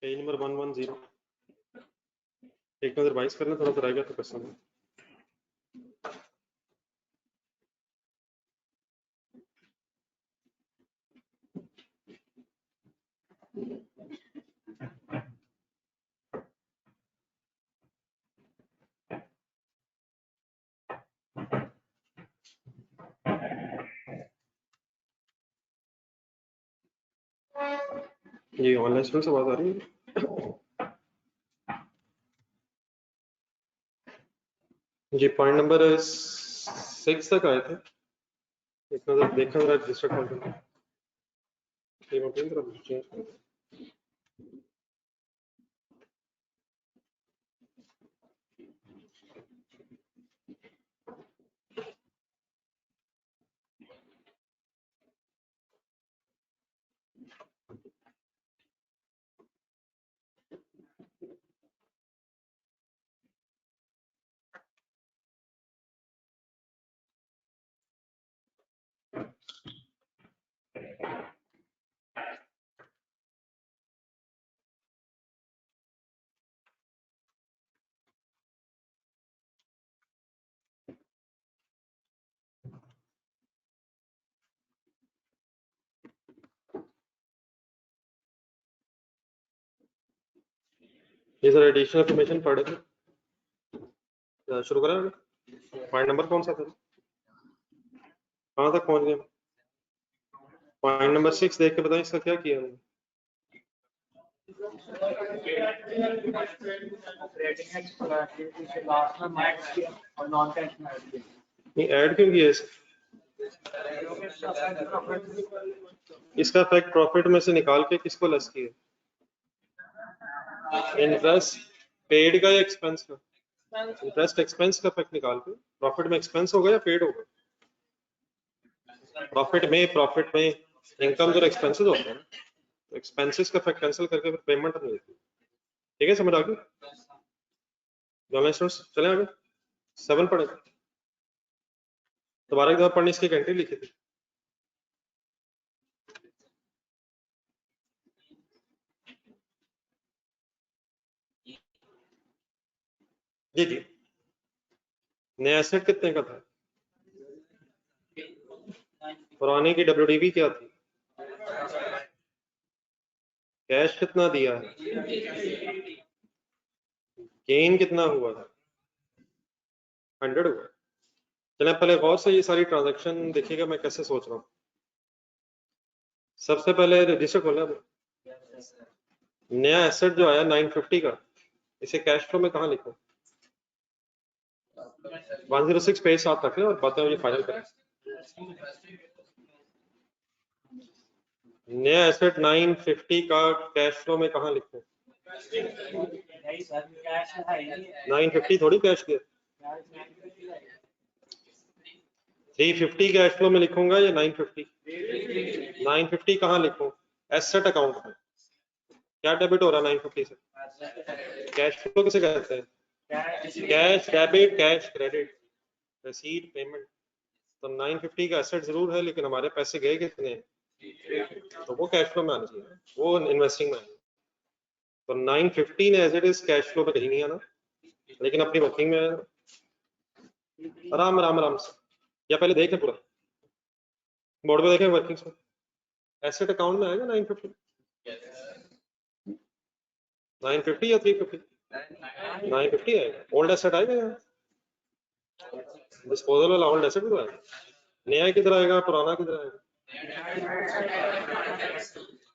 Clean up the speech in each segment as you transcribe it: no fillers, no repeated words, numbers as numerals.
Page number 110 एक नजर revise करना, थोड़ा सा रह गया तो क्वेश्चन है। ये ऑनलाइन स्टूडेंट से बात आ रही है। जी पॉइंट नंबर 6 तक आए थे, एक नजर देखा जरा रजिस्टर कॉल करके। ये सर एडिशनल इंफॉर्मेशन पढ़े थे, शुरू करें। पॉइंट नंबर कौन सा था, कहाँ तक पहुंच गए? पॉइंट नंबर 6 देख के बताएं इसका क्या किया हमने। नहीं ऐड क्यों किया इसका इफेक्ट प्रॉफिट में से निकाल के किसको लेस किया? इंटरेस्ट पेड का या एक्सपेंस का? इंटरेस्ट एक्सपेंस का इफेक्ट निकाल के प्रॉफिट में एक्सपेंस होगा या पेड होगा? प्रॉफिट में इनकम और एक्सपेंसेस होते हैं, तो एक्सपेंसेस का इफेक्ट कैंसिल करके फिर पेमेंट नहीं होती। ठीक है, समझ आ गई? चले आगे 7 पढ़े, दोबारा एक दफा पढ़ने इसकी एंट्री लिखी थी। जी जी, नया एसेट कितने का था? पुराने की WDV क्या थी? कैश कितना दिया है? गेन कितना हुआ था? 100 हुआ। चले पहले गौर से ये सारी ट्रांजैक्शन देखिएगा मैं कैसे सोच रहा हूँ। सबसे पहले रजिस्टर खोला, नया एसेट जो आया 950 का, इसे कैश फ्लो में कहाँ लिखो? 106 पेज साथ रखें और बातें मुझे फाइनल करें। नया एसेट 950 का कैश फ्लो में कहाँ लिखो? 950 थोड़ी कैश दिया, 350 कैश फ्लो में लिखूंगा या 950? 950 कहाँ लिखूं? एसेट अकाउंट में क्या डेबिट हो रहा है 950 से? कैश फ्लो किसे कहते हैं? Cash debit, cash credit, receipt, payment. तो 950 का एसेट जरूर है, लेकिन हमारे पैसे गए कितने हैं? तो वो कैश फ्लो में आना चाहिए, वो इन्वेस्टिंग में आना। तो 950 ने as it is cash flow में कहीं नहीं आना, लेकिन अपनी वर्किंग में आया। आराम आराम आराम से, या पहले देखें पूरा बोर्ड पे देखें वर्किंग में। एसेट अकाउंट में आएगा 950 या 350? 950 आएगा। ओल्ड एसेट आएगा यहाँ, डिस्पोजल वाला ओल्ड एसेट तो आएगा। नया किधर आएगा, पुराना किधर आएगा?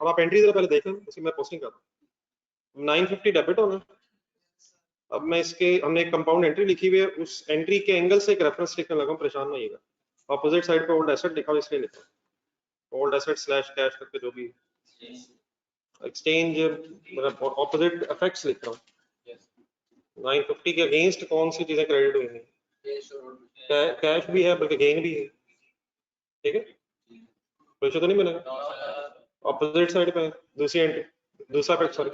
अब आप एंट्री जरा पहले देखें, उसी में पोस्टिंग कर रहा हूँ। 950 डेबिट होना। अब मैं इसके, हमने एक कंपाउंड एंट्री लिखी हुई है, उस एंट्री के एंगल से एक रेफरेंस लिखने लगा, परेशान नहीं होइएगा। ऑपोजिट साइड पे ओल्ड एसेट लिखा हुआ इसलिए लिखा, ओल्ड एसेट स्लैश कैश करके जो भी एक्सचेंज मतलब ऑपोजिट इफेक्ट्स लिख रहा हूँ। 950 के अगेंस्ट कौन सी चीजें क्रेडिट हुई हैं? कैश भी है बल्कि गेन भी है। ठीक है, कुछ तो नहीं मिलेगा। ऑपोजिट साइड पे दूसरी एंट्री, दूसरा इफेक्ट सॉरी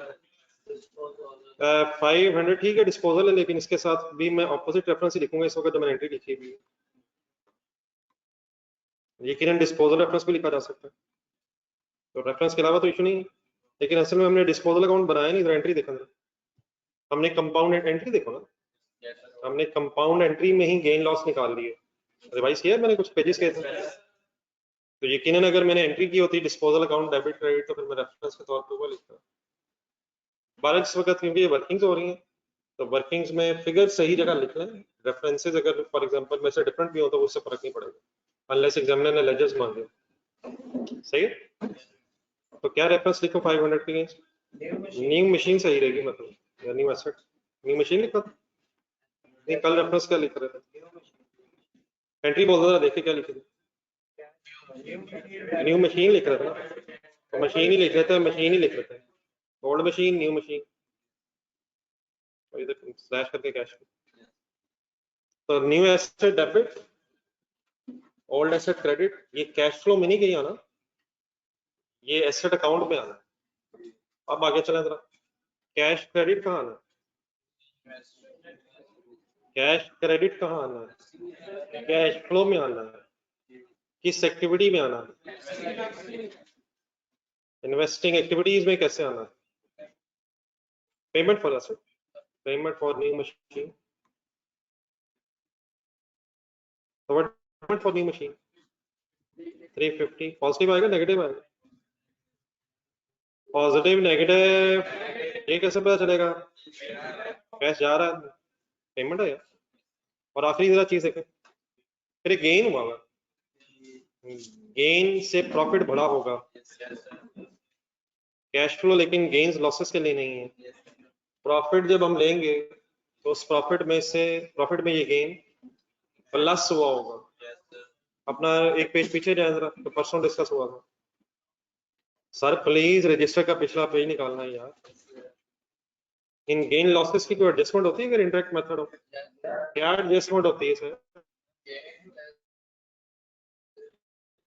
500 ठीक है, डिस्पोजल है, लेकिन इसके साथ भी मैं ऑपोजिट रेफरेंस ही लिखूंगा इस वक्त जो मैंने एंट्री लिखी हुई है। यकीनन डिस्पोजल रेफरेंस भी लिखा जा सकता है, तो रेफरेंस के अलावा तो इशू नहीं है। लेकिन असल में हमने डिस्पोजल अकाउंट बनाया नहीं, एंट्री देखा था हमने, कंपाउंड एंट्री देखो ना, हमने कंपाउंड एंट्री में ही गेन लॉस निकाल लिए, रिवाइज किया मैंने कुछ पेजेस के थे, तो यकीनन अगर मैंने एंट्री की होती डिस्पोजल अकाउंट डेबिट क्रेडिट तो फिर मैं रेफरेंस के तौर पर वो लिखता। इस वक्त क्योंकि ये वर्किंग्स हो रही हैं तो वर्किंग्स में फिगर सही जगह लिख लें, रेफरेंसेस अगर फॉर एग्जांपल में से डिफरेंट भी हो तो उससे फर्क नहीं पड़ेगा अनलेस एग्जामिनर ने लेजर्स मांगे। सही है, तो क्या रेफरेंस लिखो 500 के अगेंस्ट, न्यू मशीन सही रहेगी मतलब, या न्यू एसेट, न्यू मशीन लिखा था नहीं, कल रेफरेंस क्या लिख रहे थे, एंट्री बोल रहा देखे क्या लिखे थे, न्यू मशीन लिख रहे थे ना, तो मशीन ही लिख रहे थे, मशीन ही लिख रहे थे, old machine new machine, slash करके कैश, तो new asset debit old asset credit, ये कैश फ्लो में नहीं गई आना, ये एसेट अकाउंट में आना। अब आगे चलें जरा, कैश क्रेडिट कहाँ आना, कैश क्रेडिट कहाँ आना है, कैश फ्लो में आना है, किस एक्टिविटी में आना है, इन्वेस्टिंग एक्टिविटीज में कैसे आना है, payment for asset, payment for new machine, payment for new machine 350 positive आएगा नेगेटिव आएगा, पॉजिटिव नेगेटिव ये कैसे पता चलेगा, कैश जा रहा है पेमेंट है, और आखिरी जरा चीज देखें, फिर गेन हुआ होगा, गेन से प्रॉफिट बढ़ा होगा, कैश फ्लो लेकिन गेन्स लॉसेस के लिए नहीं है, प्रॉफिट जब हम लेंगे तो उस प्रॉफिट में ये गेन प्लस हुआ होगा। अपना एक पेज पीछे जाए जरा, तो परसों डिस्कस हुआ था सर, प्लीज रजिस्टर का पिछला पेज निकालना है यार, इन गेन लॉसेस की कोई एडजस्टमेंट होती है अगर इंडायरेक्ट मेथड हो, क्या एडजस्टमेंट होती है सर,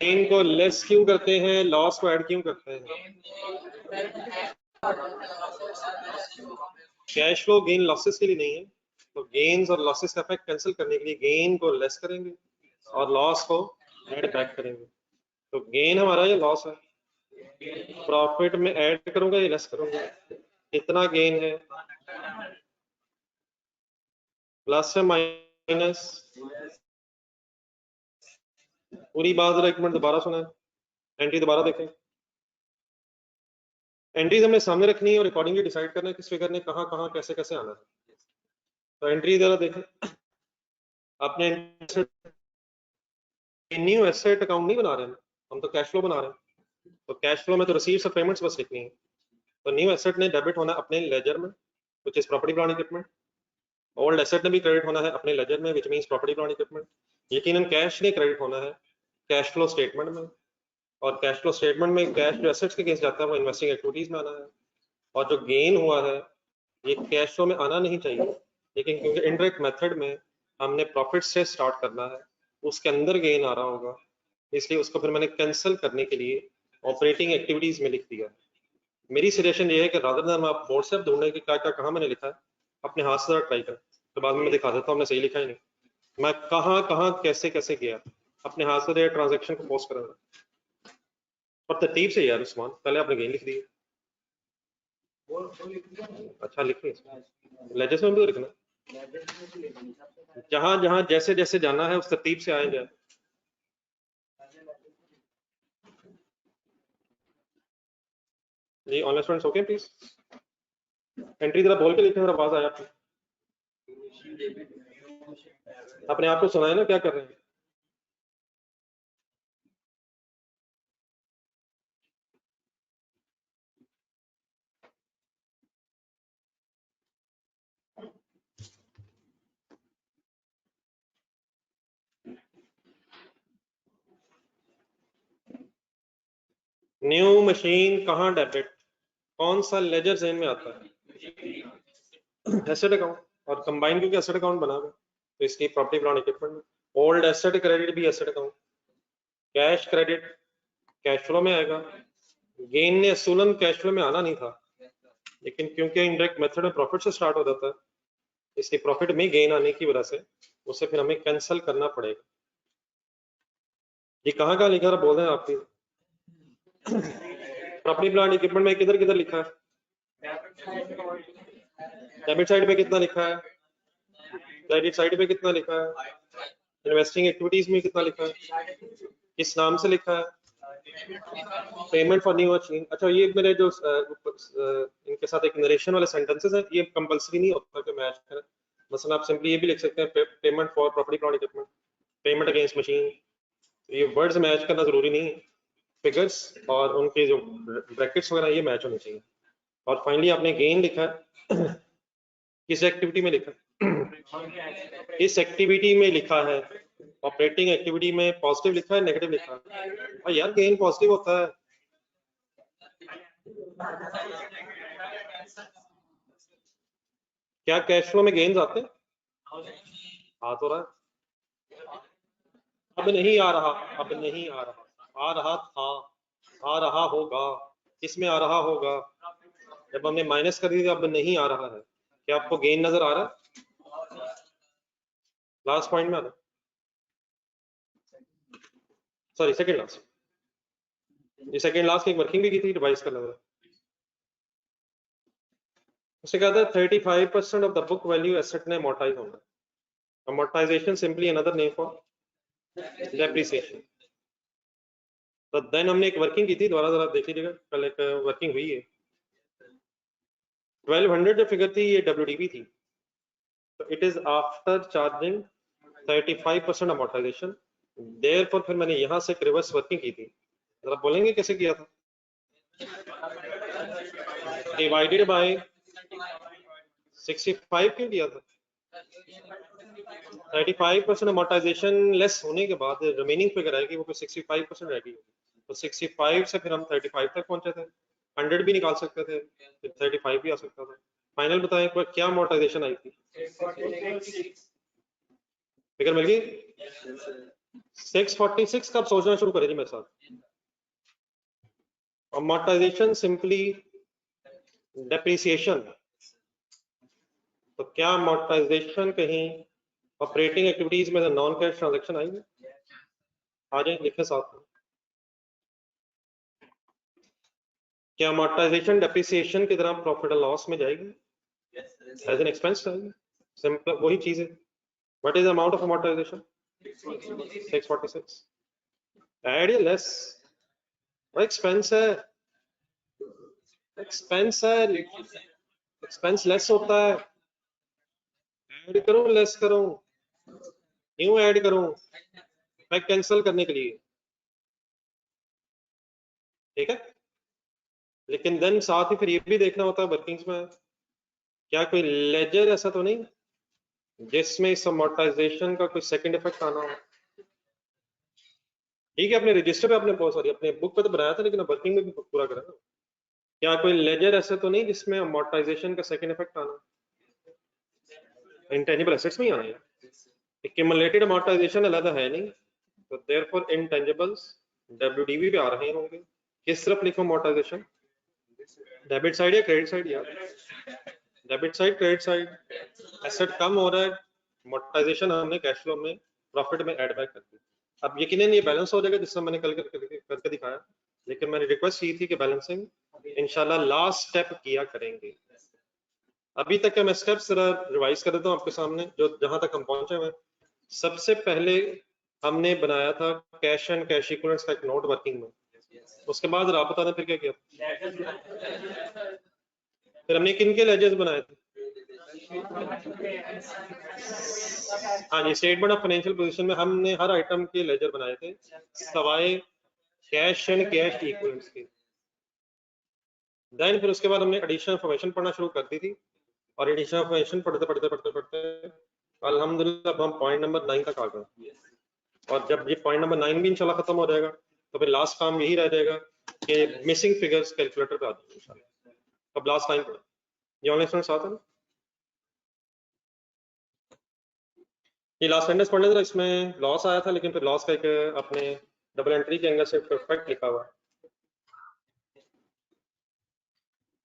गेन को लेस क्यों करते हैं, लॉस को ऐड क्यों करते हैं, कैश फ्लो गेन लॉसेस के लिए नहीं है, तो गेन्स और लॉसेस का इफेक्ट कैंसिल करने के लिए गेन को लेस करेंगे और लॉस को ऐड बैक करेंगे, तो गेन हमारा ये लॉस है, प्रॉफिट में ऐड करूंगा या लेस करूंगा, कितना गेन है, प्लस है माइनस, पूरी बात जरा एक मिनट दोबारा सुना, एंट्री दोबारा देखें, एंट्रीज हमने सामने रखनी है और अकॉर्डिंगली डिसाइड करना है किस फिगर ने कहाँ कहाँ कैसे कैसे आना है, तो एंट्री जरा देखें, आपने न्यू एसेट अकाउंट नहीं बना रहे हैं, हम तो कैश फ्लो बना रहे हैं, तो कैश फ्लो में तो रिसीव्स और पेमेंट्स बस लिखनी है, तो न्यू एसेट ने डेबिट होना अपने लेजर में which is property plant equipment, old asset ने भी क्रेडिट होना है अपने लेजर में which means property plant equipment, यकीनन कैश ने क्रेडिट होना है कैश फ्लो स्टेटमेंट में, और कैश फ्लो स्टेटमेंट में कैश जो एसेट्स के केस जाता है वो इन्वेस्टिंग एक्टिविटीज में आना है, और जो गेन हुआ है ये कैश फ्लो में आना नहीं चाहिए, लेकिन क्योंकि इनडायरेक्ट मेथड में हमने प्रॉफिट से स्टार्ट करना है, उसके अंदर गेन आ रहा होगा, इसलिए उसको फिर मैंने कैंसिल करने के लिए ऑपरेटिंग एक्टिविटीज में लिख दिया। मेरी सजेशन ये है कि रादर देन आप बोर्ड से ढूंढने की क्या क्या कहाँ मैंने लिखा है, अपने हाथ से ट्राई करें, तो बाद में मैं दिखा देता हूँ, हमने सही लिखा ही नहीं, मैं कहाँ कहाँ कैसे कैसे किया, अपने हाथ से ट्रांजेक्शन को पोस्ट करूंगा, और तरतीब से यार उस्मान, पहले आपने गेन लिख दिया, अच्छा लिखिए, लेजर्स में भी लिखना, जहां जहां जैसे जैसे जाना है उस तरतीब से आए जाए, जी online students okay please, entry जरा बोल के लिखें, जरा आवाज आया आपकी, अपने आप को सुनाए ना क्या कर रहे हैं, न्यू मशीन कहाँ डेबिट, कौन सा लेजर ज़हन में आता है, एसेट अकाउंट, और कंबाइन क्योंकि एसेट अकाउंट बना हुआ तो इसकी प्रॉपर्टी प्लांट इक्विपमेंट में, ओल्ड एसेट क्रेडिट भी asset account, cash credit cash flow में आएगा, गेन ने असूलन कैश फ्लो में आना नहीं था, लेकिन क्योंकि इनडायरेक्ट मेथड में प्रॉफिट से स्टार्ट हो जाता है, इसलिए प्रॉफिट में गेन आने की वजह से उसे फिर हमें कैंसिल करना पड़ेगा। ये कहाँ लिखा रहा बोल रहे हैं आप, प्रॉपर्टी प्लांट इक्विपमेंट में किधर किधर लिखा है? डेबिट साइड पे कितना लिखा है? क्रेडिट साइड पे कितना लिखा है? इन्वेस्टिंग एक्टिविटीज में कितना लिखा है? किस नाम से लिखा है? Payment for new machine. अच्छा, ये मेरे जो इनके साथ एक नरेशन वाले सेंटेंसेस है, ये कंपलसरी नहीं होता कि मैच करें। मसलन आप सिंपली ये भी लिख सकते हैं payment for property plant equipment, payment against machine. ये वर्ड्स मैच करना जरूरी नहीं है, फिगर्स और उनके जो ब्रैकेट्स वगैरह ये मैच होने चाहिए। और फाइनली आपने गेन लिखा है किस एक्टिविटी में लिखा है? इस एक्टिविटी में लिखा है। ऑपरेटिंग एक्टिविटी में पॉजिटिव लिखा है नेगेटिव लिखा है? और यार गेन पॉजिटिव होता है। क्या कैश फ्लो में गेन्स आते हैं? आ तो रहा है। अब नहीं आ रहा, अब नहीं आ रहा, आ रहा था, आ रहा होगा। किसमें आ रहा होगा? जब हमने माइनस कर दी तो अब नहीं आ रहा है। क्या आपको गेन नजर आ रहा है? लास्ट पॉइंट में आ रहा, सॉरी सेकंड लास्ट, ये सेकंड लास्ट की एक वर्किंग भी की थी, रिवाइज करना जरा। उससे कहता है 35% of the book value asset ने अमोर्टाइज होना। Amortisation simply another name for depreciation. तो देन हमने एक वर्किंग की थी, दोबारा जरा देख लीजिएगा, कल एक वर्किंग हुई है। 1200 जो फिगर थी ये WDV थी, तो it is after charging 35% amortisation. Therefore फिर मैंने यहां से एक रिवर्स वर्किंग की थी, जरा बोलेंगे कैसे किया था? डिवाइडेड बाय 65 क्यों किया था? 35% अमोर्टाइजेशन लेस होने के बाद रिमेनिंग फिगर आएगी, वो 65% रहेगी। तो 65 से फिर हम 35 तक पहुंचे थे, 100 भी निकाल सकते थे, फिर 35 भी आ सकता था। फाइनल बताएं क्या अमोर्टाइजेशन आई थी? फिगर मिल गई 646। कब सोचना शुरू करें जी मेरे साथ? Amortisation simply depreciation. तो क्या अमोर्टाइजेशन कहीं ऑपरेटिंग एक्टिविटीज में नॉन कैश ट्रांजैक्शन आएंगे? आ जाए लिखे साथ में। क्या अमोर्टाइजेशन डेप्रिसिएशन की तरह प्रॉफिट एंड लॉस में जाएगी? एज एन एक्सपेंस जाएगी। सिंपल वही चीज है। What is the amount of amortisation? 646। Add या लेस? वो एक्सपेंस है, एक्सपेंस है, एक्सपेंस लेस होता है। ऐड करूं लेस करूं? न्यू ऐड करूं? मैं कैंसिल करने के लिए, ठीक है। लेकिन देन साथ ही फिर ये भी देखना होता है वर्किंग्स में, क्या कोई लेजर ऐसा तो नहीं जिसमें इस अमोर्टाइजेशन का कोई सेकंड इफेक्ट आना हो? ठीक है, अपने रजिस्टर पे आपने बहुत सारी अपने बुक पे तो बनाया था, लेकिन वर्किंग में भी पूरा करा ना। क्या कोई लेजर ऐसा तो नहीं जिसमें अमोर्टाइजेशन का सेकंड इफेक्ट आना? इंटेंजिबल एसेट्स में ही आना है। एक्यूमुलेटेड अमोर्टाइजेशन अलग है नहीं, तो देयरफॉर इंटेंजिबल्स WDV पे आ रहे होंगे। किस तरफ लिखो अमोर्टाइजेशन? डेबिट साइड या क्रेडिट साइड? यार debit side, credit side. Asset कम हो रहा है, अमोर्टाइजेशन हमने कैश फ्लो में प्रॉफिट में ऐड बैक कर दी। अब यकीनन ये बैलेंस हो जाएगा जिससे मैंने कल करके दिखाया, लेकिन मैंने रिक्वेस्ट की थी कि बैलेंसिंग इंशाल्लाह लास्ट स्टेप किया करेंगे। अभी तक के मैं स्टेप्स जरा रिवाइज कर देता हूँ आपके सामने, जो जहां तक हम पहुंचे हुए। सबसे पहले हमने बनाया था कैश एंड कैश इक्विवेलेंट्स का एक नोट वर्किंग में। उसके बाद आप बता दें फिर क्या किया? फिर हमने किन के लेजर्स बनाए थे? हाँ जी, स्टेटमेंट ऑफ फाइनेंशियल पोजीशन में हमने हर आइटम के लेजर बनाए थे सवाए कैश एंड कैश इक्विवेलेंट्स के। देन फिर उसके बाद हमने एडिशनल इंफॉर्मेशन पढ़ना शुरू कर दी थी, और एडिशनल इंफॉर्मेशन पढ़ते अल्हम्दुलिल्लाह अब हम पॉइंट नंबर 9 तक आ गए। और जब ये पॉइंट नंबर 9 भी इंशाल्लाह खत्म हो जाएगा तो फिर लास्ट काम यही रह जाएगा कि मिसिंग फिगर्स कैलकुलेटर पे आ जाएंगे इंशाल्लाह। अब लास्ट लाइन पढ़ो, ये ऑनलाइन स्टूडेंट्स आता है ना? ये लास्ट सेंटेंस पढ़ने जरा, इसमें लॉस आया था लेकिन फिर लॉस का एक अपने डबल एंट्री के एंगल से परफेक्ट लिखा हुआ है।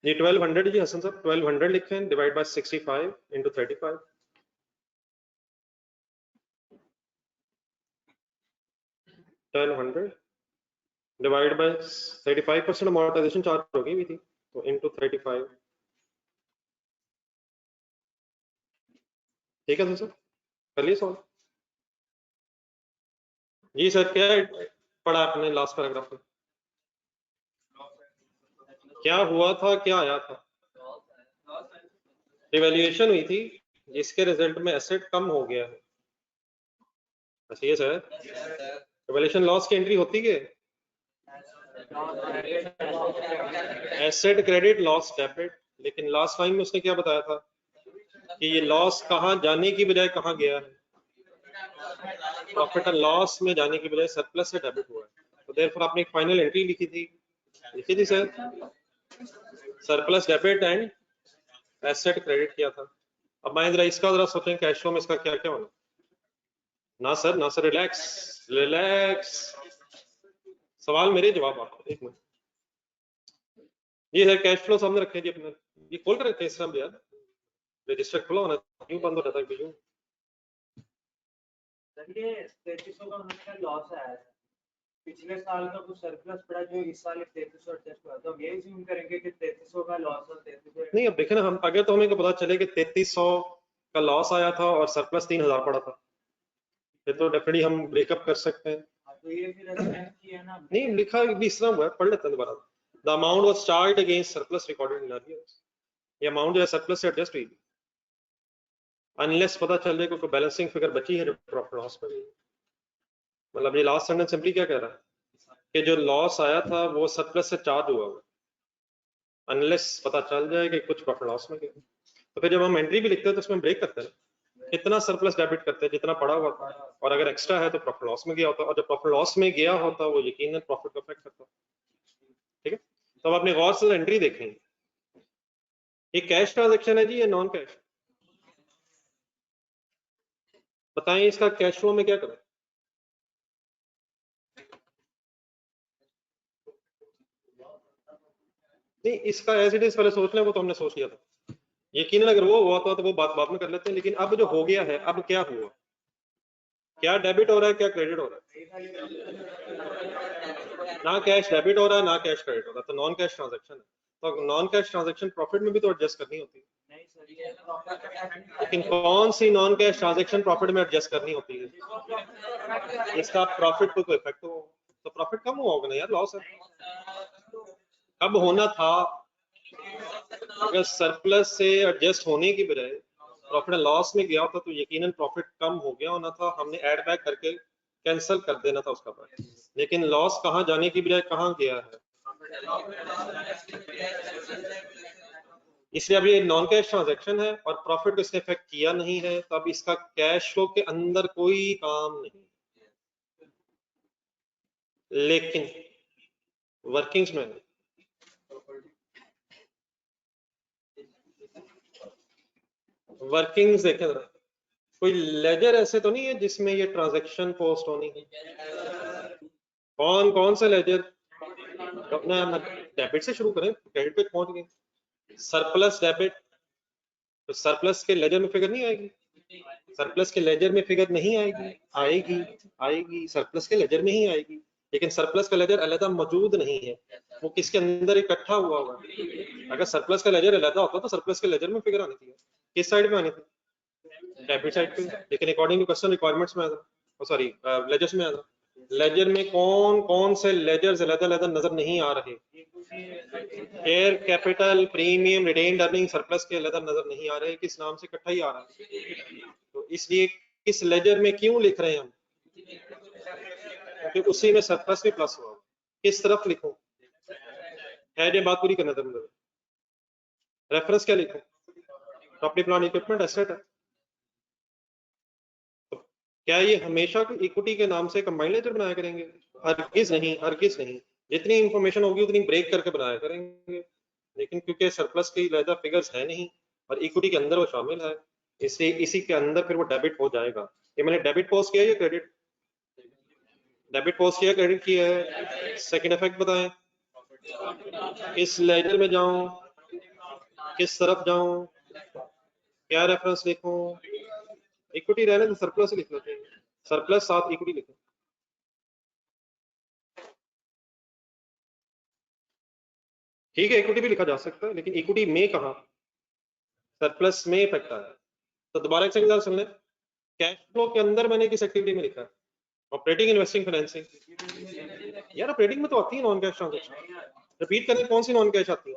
ये 1200 जी हसन साहब, 1200 लिखें divide by 65 into 35। 1200 divide by 35% amortisation charge होगी हुई थी, तो इनटू 35। ठीक है सर, कर लिए सॉल्व। जी सर, क्या पढ़ा आपने लास्ट पैराग्राफ में? क्या हुआ था, क्या आया था? रिवैल्यूएशन हुई थी जिसके रिजल्ट में एसेट कम हो गया है। अच्छा ये सर, रिवैल्यूएशन लॉस की एंट्री होती है एसेट क्रेडिट लॉस डेबिट, लेकिन लास्ट टाइम में उसने क्या बताया था कि ये लॉस कहाँ जाने की बजाय कहाँ गया है, प्रॉफिट एंड लॉस में जाने की बजाय सरप्लस से डेबिट हुआ है। तो देयरफॉर आपने एक फाइनल एंट्री लिखी थी sir, surplus debit and asset credit किया था। अब मैं इसका जरा सोचें कैश फ्लो में इसका क्या क्या होना। ना सर, रिलैक्स रिलैक्स, सवाल मेरे जवाब आपको। एक मिनट, ये है कैश फ्लो सामने रखे जी अपने, ये खोल कर रखे इस तरह यार, रजिस्टर खुला होना, क्यों बंद हो जाता है क्यों? ये 3300 का हमेशा लॉस आया है, पिछले साल का कुछ सरप्लस पड़ा जो इस साल 3300 एडजस्ट हुआ, तो ये अज्यूम करेंगे कि 3300 का लॉस और 3300 नहीं, अब देखे ना हम, अगर तो हमें पता चले कि 3300 का लॉस आया था और सरप्लस 3000 पड़ा था, फिर तो डेफिनेटली हम ब्रेकअप कर सकते हैं। तो ये फिर एस्पेक्ट किया ना, नहीं लिखा भी इस तरह हुआ है, पढ़ लेते हैं दोबारा। The amount was charged against surplus recorded in earlier, ये अमाउंट जो है सरप्लस से एडजस्ट हुई, अनलेस पता चल जाए कोई बैलेंसिंग फिगर बची है जो प्रॉफिट लॉस में गई। मतलब ये लास्ट सेंटेंस सिंपली क्या कह रहा है कि जो लॉस आया था वो सरप्लस से चार्ज हुआ, अनलेस पता चल जाए कि कुछ प्रॉफिट लॉस में गया। तो फिर जब हम एंट्री भी लिखते हैं तो उसमें ब्रेक करते हैं, कितना सरप्लस डेबिट करते हैं जितना पड़ा हुआ था, और अगर एक्स्ट्रा है तो प्रॉफिट लॉस में गया होता, और जब प्रॉफिट लॉस में गया होता वो यकीनन प्रॉफिट को अफेक्ट करता। ठीक है, तो अब आपने गौर से एंट्री देखें, ये कैश ट्रांजेक्शन है जी या नॉन कैश? बताएं इसका कैश फ्लो में क्या करें? नहीं, इसका एज इट इज पहले सोच लें, वो तो हमने सोच लिया था, यकीनन अगर वो हुआ था तो वो बात बाद में कर लेते हैं, लेकिन अब जो हो गया है, अब क्या हुआ, क्या डेबिट हो रहा है क्या क्रेडिट हो रहा है? ना कैश डेबिट हो रहा है ना कैश क्रेडिट हो रहा है, तो नॉन कैश ट्रांजेक्शन है। तो नॉन कैश ट्रांजेक्शन प्रॉफिट में भी तो एडजस्ट करनी होती है, नहीं सर ये प्रॉफिट, लेकिन कौन सी नॉन कैश ट्रांजेक्शन प्रॉफिट में एडजस्ट करनी होती है? इसका प्रॉफिट को कोई इफेक्ट हो तो प्रॉफिट कम हुआ होगा ना यार, लॉस है। कब होना था, अगर सरप्लस से एडजस्ट होने की बजाय प्रॉफिट लॉस में गया होता तो यकीनन प्रॉफिट कम हो गया होना था, हमने ऐड बैक करके कैंसिल कर देना था उसका प्राइस, लेकिन लॉस कहाँ जाने की बजाय कहाँ गया है, इसलिए अब ये नॉन कैश ट्रांजैक्शन है और प्रॉफिट को इसने इफेक्ट किया नहीं है, तो अब इसका कैश फ्लो के अंदर कोई काम नहीं, लेकिन वर्किंग्स में वर्किंग्स देखें जरा, कोई लेजर ऐसे तो नहीं है जिसमें ये ट्रांजैक्शन पोस्ट होनी है? कौन कौन सा लेजर? अपना डेबिट से शुरू करें, क्रेडिट पे पहुंच गए। सरप्लस डेबिट, तो सरप्लस के लेजर में फिगर नहीं आएगी, सरप्लस के लेजर में फिगर नहीं आएगी, आएगी आएगी सरप्लस के लेजर में ही आएगी, लेकिन सरप्लस का लेजर अलग मौजूद नहीं है, वो किसके अंदर इकट्ठा हुआ हुआ है। अगर सरप्लस का लेजर अलग होता तो सरप्लस के लेजर में फिगर आनी थी, किस साइड में आनी थी? डेबिट साइड पे, लेकिन अकॉर्डिंग टू क्वेश्चन रिक्वायरमेंट्स में आ रहा, सॉरी लेजर्स में आ रहा, लेजर में कौन कौन से लेजर्स अलग-अलग नजर नहीं आ रहे? Share capital premium retained earning surplus के अलग नजर नहीं आ रहे, किस नाम से इकट्ठा ही आ रहा है, तो इसलिए किस लेजर में क्यों लिख रहे हैं हम, क्योंकि उसी में सरप्लस भी प्लस हुआ, किस तरफ लिखूं, है ये बात पूरी करना था मुझे, रेफरेंस क्या लिखूं? प्रॉपर्टी प्लांट इक्विपमेंट एसेट है, तो क्या ये हमेशा इक्विटी के नाम से कंबाइंड लेजर बनाया करेंगे? हरगिज नहीं, हरगिज नहीं, जितनी इंफॉर्मेशन होगी उतनी ब्रेक करके बनाया करेंगे, लेकिन क्योंकि सरप्लस की लेजर फिगर्स है नहीं और इक्विटी के अंदर वो शामिल है, इसलिए इसी के अंदर फिर वो डेबिट हो जाएगा। ये मैंने डेबिट पोस्ट किया या क्रेडिट? डेबिट पोस्ट किया क्रेडिट किया है, सेकंड इफेक्ट बताएं, किस लेजर में जाऊं, किस तरफ जाऊं, क्या रेफरेंस लिखूं? इक्विटी रहने तो सरप्लस लिख लेते हैं, सरप्लस साथ इक्विटी लिखें। ठीक है, इक्विटी भी लिखा जा सकता है, लेकिन इक्विटी में कहा, सरप्लस में इफेक्ट आया। तो दोबारा एक सेकंड सुन लें, कैश फ्लो के अंदर मैंने किस एक्टिविटी में लिखा है? Operating, investing, financing. यार ऑपरेटिंग में तो आती है नॉन कैश ट्रांजेक्शन। रिपीट करें, कौन सी नॉन कैश आती है?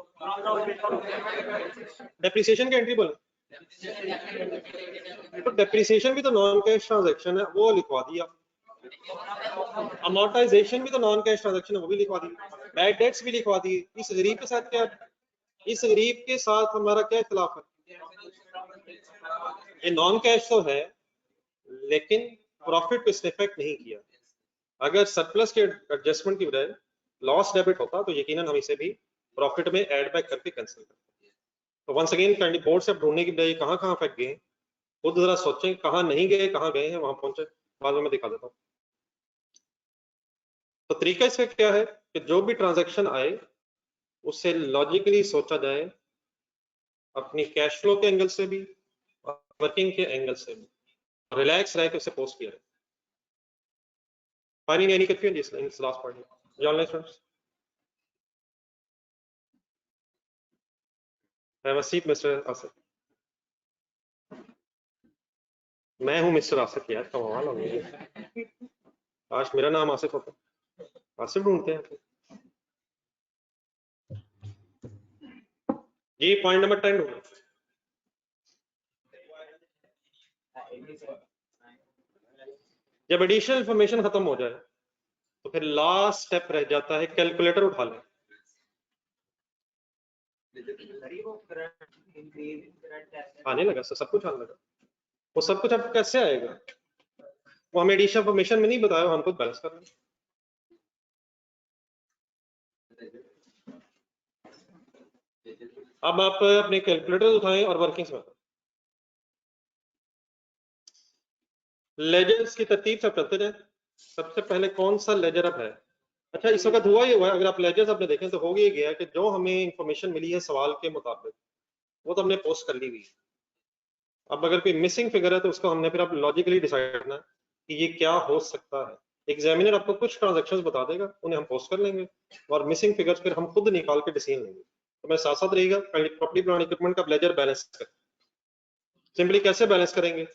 डेप्रिसिएशन की एंट्री बोले तो डेप्रिसिएशन भी तो नॉन कैश ट्रांजैक्शन है, वो लिखवा दिया। अमोर्टाइजेशन भी तो नॉन कैश ट्रांजैक्शन है, वो भी लिखवा दी। बैड डेट्स भी लिखवा दी। इस गरीब के साथ क्या, इस गरीब के साथ हमारा क्या इख्तिलाफ है? ये नॉन कैश तो है, लेकिन प्रॉफिट पे इसने इफेक्ट नहीं किया। अगर सरप्लस के एडजस्टमेंट की बजाय लॉस डेबिट होता तो यकीनन हम इसे भी प्रॉफिट में ऐड बैक करके कैंसिल करते। तो वंस अगेन काइंडली बोर्ड से ढूंढने की बजाय कहाँ कहाँ इफेक्ट गए, खुद जरा सोचें, कहाँ नहीं गए, कहाँ गए हैं, वहां पहुंचे। बाद में मैं दिखा देता हूँ। तो तरीका इसका क्या है कि जो भी ट्रांजैक्शन आए उससे लॉजिकली सोचा जाए, अपनी कैश फ्लो के एंगल से भी और वर्किंग के एंगल से भी, रिलैक्स रह के उसे पोस्ट किया जाए। Finding any confusion in this last part? You online students? Have a seat, Mr. Asif. मैं हूँ मिस्टर आसिफ यार, कमाल हो गया। आज मेरा नाम आसिफ होता, आसिफ ढूंढते हैं जी। पॉइंट नंबर 10 ढूंढो। जब एडिशनल इंफॉर्मेशन खत्म हो जाए तो फिर लास्ट स्टेप रह जाता है कैलकुलेटर उठा लें। आने लगा सब कुछ आने लगा। वो सब कुछ अब कैसे आएगा? वो हमें एडिशनल इंफॉर्मेशन में नहीं बताया, हम खुद बैलेंस कर रहे हैं। अब आप अपने कैलकुलेटर उठाएं और वर्किंग्स में लेजर्स की तरतीब से चलते जाए। सबसे पहले कौन सा लेजर अब है? अच्छा, इस वक्त हुआ ही हुआ है, अगर आप लेजर्स अपने देखें तो हो ही गया कि जो हमें इंफॉर्मेशन मिली है सवाल के मुताबिक वो तो हमने पोस्ट कर ली हुई है। अब अगर कोई मिसिंग फिगर है तो उसको हमने फिर अब लॉजिकली डिसाइड करना है कि ये क्या हो सकता है। एग्जामिनर आपको कुछ ट्रांजैक्शंस बता देगा, उन्हें हम पोस्ट कर लेंगे और मिसिंग फिगर्स फिर हम खुद निकाल के डिसीजन लेंगे। तो मैं साथ साथ रहेगा प्रॉपर्टी प्लांट इक्विपमेंट का लेजर बैलेंस कर। सिंपली कैसे बैलेंस करेंगे?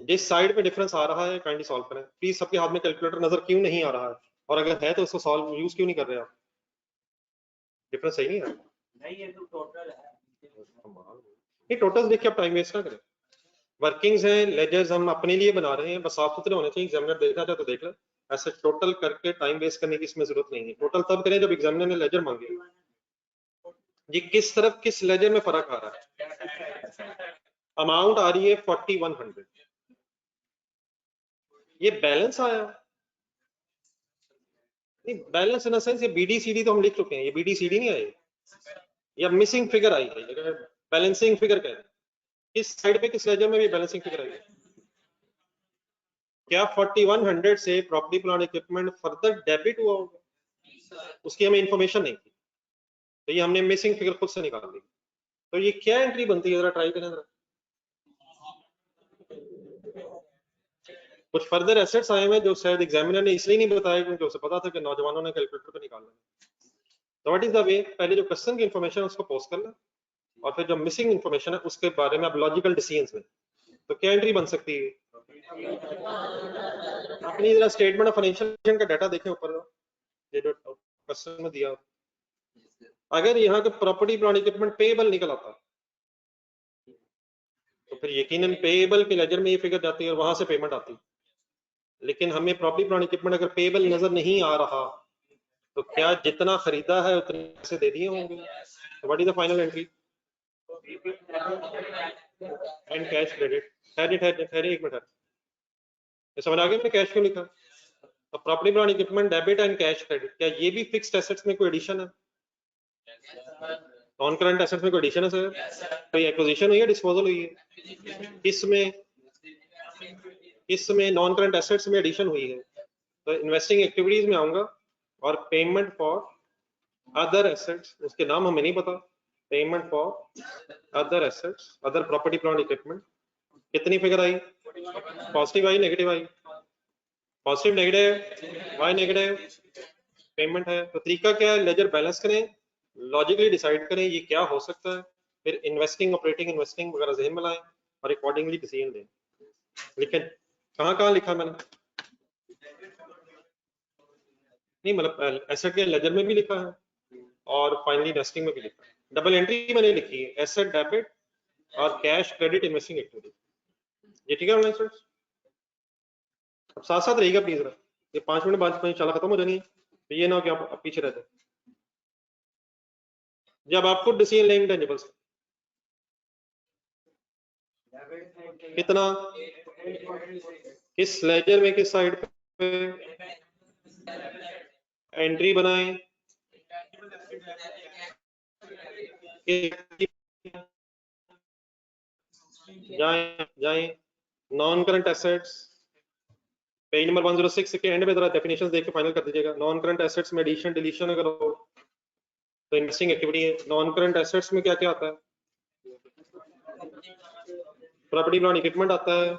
जिस साइड पे डिफरेंस आ रहा है काइंडली सॉल्व करें। प्लीज सबके हाथ में कैलकुलेटर नजर क्यों नहीं आ रहा है, और अगर है तो उसको सॉल्व यूज क्यों नहीं कर रहे आप? डिफरेंस सही नहीं है नहीं, ये तो टोटल है। ये टोटल देख के आप टाइम वेस्ट ना करें। वर्किंग्स हैं, लेजर्स हम अपने लिए बना रहे हैं, बस साफ सुथरे होने चाहिए। एग्जामिनर देखना चाहे तो देख ले, ऐसे टोटल करके टाइम वेस्ट करने की इसमें जरूरत नहीं है। टोटल तब करें जब एग्जामिनर ने लेजर मांगे जी किस तरफ किस लेजर में फर्क आ रहा है। अमाउंट आ रही है 4100, ये बैलेंस आया नहीं। बैलेंस इन सेंस ये बीडीसीडी तो हम लिख चुके हैं, ये बीडीसीडी नहीं आई, या मिसिंग फिगर आई है। बैलेंसिंग फिगर कह रहे हैं, किस साइड पे किस लेजर में भी बैलेंसिंग फिगर आई है। क्या 4100 से property plant equipment further debit हुआ होगा? उसकी हमें इंफॉर्मेशन नहीं थी, तो ये हमने मिसिंग फिगर खुद से निकाल ली। तो ये क्या एंट्री बनती है, जरा ट्राई करें जरा। कुछ फर्दर एसेट्स आए हुए जो शायद एग्जामिनर ने इसलिए नहीं बताया क्योंकि उसे पता था कि नौजवानों ने कैलकुलेटर पे निकालना है। तो व्हाट इज द वे, पहले जो क्वेश्चन की इंफॉर्मेशन है उसको पोस्ट करना, और फिर जो मिसिंग इंफॉर्मेशन है उसके बारे में आप लॉजिकल डिसीजंस में। तो क्या एंट्री बन सकती है? अपनी जरा स्टेटमेंट ऑफ फाइनेंशियल का डाटा देखें ऊपर, ये जो क्वेश्चन में दिया। अगर यहाँ के प्रॉपर्टी प्लांट इक्विपमेंट पेएबल निकल आता तो फिर यकीनन पेएबल के लेजर में ये फिगर जाती है और वहां से पेमेंट आती। लेकिन हमें प्रॉपर्टी प्लांट इक्विपमेंट अगर पेएबल नजर नहीं आ रहा तो क्या जितना खरीदा है उतने पैसे दे दिए होंगे? तो what is the final entry? And cash credit. ठहरे एक मिनट, समझ आ गया मैंने कैश क्यों लिखा? तो property plant equipment debit and cash credit, क्या ये भी फिक्स्ड एसेट्स में कोई एडिशन है? नॉन करंट एसेट्स में कोई एडिशन है सर? कोई एक्विजिशन हुई है, डिस्पोजल हुई है? किसमें नॉन करंट एसेट्स में एडिशन हुई है? तो इन्वेस्टिंग एक्टिविटीज में आऊंगा और पेमेंट फॉर अदर एसेट्स, उसके नाम हमें नहीं पता। Payment for other assets, other property plant equipment, कितनी फिगर आई? पॉजिटिव आई, नेगेटिव आई? Positive negative, why negative, payment है। तो तरीका क्या है? लेजर बैलेंस करें लॉजिकली डिसाइड करें ये क्या हो सकता है, फिर इन्वेस्टिंग, ऑपरेटिंग, इन्वेस्टिंग वगैरह जहन में लाएं और अकॉर्डिंगली डिसीजन दें। लेकिन कहाँ कहाँ लिखा मैंने? नहीं मतलब एसेट के लेजर में भी लिखा है और फाइनली इन्वेस्टिंग में भी लिखा है। डबल एंट्री मैंने लिखी है, एसेट डेबिट और कैश क्रेडिट इन्वेस्टिंग एक्टिविटी। ये ठीक है ऑनलाइन स्टूडेंट्स? अब साथ साथ रहेगा प्लीज, ये 5 मिनट बाद इंशाल्लाह खत्म हो जानी है, तो ये ना हो कि आप पीछे रह जाए। जब आप खुद डिसीजन लेंगे टेंजिबल्स कितना, किस लेजर में, किस साइड पे एंट्री बनाएं, जाएं non current assets, page number 106 के एंड में जरा डेफिनेशंस देख के फाइनल कर दीजिएगा। नॉन करंट एसेट्स में एडिशन डिलीशन अगर हो तो इन्वेस्टिंग एक्टिविटी है। नॉन करंट एसेट्स में क्या क्या आता है? प्रॉपर्टी प्लांट इक्विपमेंट आता है,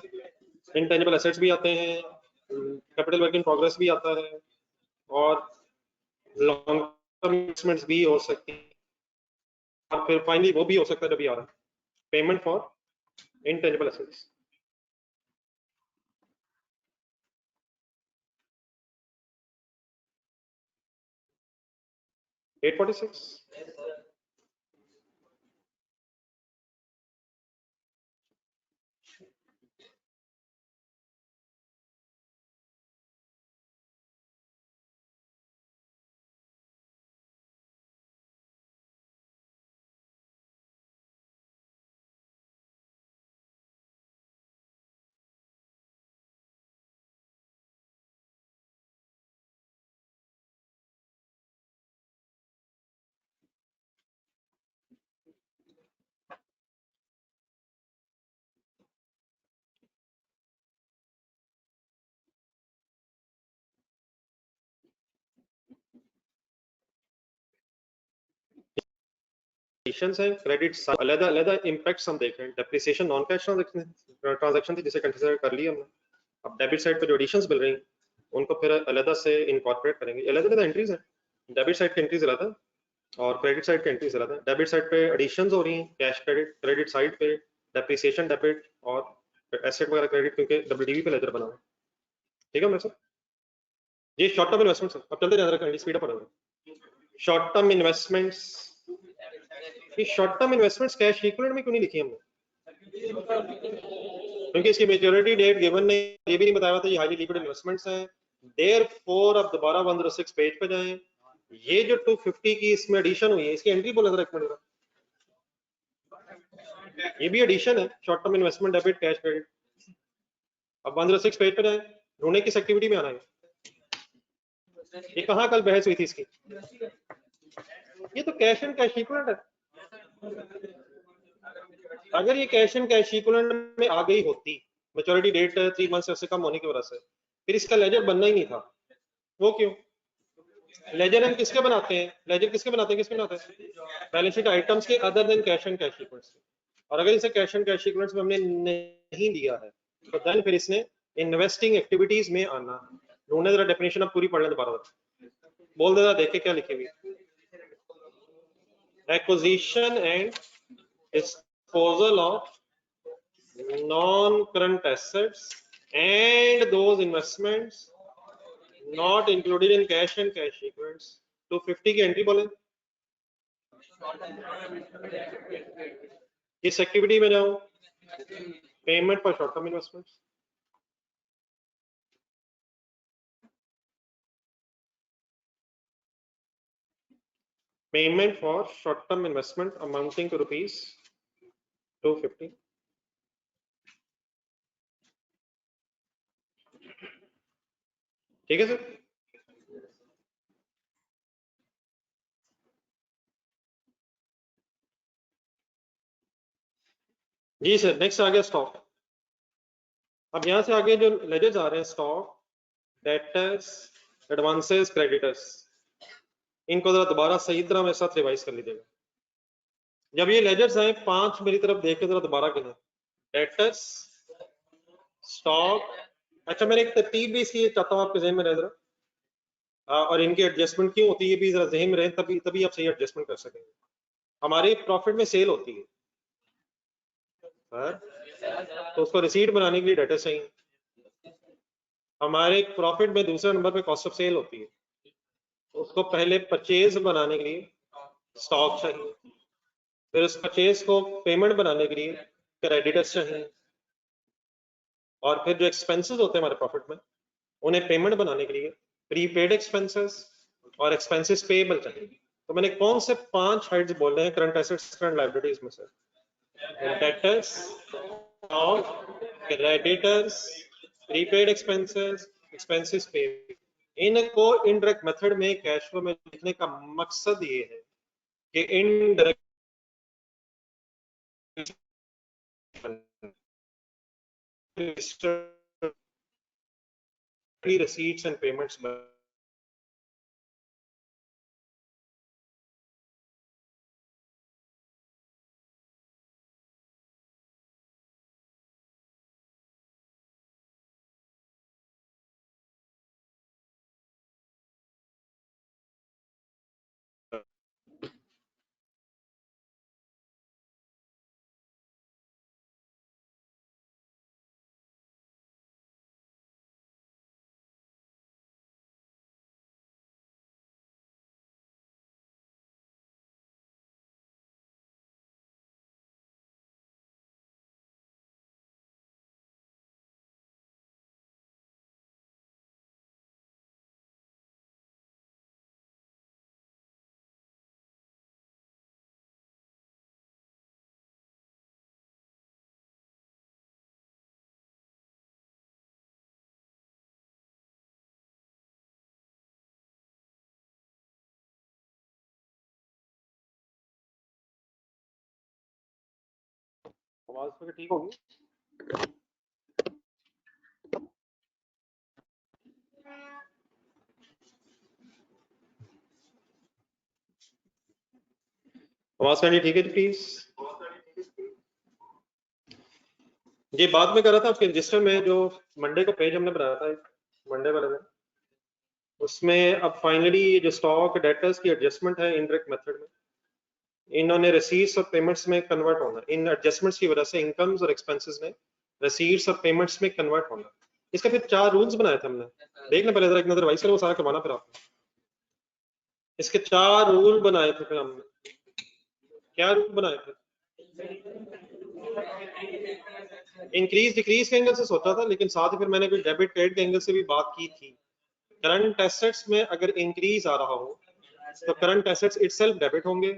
इंटेंजिबल एसेट्स भी आते हैं, कैपिटल वर्क इन प्रोग्रेस भी आता है, और लॉन्ग टर्म इन्वेस्टमेंट्स भी हो सकती है, और फिर फाइनली वो भी हो सकता है जब भी आ रहा है payment for intangible assets. At 46 है, क्रेडिट अलग अलग इंपैक्ट्स हम देख रहे हैं। डेप्रिसिएशन नॉन कैश ट्रांजैक्शन थी जिसे कंसीडर कर लिया हमने। अब डेबिट साइड पे जो एडिशंस मिल रही हैं उनको फिर अलग से इनकॉर्पोरेट करेंगे। अलग अलग एंट्रीज हैं, डेबिट साइड की एंट्रीज अलग है और क्रेडिट साइड की एंट्रीज अलग है। डेबिट साइड पे एडिशंस हो रही हैं कैश क्रेडिट, क्रेडिट साइड पे डेप्रिसिएशन डेबिट और एसेट वगैरह क्रेडिट, क्योंकि डब्ल्यूडीवी पे लेजर बना हुआ है। ठीक है मेरे साथ, ये शॉर्ट टर्म इन्वेस्टमेंट्स। अब चलते जाते स्पीड अप पढ़ेंगे। शॉर्ट टर्म इन्वेस्टमेंट्स, ये short term investments cash equivalent में क्यों नहीं लिखी हमने? क्योंकि इसकी मेच्योरिटी डेट गिवन नहीं, ये भी नहीं बताया था ये हाईली लिक्विड इन्वेस्टमेंट्स हैं। देयरफॉर अब दोबारा 106 पेज पे जाएं, ये जो 250 की इसमें एडिशन हुई है इसकी एंट्री बोला जरा एक मिनट, ये भी एडिशन है short term investment debit cash credit. अब 106 पेज पे जाएं, ढूंढने किस एक्टिविटी में आना है, ये कहाँ कल बहस हुई थी इसकी? ये तो कैश एंड कैश इक्विवेलेंट है। अगर ये कैश एंड कैश इक्विवेलेंट में आ गई होती, मैच्योरिटी डेट 3 मंथ से कम होने की वजह से, फिर इसका लेजर बनना ही नहीं था। वो क्यों? लेजर हम किसके बनाते हैं, लेजर किसके बनाते हैं, किसके बनाते हैं? बैलेंस शीट आइटम्स के other than cash and cash equivalents. और अगर इसे कैश एंड कैश इक्विवेलेंट्स में हमने नहीं दिया है तो देन फिर इसने इन्वेस्टिंग एक्टिविटीज में आना। ढूंढने जरा डेफिनेशन अब पूरी पढ़ लें दोबारा, बोल देना देख के क्या लिखी हुई। Acquisition and disposal of non-current assets and those investments not included in cash and cash equivalents। 250 की एंट्री बोले, किस एक्टिविटी में जाऊं? Payment for short term investments. Payment for short term investment amounting to rupees 250। ठीक है sir? जी sir. Next आ गया स्टॉक। अब यहां से आगे जो लेजर्स आ रहे हैं, स्टॉक, डेटर्स, एडवांसेस, क्रेडिटर्स, इनको जरा दोबारा सही तरह मेरे साथ रिवाइज कर लीजिएगा। जब ये लेजर्स आए 5 मेरी तरफ देख के जरा दोबारा गिना। डेटर्स, स्टॉक, अच्छा मैंने एक तरतीब भी इसकी चाहता हूँ आपके ज़हन में रहे जरा। और इनकी एडजस्टमेंट क्यों होती है भी जरा ज़हन में रहे, तभी तभी आप सही एडजस्टमेंट कर सकेंगे। हमारे प्रॉफिट में सेल होती है सर, तो उसको रिसीट बनाने के लिए डेटा चाहिए। हमारे प्रॉफिट में दूसरे नंबर पे कॉस्ट ऑफ सेल होती है, उसको पहले परचेज बनाने के लिए स्टॉक चाहिए, फिर उस परचेज को पेमेंट बनाने के लिए क्रेडिटर्स चाहिए, और फिर जो एक्सपेंसेस होते हैं हमारे प्रॉफिट में उन्हें पेमेंट बनाने के लिए प्रीपेड एक्सपेंसेस और एक्सपेंसेस पेएबल चाहिए। तो मैंने कौन से 5 हेड्स बोल रहे हैं करंट एसेट्स करंट लायबिलिटीज में से? Debtors, stock, creditors, prepaid expenses, expenses payable. इनको इनडायरेक्ट मेथड में कैश फ्लो में लिखने का मकसद ये है कि इनडायरेक्ट receipts and payments आवाज तो ठीक होगी। आवाज करनी ठीक है प्लीज। ये बाद में करा था आपके रजिस्टर में, जो मंडे को पेज हमने बनाया था मंडे वाले में, उसमें अब फाइनली जो स्टॉक डेटर्स की एडजस्टमेंट है इनडायरेक्ट मेथड में, इन्होंने रिसीट्स और पेमेंट्स में कन्वर्ट होना, इन एडजस्टमेंट्स की वजह से इनकम्स और एक्सपेंसेस में रिसीट्स और पेमेंट्स में कन्वर्ट होना। इसका फिर 4 रूल्स बनाए थे हमने, देखना पहले जरा एक नजर वाइस करो, वो सारा करवाना फिर आपको। इसके 4 रूल बनाए थे फिर हमने। क्या रूल बनाए थे? इंक्रीज डिक्रीज के एंगल से सोचा था, लेकिन साथ ही फिर मैंने कोई डेबिट क्रेडिट के एंगल से भी बात की थी। करंट एसेट्स में अगर इंक्रीज आ रहा हो तो करंट एसेट्स इटसेल्फ डेबिट होंगे,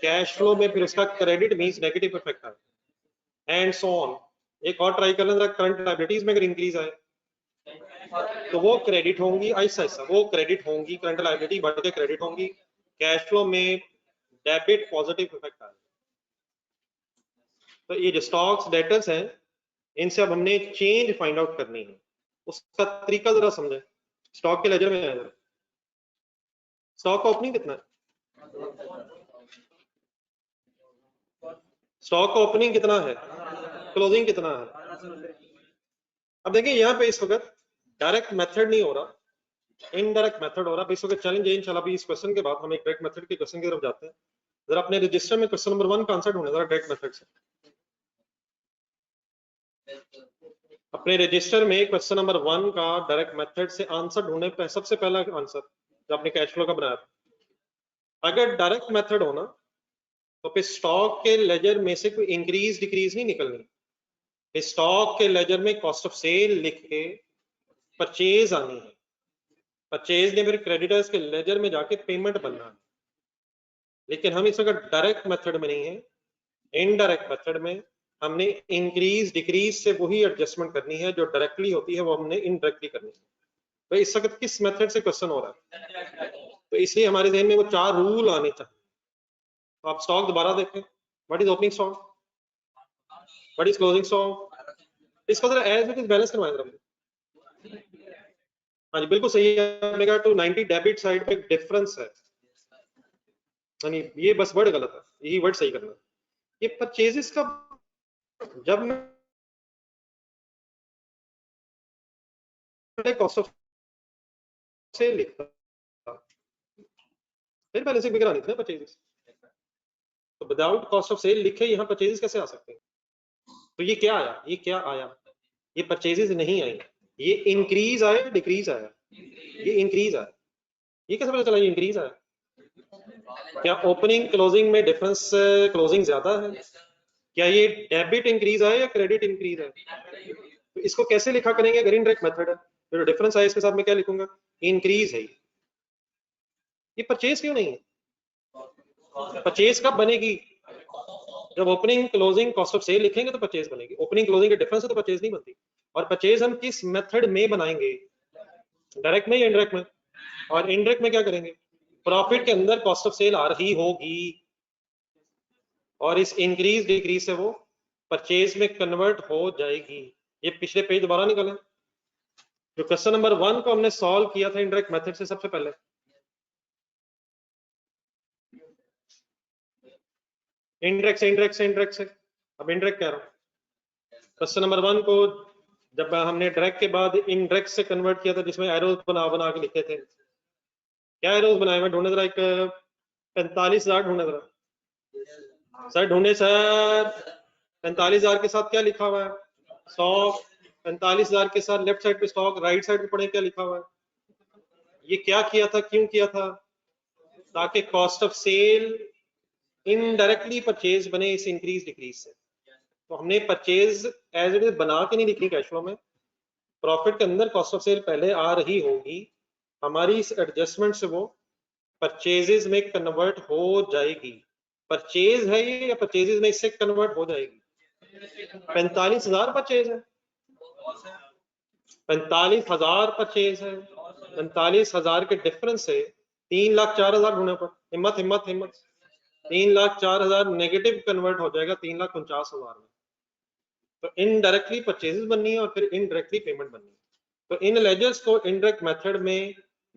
कैश फ्लो में फिर उसका क्रेडिट मींस नेगेटिव इफेक्ट आए एंड सो ऑन। एक और ट्राई कर लेना, करंट लायबिलिटीज में अगर इंक्रीज आए तो वो क्रेडिट होंगी, ऐसा ऐसा वो क्रेडिट होंगी, करंट लायबिलिटी बढ़ के क्रेडिट होंगी, कैश फ्लो में डेबिट पॉजिटिव इफेक्ट आए। तो ये जो स्टॉक्स डेटर्स हैं, इनसे अब हमने चेंज फाइंड आउट करनी है। उसका तरीका जरा समझे। स्टॉक के लेजर में आया, स्टॉक का ओपनिंग कितना है, स्टॉक का ओपनिंग कितना है, क्लोजिंग कितना है। अब देखिए यहाँ पे इस वक्त डायरेक्ट मेथड नहीं हो रहा, इनडायरेक्ट मेथड हो रहा है। इस वक्त चैलेंज है इंशाल्लाह भी, इस क्वेश्चन के बाद हम एक डायरेक्ट मेथड के क्वेश्चन की तरफ जाते हैं। जरा अपने रजिस्टर में क्वेश्चन नंबर 1 का आंसर ढूंढे जरा डायरेक्ट मेथड से। अपने रजिस्टर में क्वेश्चन नंबर 1 का डायरेक्ट मेथड से आंसर ढूंढने पे सबसे पहला आंसर जो आपने कैश फ्लो का बनाया था। अगर डायरेक्ट मेथड होना तो फिर स्टॉक के लेजर में से कोई इंक्रीज डिक्रीज नहीं निकलनी, स्टॉक के लेजर में कॉस्ट ऑफ सेल लिख के परचेज आनी है, परचेज ने फिर क्रेडिटर्स के लेजर में जाके पेमेंट बनना है। लेकिन हम इस वक्त डायरेक्ट मेथड में नहीं है, इनडायरेक्ट मेथड में हमने इंक्रीज डिक्रीज से वही एडजस्टमेंट करनी है जो डायरेक्टली होती है, वो हमने इनडायरेक्टली करनी है। तो इस वक्त किस मेथड से क्वेश्चन हो रहा है, तो इसलिए हमारे जहन में वो 4 रूल आने चाहिए। तो आप स्टॉक दोबारा देखें, what is opening stock, what is closing stock, इसको जरा एज इट इज बैलेंस करवाएं जरा। हाँ जी बिल्कुल सही है, आपने कहा टू 90 डेबिट साइड पे डिफरेंस है, यानी ये बस वर्ड गलत है, यही वर्ड सही करना है। ये परचेजेस का जब मैं कॉस्ट ऑफ सेल लिखता, फिर बैलेंसिंग फिगर आनी थी ना परचेजेस। तो विदाउट कॉस्ट ऑफ सेल लिखे यहाँ परचेजेस कैसे आ सकते हैं? तो ये क्या आया, ये क्या आया, ये परचेजेस नहीं आई, ये इंक्रीज आया डिक्रीज आया, ये इंक्रीज आया। ये कैसे पता चला ये इंक्रीज आया? क्या ओपनिंग क्लोजिंग में डिफरेंस क्लोजिंग ज्यादा है? क्या ये डेबिट इंक्रीज आया या क्रेडिट इंक्रीज है? तो इसको कैसे लिखा करेंगे अगर इनडायरेक्ट मेथड है? तो डिफरेंस आया इसके साथ में क्या लिखूंगा? इंक्रीज है। ये परचेज क्यों नहीं है? परचेज कब बनेगी? जब opening closing cost of sale लिखेंगे तो परचेज बनेगी। ओपनिंग क्लोजिंग के डिफरेंस है तो परचेज नहीं बनती। और परचेज हम किस मेथड में बनाएंगे? डायरेक्ट में या इनडायरेक्ट में? और इनडायरेक्ट में क्या करेंगे? प्रॉफिट के अंदर कॉस्ट ऑफ सेल आ रही होगी और इस इंक्रीज डिक्रीज से वो परचेज में कन्वर्ट हो जाएगी। ये पिछले पेज दोबारा निकालें, जो क्वेश्चन नंबर 1 को हमने सॉल्व किया था इनडायरेक्ट मेथड से सबसे पहले। इनडायरेक्ट से इनडायरेक्ट से इनडायरेक्ट से, अब इनडायरेक्ट कह रहा हूं। क्वेश्चन नंबर 1 को जब हमने डायरेक्ट के बाद इनडायरेक्ट से कन्वर्ट किया था, जिसमें एरोज बना बना के लिखे थे, क्या एरोज बनाए? मैं ढूंढने जरा, एक 45,000 ढूंढने जरा सर, ढूंढे सर। 45,000 के साथ क्या लिखा हुआ है? स्टॉक। 45,000 के साथ लेफ्ट साइड पे स्टॉक, राइट साइड पे पढ़े क्या लिखा हुआ है? ये क्या किया था, क्यों किया था? ताकि cost of sale indirectly purchase बने इस इंक्रीज डिक्रीज से। तो हमने परचेज एज इट इज बना के नहीं लिखी कैश फ्लो में। प्रॉफिट के अंदर कॉस्ट ऑफ सेल पहले आ रही होगी, हमारी इस एडजस्टमेंट से वो परचेजेस में कन्वर्ट हो जाएगी। परचेज है ये या परचेजेस में इससे कन्वर्ट हो जाएगी? 45,000 परचेज है, 45,000 परचेज है। 45,000 के डिफरेंस से 3,04,000 ढूंढने पर हिम्मत हिम्मत हिम्मत 3,04,000 नेगेटिव कन्वर्ट हो जाएगा 3,49,000 में। तो इनडायरेक्टली परचेजेस बननी है और फिर इनडायरेक्टली पेमेंट बननी है। तो इन लेजर्स को इनडायरेक्ट मेथड में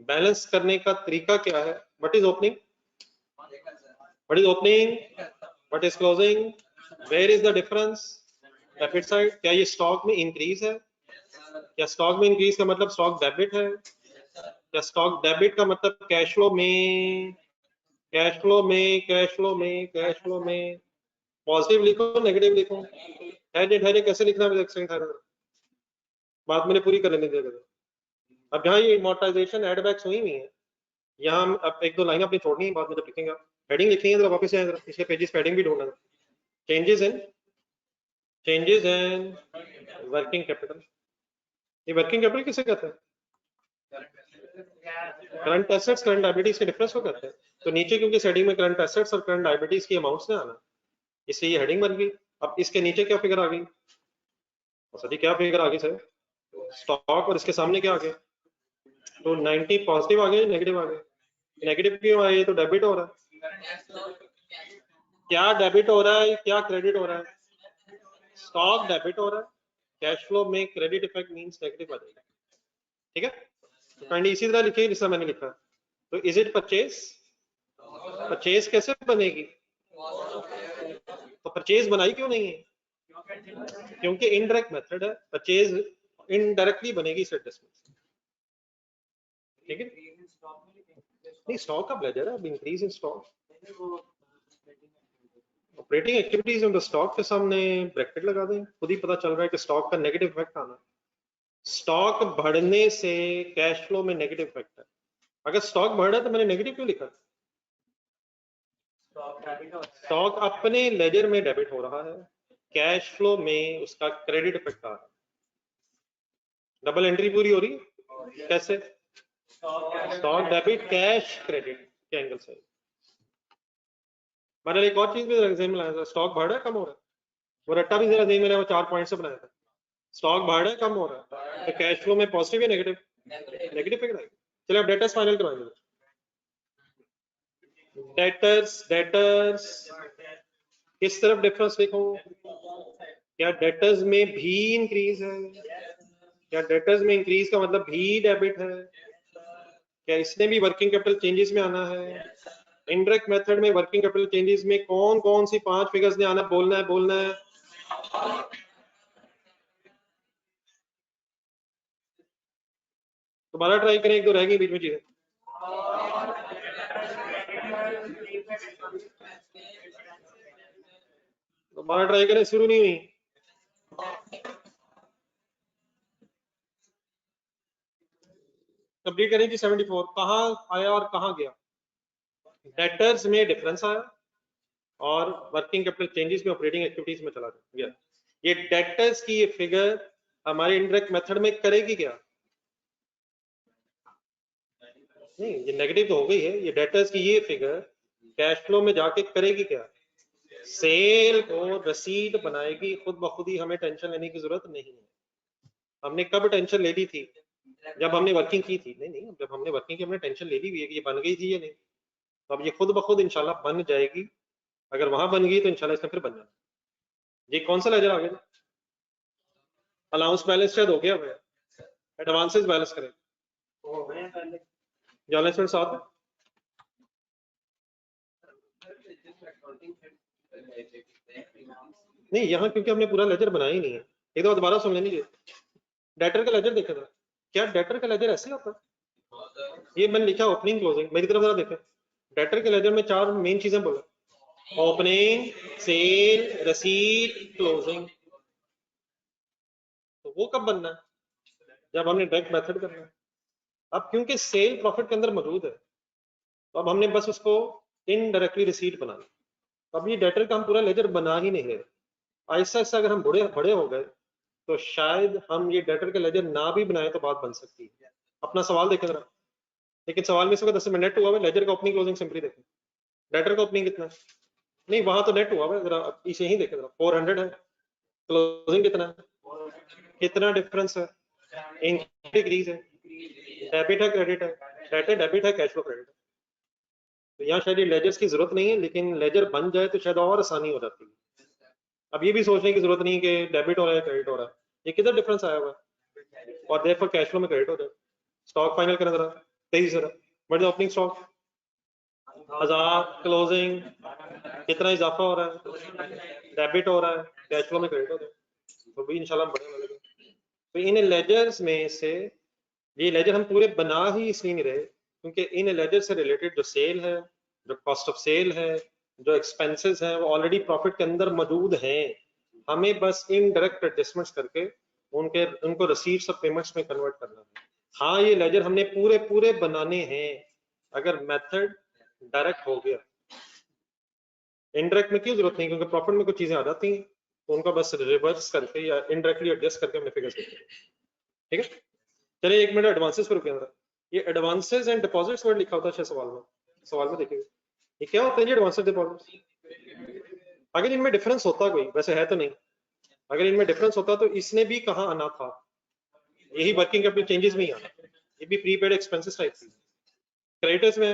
बैलेंस करने का तरीका क्या है? What is opening, what is opening, what is closing, where is the difference? Debit side. क्या ये स्टॉक में इंक्रीज है? क्या स्टॉक में इंक्रीज का मतलब स्टॉक डेबिट है? क्या स्टॉक डेबिट का मतलब कैश फ्लो में, कैश फ्लो में, कैश फ्लो में, कैश फ्लो में पॉजिटिव लिखो नेगेटिव लिखो? है कैसे लिखना है? एक सेकंड, बात मैंने पूरी कर लेने दीजिएगा। अब जहाँ ये अमोर्टाइजेशन एड बैक्स हुई हुई है, यहाँ हम अब एक दो लाइन अपनी छोड़नी है, बाद में जब लिखेंगे हेडिंग लिखनी है, जरा वापस आए, जरा पिछले पेजेस पे हेडिंग भी ढूंढना। Changes in working capital. ये वर्किंग कैपिटल किसे कहते हैं? करंट एसेट्स करंट लायबिलिटीज के डिफरेंस को कहते हैं। तो नीचे क्योंकि हेडिंग में करंट एसेट्स और करंट लायबिलिटीज की अमाउंट्स ने आना, इसलिए ये हेडिंग बन गई। अब इसके नीचे क्या फिगर आ गई? सर जी क्या फिगर आ गई सर? स्टॉक, और इसके सामने क्या आ गया? तो 90 पॉजिटिव आ गए, नेगेटिव आ गए? नेगेटिव क्यों आए? तो डेबिट हो रहा है। क्या डेबिट हो रहा है, क्या क्रेडिट हो रहा है? स्टॉक डेबिट हो रहा है, कैश फ्लो में क्रेडिट इफेक्ट मींस नेगेटिव आ जाएगा। ठीक है, तो काइंडली इसी तरह लिखिए जिससे मैंने लिखा। तो इज इट परचेज? परचेज कैसे बनेगी? तो परचेज बनाई क्यों नहीं है? क्योंकि इनडायरेक्ट मेथड है, परचेज इनडायरेक्टली बनेगी इस एडजस्टमेंट से। ठीक है, नहीं स्टॉक का लेजर है, अब increase in stock. Operating activities में तो स्टॉक के सामने ब्रैकेट लगा दें, खुद ही पता चल रहा है कि स्टॉक का नेगेटिव इफेक्ट आना। स्टॉक बढ़ने से कैश फ्लो में नेगेटिव इफेक्ट है। अगर स्टॉक बढ़ रहा है तो मैंने नेगेटिव क्यों लिखा? स्टॉक अपने लेजर में डेबिट हो रहा है, कैश फ्लो में उसका क्रेडिट इफेक्ट आ रहा है। डबल एंट्री पूरी हो रही है। कैसे? स्टॉक डेबिट कैश क्रेडिट के एंगल से। मैंने एक और चीज भी एग्जाम्पल लाया था, स्टॉक बढ़ रहा है कम हो रहा है? वो रट्टा भी जरा देख, मैंने वो 4 पॉइंट से बनाया था। स्टॉक बढ़ रहा है कम हो रहा है, तो कैश फ्लो में पॉजिटिव या नेगेटिव? नेगेटिव इफेक्ट आएगा। चलिए अब डेटर्स फाइनल करवाएंगे। डेटर्स किस तरफ डिफरेंस देखो? क्या डेटर्स में भी इंक्रीज है? क्या डेटर्स में इंक्रीज का मतलब भी डेबिट है? क्या इसने भी वर्किंग कैपिटल चेंजेस में आना है? इनडायरेक्ट मेथड में वर्किंग कैपिटल चेंजेस में कौन कौन सी 5 फिगर्स ने आना? बोलना है। दोबारा ट्राई करें, एक दो रह गई बीच में चीजें। दोबारा ट्राई करें, शुरू नहीं हुई। कंप्लीट करें जी। 74 कहाँ आया और कहाँ गया? डेटर्स में डिफरेंस आया और वर्किंग कैपिटल चेंजेस में ऑपरेटिंग एक्टिविटीज में चला गया। ये डेटर्स की ये फिगर हमारे इनडायरेक्ट मेथड में करेगी क्या? नहीं, ये नेगेटिव तो हो गई है। ये डेटर्स की ये फिगर कैश फ्लो में जाके करेगी क्या? सेल को रसीद बनाएगी खुद ब खुद ही, हमें टेंशन लेने की जरूरत नहीं है। हमने कब टेंशन ले ली थी? जब हमने वर्किंग की थी। नहीं नहीं, जब हमने वर्किंग की हमने टेंशन ले ली हुई है कि ये बन गई थी या नहीं। तो अब ये खुद ब खुद इंशाल्लाह बन जाएगी। अगर वहां बन गई तो इंशाल्लाह इसमें फिर बन जाना। ये कौन सा लेजर आ गया? अलाउंस बैलेंस शायद हो गया है, एडवांसेस बैलेंस करें। बैलेंसमेंट साथ है। नहीं, यहाँ क्योंकि हमने पूरा लेजर बनाया ही नहीं है। एक दो दोबारा सुन लेनी। डेटर का लेजर देखे था क्या? डेटर का लेजर ऐसे होता है? ये मैंने लिखा ओपनिंग क्लोजिंग, मेरी तरफ जरा देखें। डेटर के लेजर में चार मेन चीजें बोला, ओपनिंग, सेल, रसीद, क्लोजिंग। तो वो कब बनना है? जब हमने डायरेक्ट मेथड करना है। अब क्योंकि सेल प्रॉफिट के अंदर मौजूद है तो अब हमने बस उसको इनडायरेक्टली रिसीट बनाना। अब ये डेटर का हम पूरा लेजर बना ही नहीं रहे। ऐसा ऐसा अगर हम बड़े बड़े हो गए तो शायद हम ये डेटर के लेजर ना भी बनाए तो बात बन सकती है। अपना सवाल देखें जरा। लेकिन सवाल में इसका 10 में नेट हुआ है, लेजर का ओपनिंग क्लोजिंग सिंपली देखें। डेटर का ओपनिंग कितना है? नहीं, वहां तो नेट हुआ है, जरा इसे ही देखें जरा। 400 है। क्लोजिंग कितना है? कितना डिफरेंस है? इंक्रीज है। डेबिट है क्रेडिट है? डेटर डेबिट है, कैश फ्लो क्रेडिट है। तो यहाँ शायद ये लेजर्स की जरूरत नहीं है, लेकिन लेजर बन जाए तो शायद और आसानी हो जाती है। अब ये भी सोचने की जरूरत नहीं कि डेबिट हो रहा है क्रेडिट हो रहा है, ये किधर डिफरेंस आया हुआ है और देयरफॉर कैश फ्लो में क्रेडिट हो जाए। स्टॉक फाइनल करें जरा तेजी से, बट ओपनिंग स्टॉक 1000, क्लोजिंग कितना इजाफा हो रहा है? डेबिट हो रहा है, कैश फ्लो में क्रेडिट हो जाए तो भी इंशाल्लाह बढ़ने वाले हैं। तो इन लेजर्स में से ये लेजर हम पूरे बना ही इसलिए नहीं रहे क्योंकि इन लेजर से रिलेटेड जो सेल है, जो कॉस्ट ऑफ सेल है, जो एक्सपेंसेस हैं, वो ऑलरेडी प्रॉफिट के अंदर मौजूद हैं। हमें बस इनडायरेक्ट एडजस्टमेंट्स करके उनको रिसीट्स और पेमेंट्स में कन्वर्ट करना है। हाँ, ये लेजर हमने पूरे पूरे बनाने हैं अगर मेथड डायरेक्ट हो गया। इनडायरेक्ट में क्यों जरूरत नहीं, क्योंकि प्रॉफिट में कुछ चीजें आ जाती हैं तो उनका बस रिवर्स करके या इनडायरेक्टली एडजस्ट करके हमने फिगर्स देते हैं। ठीक है, चलिए एक मिनट एडवांसेस पर रुकिए जरा। ये एडवांसेस एंड डिपॉजिट्स वर्ड लिखा होता है सवाल में देखिए, ये क्या होता है जी एडवांसेस डिपॉजिट्स? अगर इनमें डिफरेंस होता कोई, वैसे है तो नहीं, अगर इनमें डिफरेंस होता तो इसने भी कहाँ आना था? यही वर्किंग कैपिटल चेंजेस में ही आना। ये भी प्रीपेड एक्सपेंसेस टाइप थी। क्रेडिटर्स में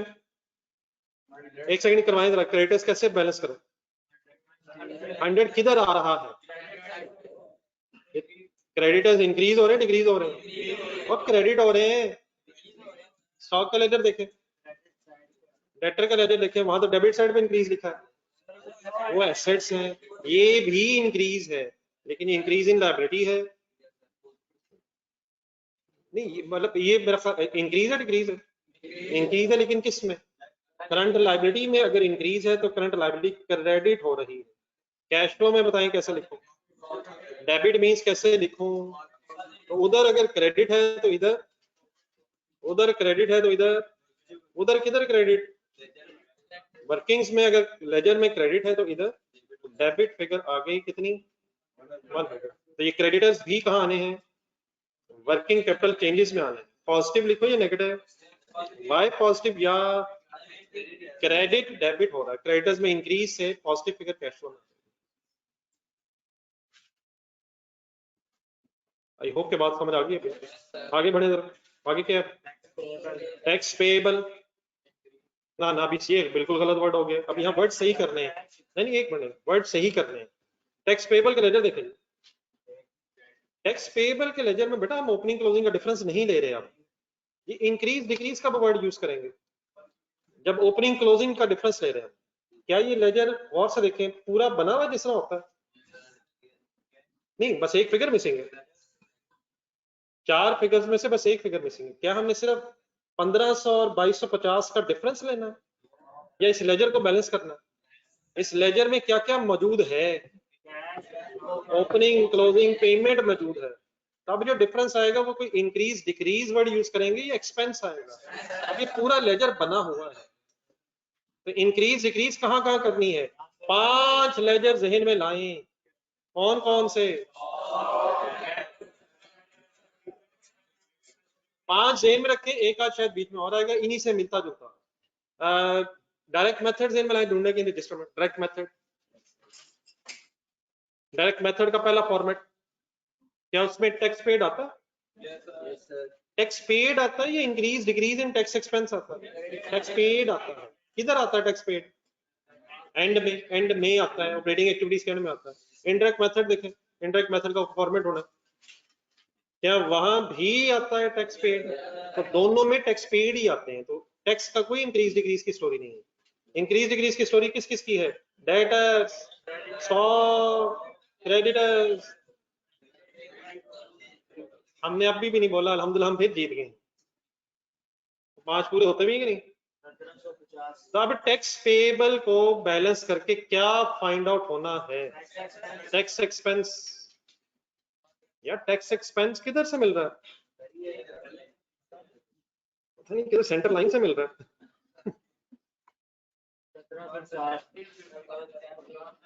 एक सेकंड करवाएं जरा, क्रेडिटर्स कैसे बैलेंस करो? 100 किधर आ रहा है? क्रेडिटर्स इंक्रीज हो रहे हैं डिक्रीज हो रहे हैं? और क्रेडिट हो रहे हैं। स्टॉक का लेजर देखें, डेटर का लेजर देखें, वहां तो डेबिट साइड पे इंक्रीज लिखा है, वो एसेट्स हैं। ये भी इंक्रीज है लेकिन इंक्रीज इन लायबिलिटी है। नहीं मतलब ये मेरा इंक्रीज है डिक्रीज है? इंक्रीज है, लेकिन किस में? करंट लायबिलिटी में अगर इंक्रीज है तो करंट लायबिलिटी क्रेडिट हो रही है। कैश फ्लो में बताएं कैसे लिखूं? डेबिट मींस कैसे लिखूं? तो उधर अगर क्रेडिट है तो इधर, उधर क्रेडिट है तो इधर, उधर किधर क्रेडिट? वर्किंग्स में अगर लेजर में क्रेडिट है तो इधर डेबिट फिगर आ गई कितनी? 100। तो ये क्रेडिटर्स भी कहाँ आने हैं? वर्किंग कैपिटल चेंजेस में आने हैं। पॉजिटिव लिखो या नेगेटिव? Why positive? या क्रेडिट डेबिट हो रहा है, क्रेडिटर्स में इंक्रीज से पॉजिटिव फिगर कैश फ्लो में। आई होप के बात समझ आ गई है। आगे बढ़े जरा। आगे क्या है? टैक्स पेएबल ना अभी ये बिल्कुल गलत वर्ड हो गया। अब यहाँ वर्ड सही करने हैं। नहीं एक मिनट, वर्ड सही करने हैं। टैक्स पेएबल के लेजर देखें। टैक्स पेएबल के लेजर में बेटा हम ओपनिंग क्लोजिंग का डिफरेंस नहीं ले रहे। आप ये इंक्रीज डिक्रीज का वर्ड यूज करेंगे जब ओपनिंग क्लोजिंग का डिफरेंस ले रहे हैं। क्या ये लेजर गौर से देखें पूरा बना हुआ जिस तरह होता है? नहीं, बस एक फिगर मिसिंग है। 4 फिगर्स में से बस एक फिगर मिसिंग है। क्या हमने सिर्फ 1500 और 2250 का डिफरेंस लेना है या इस लेजर को बैलेंस करना है? इस लेजर में क्या क्या मौजूद है? ओपनिंग, क्लोजिंग, पेमेंट मौजूद है। तब जो डिफरेंस आएगा वो कोई इंक्रीज डिक्रीज वर्ड यूज करेंगे या एक्सपेंस आएगा? अब ये पूरा लेजर बना हुआ है, तो इंक्रीज डिक्रीज कहाँ कहाँ करनी है? 5 लेजर जहन में लाएं। कौन कौन से? 5 जहन में रखें, एक आध शायद बीच में और आएगा, इन्हीं से मिलता जुलता। डायरेक्ट मेथड जहन में लाएं, ढूंढने के रजिस्टर में डायरेक्ट मेथड। डायरेक्ट मेथड का पहला फॉर्मेट क्या उसमें टैक्स पेड आता है? टैक्स पेड आता है या increase decrease in tax expense आता है? टैक्स पेड आता है। किधर आता है टैक्स पेड? एंड में आता है, ऑपरेटिंग एक्टिविटीज के एंड में आता है। इनडायरेक्ट मेथड देखें, इनडायरेक्ट मेथड का फॉर्मेट होना, क्या वहां भी आता है टैक्स पेड? तो दोनों में टैक्स पेड ही आते हैं, तो टैक्स का कोई इंक्रीज डिक्रीज की स्टोरी नहीं है। इंक्रीज डिक्रीज की स्टोरी किस किस की है? Debtors, stock, creditors. हमने अभी भी नहीं बोला, अल्हम्दुलिल्लाह हम फिर जीत गए। 5 पूरे होते भी कि नहीं? 1750 तो अब टैक्स पेबल को बैलेंस करके क्या फाइंड आउट होना है? Tax expense. यार टैक्स एक्सपेंस किधर से मिल रहा है? पता नहीं किधर, सेंटर लाइन से मिल रहा है। 1750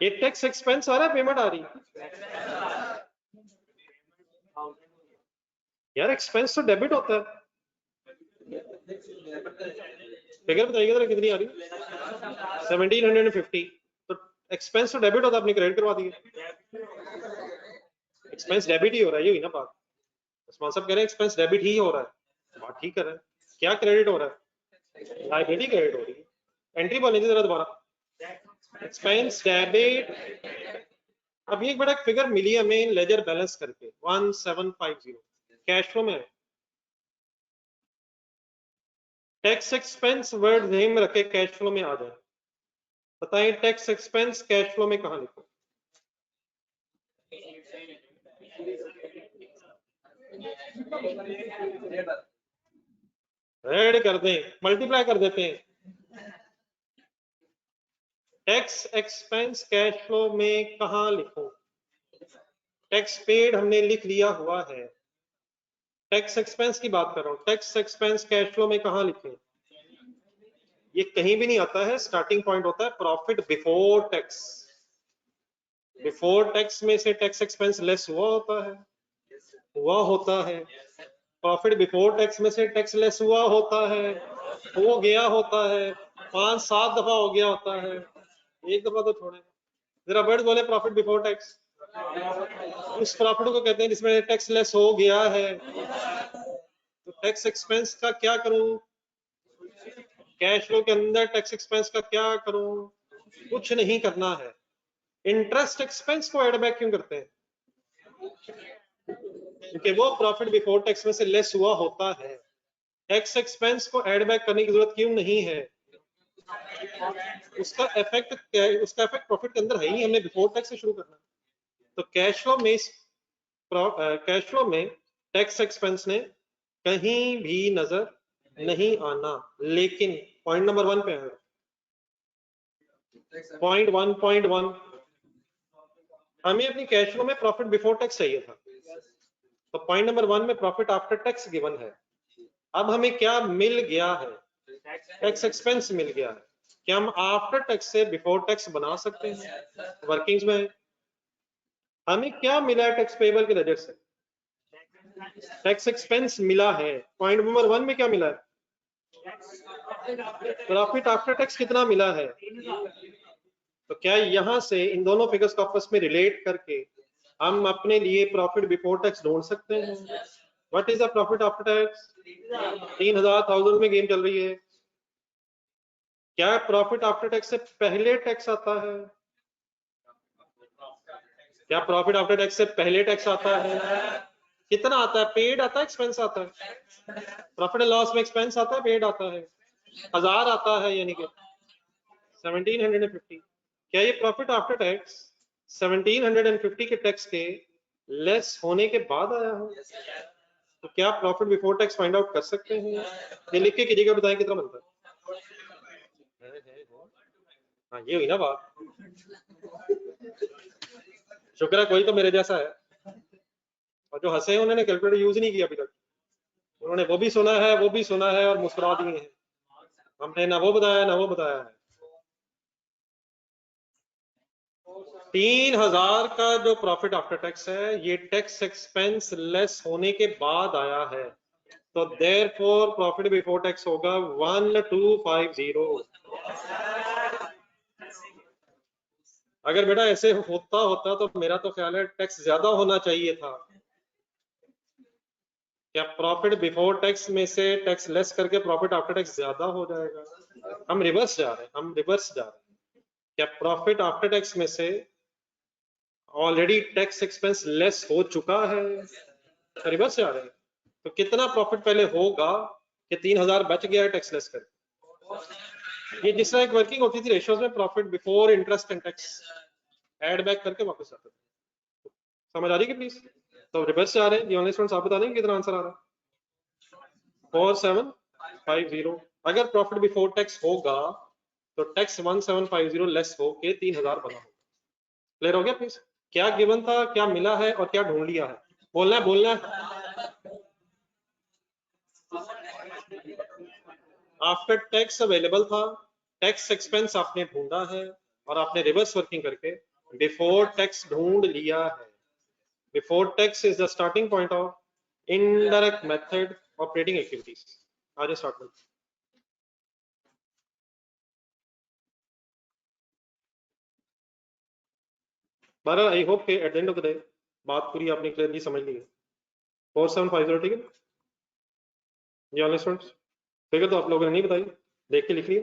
ये टैक्स एक्सपेंस आ रहा है, पेमेंट आ रही है? यार एक्सपेंस तो डेबिट होता है। फिगर बताइए जरा कितनी आ रही है? 1750। तो एक्सपेंस तो डेबिट होता है, आपने क्रेडिट करवा दिए। एक्सपेंस डेबिट ही हो रहा है, ये हुई ना बात। उस्मान साहब कह रहे हैं एक्सपेंस डेबिट ही हो रहा है, बात ठीक कर रहे हैं। क्या क्रेडिट हो रहा है? लायबिलिटी क्रेडिट हो रही है। एंट्री बोलने की जरा दोबारा। Expense debit. अब ये एक बड़ा फिगर मिली है हमें लेजर बैलेंस करके 1750 कैश फ्लो में। टैक्स एक्सपेंस वर्ड नेम में रखे कैश फ्लो में आ जाए। बताएं टैक्स एक्सपेंस कैश फ्लो में कहां लिखो? ऐड कर दें, मल्टीप्लाई कर देते हैं। टैक्स एक्सपेंस कैश फ्लो में कहां लिखो? टैक्स पेड हमने लिख लिया हुआ है, टैक्स एक्सपेंस की बात कर रहा हूं। टैक्स एक्सपेंस कैश फ्लो में कहां लिखें? ये कहीं भी नहीं आता है, स्टार्टिंग पॉइंट होता है profit before tax. Before tax में से टैक्स एक्सपेंस लेस हुआ होता है। प्रॉफिट बिफोर टैक्स में से टैक्स लेस हुआ होता है, हो गया होता है, 5-7 दफा हो गया होता है, एक दफा तो छोड़े। जरा वर्ड बोले प्रॉफिट बिफोर टैक्स। उस प्रॉफिट को कहते हैं जिसमें टैक्स लेस हो गया है। तो टैक्स एक्सपेंस का क्या करूं? कैश फ्लो के अंदर टैक्स एक्सपेंस का क्या करूं? कुछ नहीं करना है। इंटरेस्ट एक्सपेंस को एड बैक क्यों करते हैं? क्योंकि वो प्रॉफिट बिफोर टैक्स में से लेस हुआ होता है। टैक्स एक्सपेंस को एड बैक करने की जरूरत क्यों नहीं है? उसका इफेक्ट प्रॉफिट के अंदर है ही, हमने बिफोर टैक्स से शुरू करना। तो कैश फ्लो में टैक्स एक्सपेंस ने कहीं भी नजर नहीं आना। लेकिन पॉइंट नंबर 1 पे है, पॉइंट 1.1 हमें अपनी कैश फ्लो में प्रॉफिट बिफोर टैक्स चाहिए था। तो पॉइंट नंबर 1 में प्रॉफिट आफ्टर टैक्स गिवन है। अब हमें क्या मिल गया है? टैक्स एक्सपेंस मिल गया है। क्या हम आफ्टर टैक्स से बिफोर टैक्स बना सकते हैं? वर्किंग्स में हमें क्या मिला है टैक्स पेबल के नजर से? टैक्स एक्सपेंस मिला है। पॉइंट नंबर 1 में क्या मिला है? प्रॉफिट आफ्टर टैक्स कितना मिला है? तो क्या यहां से इन दोनों फिगर्स को आपस में रिलेट करके हम अपने लिए प्रॉफिट बिफोर टैक्स ढूंढ सकते हैं? What is the profit after tax? 3000 में गेम चल रही है। क्या प्रॉफिट आफ्टर टैक्स से पहले टैक्स आता है? क्या प्रॉफिट आफ्टर टैक्स से पहले टैक्स आता है? कितना आता है? पेड आता है, एक्सपेंस आता है? प्रॉफिट एंड लॉस में एक्सपेंस आता है, पेड आता है? 1000 आता है, यानी कि 1750। क्या ये प्रॉफिट आफ्टर टैक्स 1750 के टैक्स के लेस होने के बाद आया है? तो क्या profit before tax find out कर सकते हैं? ये लिख के कीजिएगा, बताएं कितना बनता है। हाँ ये हुई ना बात, शुक्र है कोई तो मेरे जैसा है। और जो हंसे हैं उन्होंने कैलकुलेटर यूज नहीं किया अभी तक, उन्होंने वो भी सुना है वो भी सुना है और मुस्कुरा दिए हैं। हमने ना वो बताया ना वो बताया है। 3000 का जो प्रॉफिट आफ्टर टैक्स है ये टैक्स एक्सपेंस लेस होने के बाद आया है, तो देयरफॉर प्रॉफिट बिफोर टैक्स होगा 1250। अगर बेटा ऐसे होता होता तो मेरा तो ख्याल है टैक्स ज्यादा होना चाहिए था। क्या प्रॉफिट बिफोर टैक्स में से टैक्स लेस करके प्रॉफिट आफ्टर टैक्स ज्यादा हो जाएगा? हम रिवर्स जा रहे हैं, हम रिवर्स जा रहे हैं। क्या प्रॉफिट आफ्टर टैक्स में से ऑलरेडी टैक्स एक्सपेंस लेस हो चुका है? रिवर्स जा रहे हैं। तो कितना प्रॉफिट पहले होगा कि 3000 बच गया है टैक्स लेस करके? ये जिस तरह एक वर्किंग होती थी रेशियोज में, profit before interest and tax add back करके वापस आता था। समझ आ रही है प्लीज? तो रिवर्स जा रहे हैं। ये ऑनलाइन स्टूडेंट्स आप बता देंगे कितना आंसर आ रहा है? 4750। अगर प्रॉफिट बिफोर टैक्स होगा तो टैक्स 1750 लेस हो के 3000 बना होगा। क्लियर हो गया प्लीज? क्या गिवन था, क्या मिला है और क्या ढूंढ लिया है? बोलना है बोलना है। आफ्टर टैक्स अवेलेबल था, टैक्स एक्सपेंस आपने ढूंढा है और आपने रिवर्स वर्किंग करके बिफोर टैक्स ढूंढ लिया है। Before tax is the starting point of indirect method operating activities. आज स्टार्ट करते हैं। बहरहाल आई होप के eight the end of the day बात पूरी आपने क्लियरली समझ ली है। 4750 ठीक है जी ऑनलाइन स्टूडेंट्स? फिगर तो आप लोगों ने नहीं बताई, देख के लिख लिया।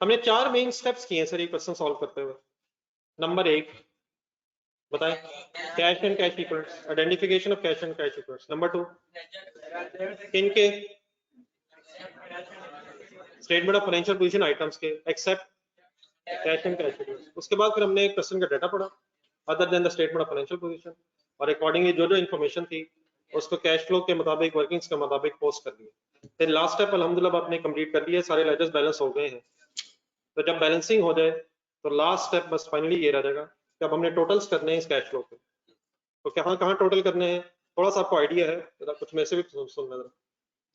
हमने 4 मेन स्टेप्स किए हैं सर एक क्वेश्चन सॉल्व करते हुए। नंबर 1 बताएं, cash and cash equivalents, identification of cash and cash equivalents. Number 2 किनके? Statement of financial position items के except cash and cash equivalents. उसके बाद फिर हमने एक क्वेश्चन का डाटा पढ़ा other than the statement of financial position, और अकॉर्डिंगली जो जो इन्फॉर्मेशन थी उसको कैश फ्लो के मुताबिक, वर्किंग्स के मुताबिक पोस्ट कर दिया। फिर लास्ट स्टेप अल्हम्दुलिल्लाह आपने कंप्लीट कर लिया, सारे लेजर्स बैलेंस हो गए हैं। तो जब बैलेंसिंग हो जाए तो लास्ट स्टेप बस फाइनली ये रह जाएगा कि अब हमने टोटल्स करने हैं इस कैश फ्लो के। तो कहाँ कहाँ टोटल करने हैं थोड़ा सा आपको आइडिया है, जरा कुछ मेरे से भी सुनना जरा।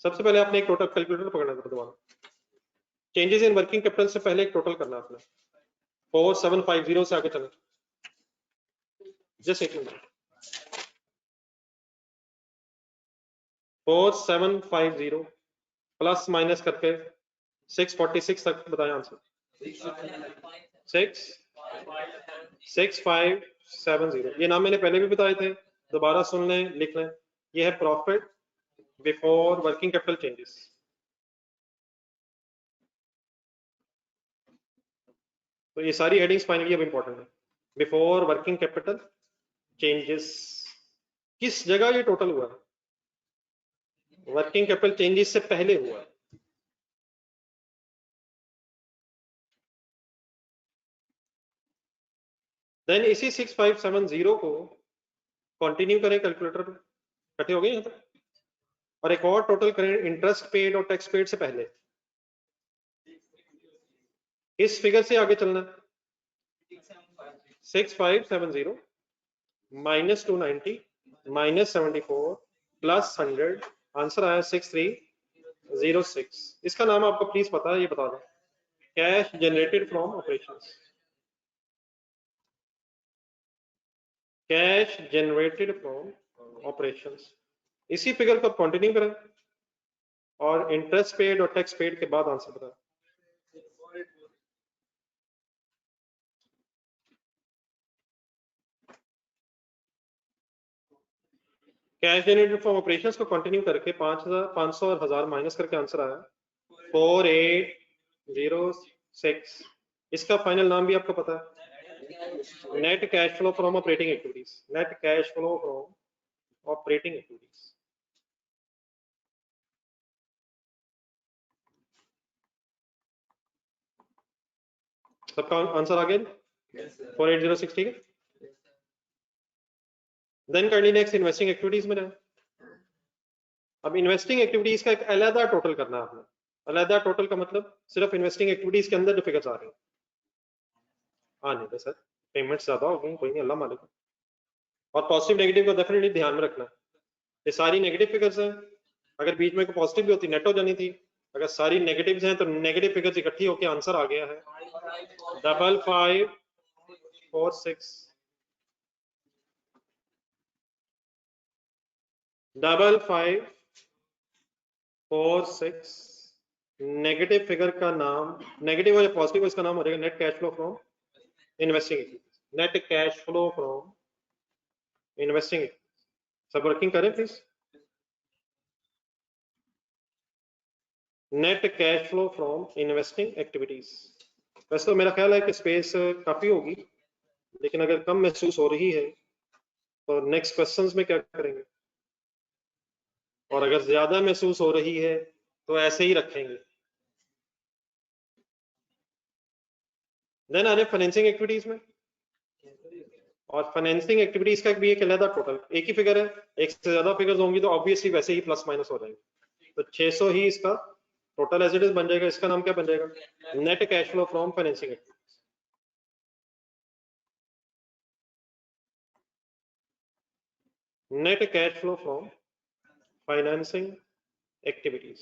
सबसे पहले आपने एक टोटल कैलकुलेटर पकड़ना है दोबारा। चेंजेस इन वर्किंग कैपिटल से पहले एक टोटल करना है आपने। 4750 से आगे चलें। जस्ट एक मिनट। 4750 प्लस माइनस करके 646 तक बताएं आंसर। 6570। ये नाम मैंने पहले भी बताए थे, दोबारा सुन लें, लिख लें। ये है profit before working capital changes. तो ये सारी हेडिंग्स फाइनली अब इंपॉर्टेंट है। बिफोर वर्किंग कैपिटल चेंजेस, किस जगह ये टोटल हुआ है? वर्किंग कैपिटल चेंजेस से पहले हुआ है। देन इसी 6570 को कंटिन्यू करें कैलकुलेटर पे। इकट्ठे हो गए यहाँ तक? और एक और टोटल करें इंटरेस्ट पेड और टैक्स पेड से पहले। इस फिगर से आगे चलना। 6570 माइनस 290 माइनस 74 प्लस 100, आंसर आया 6306। इसका नाम आपको प्लीज पता है, ये बता दें। Cash generated from operations. Cash generated from operations. इसी फिगर को कंटिन्यू करें और इंटरेस्ट पेड और टैक्स पेड के बाद आंसर बताएं। कैश जनरेटेड फ्रॉम ऑपरेशंस को कंटिन्यू करके 500 और 1000 माइनस करके आंसर आया 4806। इसका फाइनल नाम भी आपको पता है, net cash flow from operating activities. Net cash flow from operating activities. सबका आंसर आ गया? 4806 ठीक है। देन कर ली नेक्स्ट इन्वेस्टिंग एक्टिविटीज में जाए। अब इन्वेस्टिंग एक्टिविटीज का एक अलहदा टोटल करना है आपने। अलहदा टोटल का मतलब सिर्फ इन्वेस्टिंग एक्टिविटीज के अंदर जो फिगर्स आ रहे हैं। नहीं तो सर पेमेंट ज्यादा हो गई, कोई नहीं, अल्लाह मालिक। और पॉजिटिव नेगेटिव को डेफिनेटली ध्यान में रखना। ये सारी नेगेटिव फिगर्स हैं, अगर बीच में कोई पॉजिटिव भी होती नेट हो जानी थी। अगर सारी नेगेटिव्स हैं तो नेगेटिव फिगर्स इकट्ठी होकर आंसर आ गया है 5546 5546। नेगेटिव फिगर का नाम, नेगेटिव और पॉजिटिव इसका नाम हो जाएगा net cash flow from investing. Net cash flow from investing. सब वर्किंग करें please. Net cash flow from investing activities. वैसे तो मेरा ख्याल है कि स्पेस काफी होगी, लेकिन अगर कम महसूस हो रही है तो नेक्स्ट क्वेश्चंस में क्या करेंगे, और अगर ज्यादा महसूस हो रही है तो ऐसे ही रखेंगे। देन आ रहे फाइनेंसिंग एक्टिविटीज में, और फाइनेंसिंग एक्टिविटीज का भी एक अलग टोटल, एक ही फिगर है, एक से ज्यादा फिगर्स होंगी तो ऑब्वियसली वैसे ही प्लस माइनस हो जाएंगे। तो 600 ही इसका टोटल एज इट इज बन जाएगा। इसका नाम क्या बन जाएगा? Net cash flow from financing activities. Net cash flow from financing activities.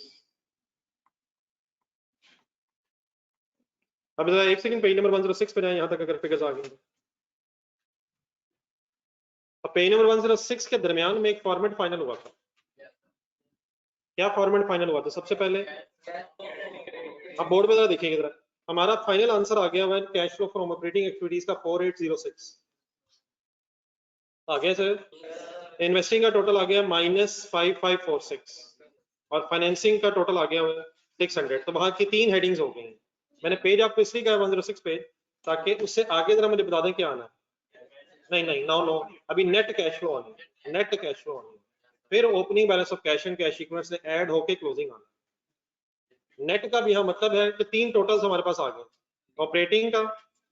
अब जरा एक सेकंड पेज नंबर 106 पे जाए, यहां तक अगर फिगर्स आ गए। अब पेज नंबर 106 के दरमियान में एक फॉर्मेट फाइनल हुआ था। क्या फॉर्मेट फाइनल हुआ था? सबसे पहले आप बोर्ड पे जरा देखिएगा जरा, हमारा फाइनल आंसर आ गया हुआ है cash flow from operating activities का 4806 आ गया सर। इन्वेस्टिंग का टोटल आ गया -5546 और फाइनेंसिंग का टोटल आ गया हुआ है 600। तो वहां की 3 हेडिंग्स हो गई हैं। मैंने पेज आपको इसलिए कहा 106 पेज, ताकि उससे आगे जरा मुझे बता दें क्या आना है। नहीं नो अभी नेट कैश फ्लो आनी है, नेट कैश फ्लो आनी है, फिर opening balance of cash and cash equivalents से ऐड होके क्लोजिंग आना। नेट का भी यहाँ मतलब है कि 3 टोटल्स हमारे पास आ गए, ऑपरेटिंग का,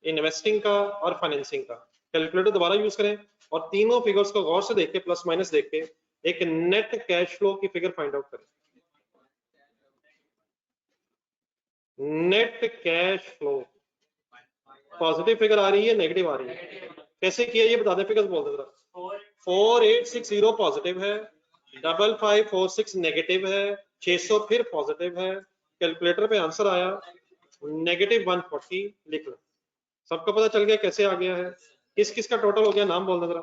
इन्वेस्टिंग का और फाइनेंसिंग का। कैलकुलेटर दोबारा यूज करें और तीनों फिगर्स को गौर से देख के प्लस माइनस देख के एक नेट कैश फ्लो की फिगर फाइंड आउट करें। Net cash flow positive figure आ रही है, नेगेटिव आ रही है, कैसे किया ये बता दें, फिगर्स बोल दे जरा। 4860 पॉजिटिव है, 5546 नेगेटिव है, 600 फिर पॉजिटिव है। कैलकुलेटर पे आंसर आया -140। लिख लो, सबको पता चल गया कैसे आ गया है। किस किस का टोटल हो गया, नाम बोल दो जरा।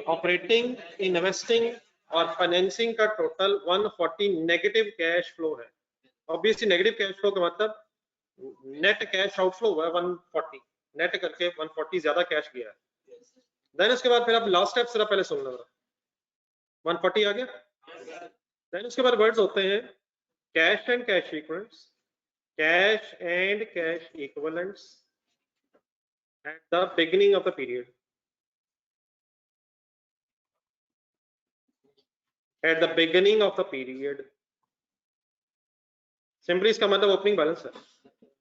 ऑपरेटिंग, इन्वेस्टिंग और फाइनेंसिंग का टोटल 140 नेगेटिव कैश फ्लो है। ऑब्वियसली नेगेटिव कैश फ्लो का मतलब नेट कैश आउटफ्लो हुआ है 140, नेट करके 140 ज्यादा कैश गया है। देन उसके बाद फिर आप लास्ट स्टेप जरा पहले सुन लो, 140 आ गया। देन उसके बाद वर्ड्स होते हैं cash and cash equivalents, cash and cash equivalents at the beginning of the period, eight the beginning of the period. Simply इसका मतलब ओपनिंग बैलेंस है।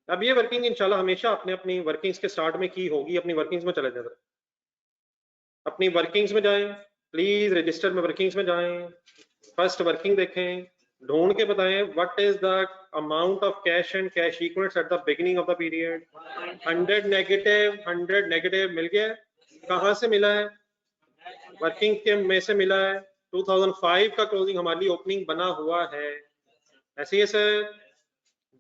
अब ये वर्किंग इंशाल्लाह हमेशा आपने अपनी वर्किंग्स के स्टार्ट में की होगी। अपनी वर्किंग्स में चले जाए, अपनी वर्किंग्स में जाएं प्लीज, रजिस्टर में वर्किंग्स में जाएं, फर्स्ट वर्किंग देखें, ढूंढ के बताएं what is the amount of cash and cash equivalents at the beginning of the period. 100 negative, 100 negative मिल गया। कहां से मिला है? वर्किंग के में से मिला है। 2005 का क्लोजिंग हमारे लिए ओपनिंग बना हुआ है, ऐसे ही सर।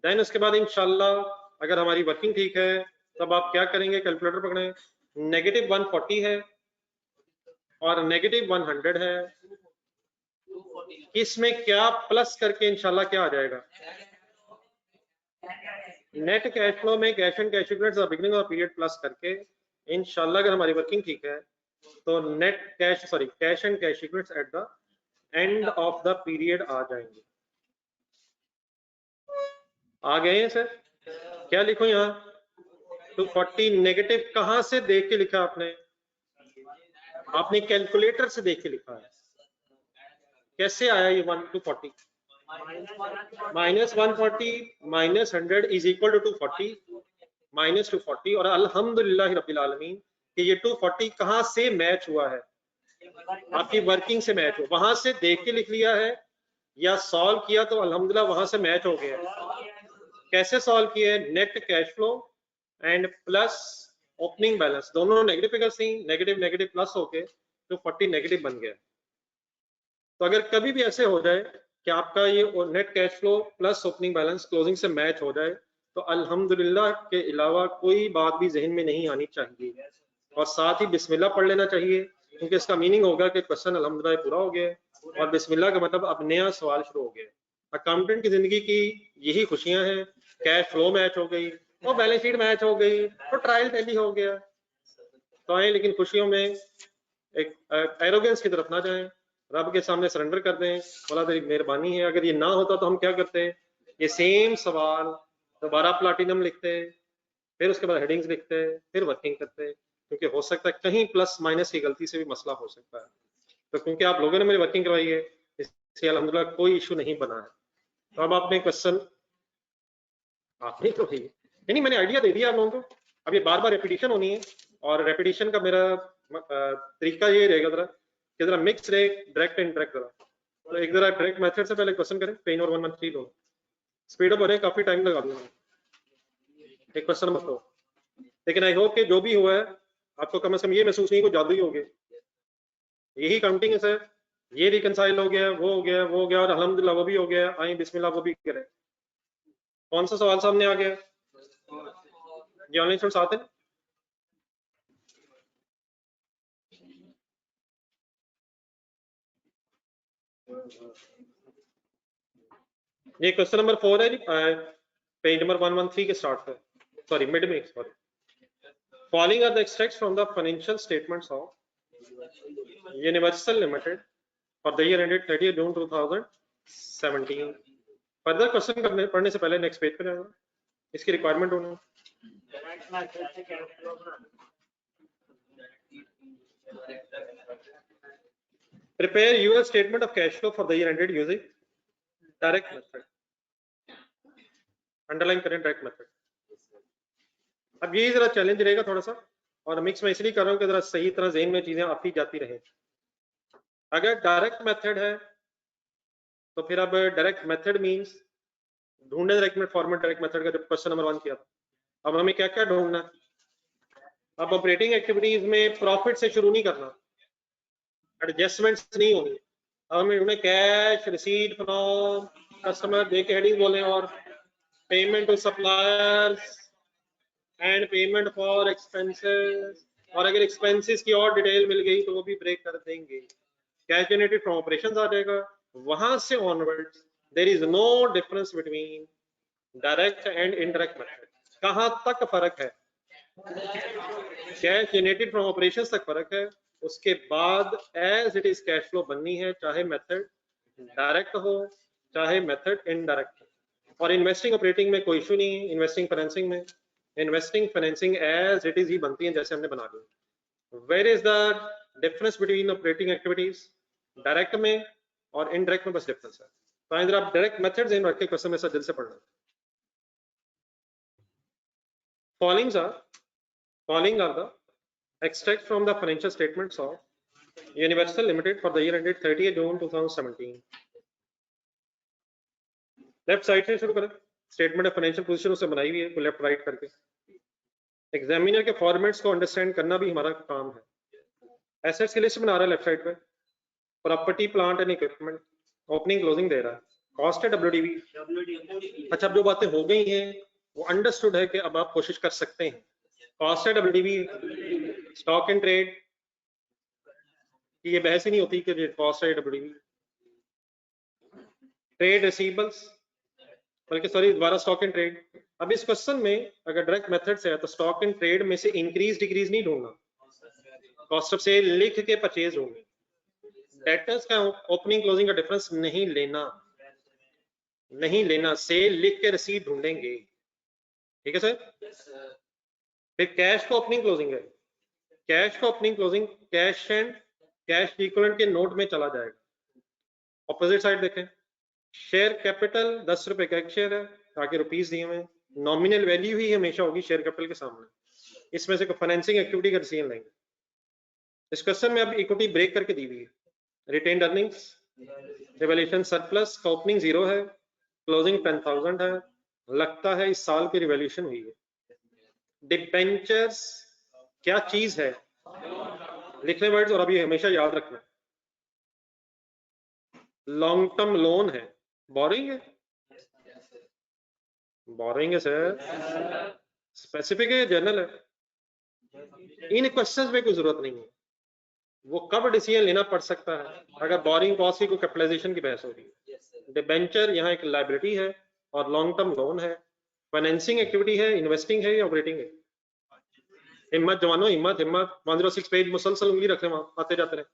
देन उसके बाद इंशाल्लाह अगर हमारी वर्किंग ठीक है तब आप क्या करेंगे, कैलकुलेटर पकड़ें, -140 है और -100 है, इसमें क्या प्लस करके इंशाल्लाह क्या आ जाएगा? नेट कैश फ्लो में cash and cash equivalents beginning of period plus करके इंशाल्लाह अगर हमारी वर्किंग ठीक है तो net cash cash and cash equivalents at the end of the period आ जाएंगे। आ गए हैं सर? क्या लिखो यहाँ? 240 नेगेटिव कहां से देख के लिखा आपने? आपने कैलकुलेटर से देख के लिखा है। कैसे आया ये 240? -140 -100 इज इक्वल टू 240, -240 और अल्हम्दुलिल्लाह रब्बिल आलमीन कि ये 240 कहाँ से मैच हुआ है, आपकी वर्किंग से मैच हो, वहां से देख के लिख लिया है या सॉल्व किया तो अल्हम्दुलिल्लाह वहां से मैच हो गया। कैसे सॉल्व किया है? Net cash flow and plus opening balance दोनों नेगेटिव फिगर्स थी, नेगेटिव नेगेटिव प्लस होके 240 नेगेटिव बन गया। तो अगर कभी भी ऐसे हो जाए कि आपका ये net cash flow plus opening balance closing से मैच हो जाए तो अल्हम्दुलिल्लाह के अलावा कोई बात भी जहन में नहीं आनी चाहिए और साथ ही बिस्मिल्लाह पढ़ लेना चाहिए, क्योंकि इसका मीनिंग होगा कि क्वेश्चन अल्हम्दुलिल्लाह पूरा हो गया है और बिस्मिल्लाह का मतलब अब नया सवाल शुरू हो गया। अकाउंटेंट की जिंदगी की यही खुशियां हैं, कैश फ्लो मैच हो गई, वो बैलेंस शीट मैच हो गई, तो ट्रायल टैली हो गया। तो आए लेकिन खुशियों में एक एरोगेंस की तरफ ना जाएं, रब के सामने सरेंडर कर दें, बोला तेरी मेहरबानी है। अगर ये ना होता तो हम क्या करते, ये सेम सवाल दोबारा प्लाटिनम लिखते, फिर उसके बाद हेडिंग्स लिखते, फिर वर्किंग करते, क्योंकि हो सकता है कहीं प्लस माइनस की गलती से भी मसला हो सकता है। तो क्योंकि आप लोगों ने मेरी वर्किंग करवाई है इससे अल्हम्दुलिल्लाह कोई इशू नहीं बना है। तो अब आपने क्वेश्चन आपने तो ही नहीं, मैंने आइडिया दे दिया आप लोगों को। अब ये बार बार रेपिटेशन होनी है और रेपिटेशन का मेरा तरीका ये रहेगा जरा कि जरा मिक्स रहे डायरेक्ट इनडायरेक्ट जरा। तो एक जरा डायरेक्ट मेथड से पहले क्वेश्चन करें, पेन और 113 दोनों स्पीड अप हो रहे, काफी टाइम लगा दूंगा एक क्वेश्चन मत हो, लेकिन आई होप कि जो भी हुआ है आपको कम से कम ये महसूस नहीं को जादू ही हो गया, यही काउंटिंग है सर, ये रिकंसाइल हो गया, वो हो गया, वो हो गया और अल्हम्दुलिल्लाह वो भी हो गया। आई बिस्मिल्लाह वो भी करें। कौन सा सवाल सामने आ गया? ये ऑनलाइन स्टूडेंट्स आते हैं? ये क्वेश्चन नंबर 4 है जी, पेज नंबर 113 के स्टार्ट है, सॉरी मिड में, sorry. Following are the extracts from the financial statements of Universal Limited for the year ended 30 June 2017। Further question करने पढ़ने से पहले नेक्स्ट पेज पे जाएगा, इसकी रिक्वायरमेंट होनी। Prepare your statement of cash flow for the year ended using direct method. Underline करें direct method. अब ये जरा चैलेंज रहेगा थोड़ा सा, और मिक्स में इसलिए कर रहा हूँ कि जरा सही तरह ज़हन में चीजें आती जाती रहे। अगर डायरेक्ट मेथड है तो फिर अब डायरेक्ट मेथड मींस ढूंढने direct method format direct method का जब क्वेश्चन नंबर 1 किया था, अब हमें क्या क्या ढूंढना। अब ऑपरेटिंग एक्टिविटीज में प्रॉफिट से शुरू नहीं करना, एडजस्टमेंट्स नहीं होनी। अब हमें ढूंढे कैश रिसीट फ्रॉम कस्टमर, देके हेडिंग बोले, और payment to suppliers and payment for expenses, और अगर एक्सपेंसेस की और डिटेल मिल गई तो वो भी ब्रेक कर देंगे। कैश जनरेटेड फ्रॉम ऑपरेशंस आ जाएगा। वहां से onwards there is no difference between direct and indirect method. कहां तक फर्क है? कैश जनरेटेड फ्रॉम ऑपरेशंस तक फर्क है, उसके बाद as it is cash flow बननी है, चाहे मेथड डायरेक्ट हो चाहे मेथड इनडायरेक्ट हो। और इन्वेस्टिंग ऑपरेटिंग में कोई इशू नहीं है। इन्वेस्टिंग फाइनेंसिंग में investing financing as it is ही बनती है जैसे हमने बना दी। Where is the difference between operating activities? Direct में और इनडायरेक्ट में बस डिफरेंस है। तो इधर आप डायरेक्ट मेथड्स इन रख के क्वेश्चन में से दिल से पढ़ना। Following are the extracts from the financial statements of Universal Limited for the year ended 30 June 2017. Left side से शुरू करें। स्टेटमेंट ऑफ फाइनेंशियल पोजीशन उससे बनाई हुई है लेफ्ट राइट करके। एग्जामिनर के फॉर्मेट्स को अंडरस्टैंड करना भी हमारा काम है। एसेट्स की लिस्ट बना रहा है लेफ्ट साइड पे, property plant and equipment, opening closing दे रहा है, कॉस्ट है WDV। अच्छा, अब जो बातें हो गई हैं वो अंडरस्टूड है कि अब आप कोशिश कर सकते हैं। कॉस्ट है WDV, स्टॉक एंड ट्रेड की ये बहस ही नहीं होती कि कॉस्ट है WDV। ट्रेड रिसीवेबल्स, बल्कि सॉरी दोबारा स्टॉक एंड ट्रेड। अब इस क्वेश्चन में अगर डायरेक्ट मेथड से है तो स्टॉक एंड ट्रेड में से इंक्रीज डिक्रीज नहीं ढूंढना, कॉस्ट ऑफ सेल लिख के परचेज ढूंढना। डेटर्स का ओपनिंग क्लोजिंग का डिफरेंस नहीं लेना, सेल लिख के रसीद ढूंढेंगे। ठीक है सर। फिर कैश को ओपनिंग क्लोजिंग है, कैश को opening closing cash and cash equivalent के नोट में चला जाएगा। ऑपोजिट साइड देखें, शेयर कैपिटल 10 रुपए का एक शेयर है ताकि रुपीस दिए हुए, नॉमिनल वैल्यू ही हमेशा होगी शेयर कैपिटल के सामने। इसमें से फाइनेंसिंग एक्टिविटी का डिसीजन लेंगे। इस क्वेश्चन में अब इक्विटी ब्रेक करके दी हुई है। रिटेन्ड अर्निंग्स, रिवैल्यूएशन सरप्लस का ओपनिंग 0 है, क्लोजिंग 10,000 है, लगता है इस साल की रिवैल्यूएशन हुई है। डिबेंचर्स क्या चीज है, लिखने वर्ड्स और अभी हमेशा याद रखना। लॉन्ग टर्म लोन है, बोरिंग है, बोरिंग है सर, स्पेसिफिक है, जनरल है। इन क्वेश्चंस में कोई जरूरत नहीं है, वो कब डिसीजन लेना पड़ सकता है अगर बोरिंग कॉस्ट की कोई कैपिटलाइजेशन की बहस हो रही है। डिबेंचर यहाँ एक लाइबिलिटी है और लॉन्ग टर्म लोन है। फाइनेंसिंग एक्टिविटी है, इन्वेस्टिंग है या ऑपरेटिंग है। हिम्मत जवानों, हिम्मत हिम्मत। 106 पेज मुसलसल उंगली रख रहे वहां, आते जाते रहे।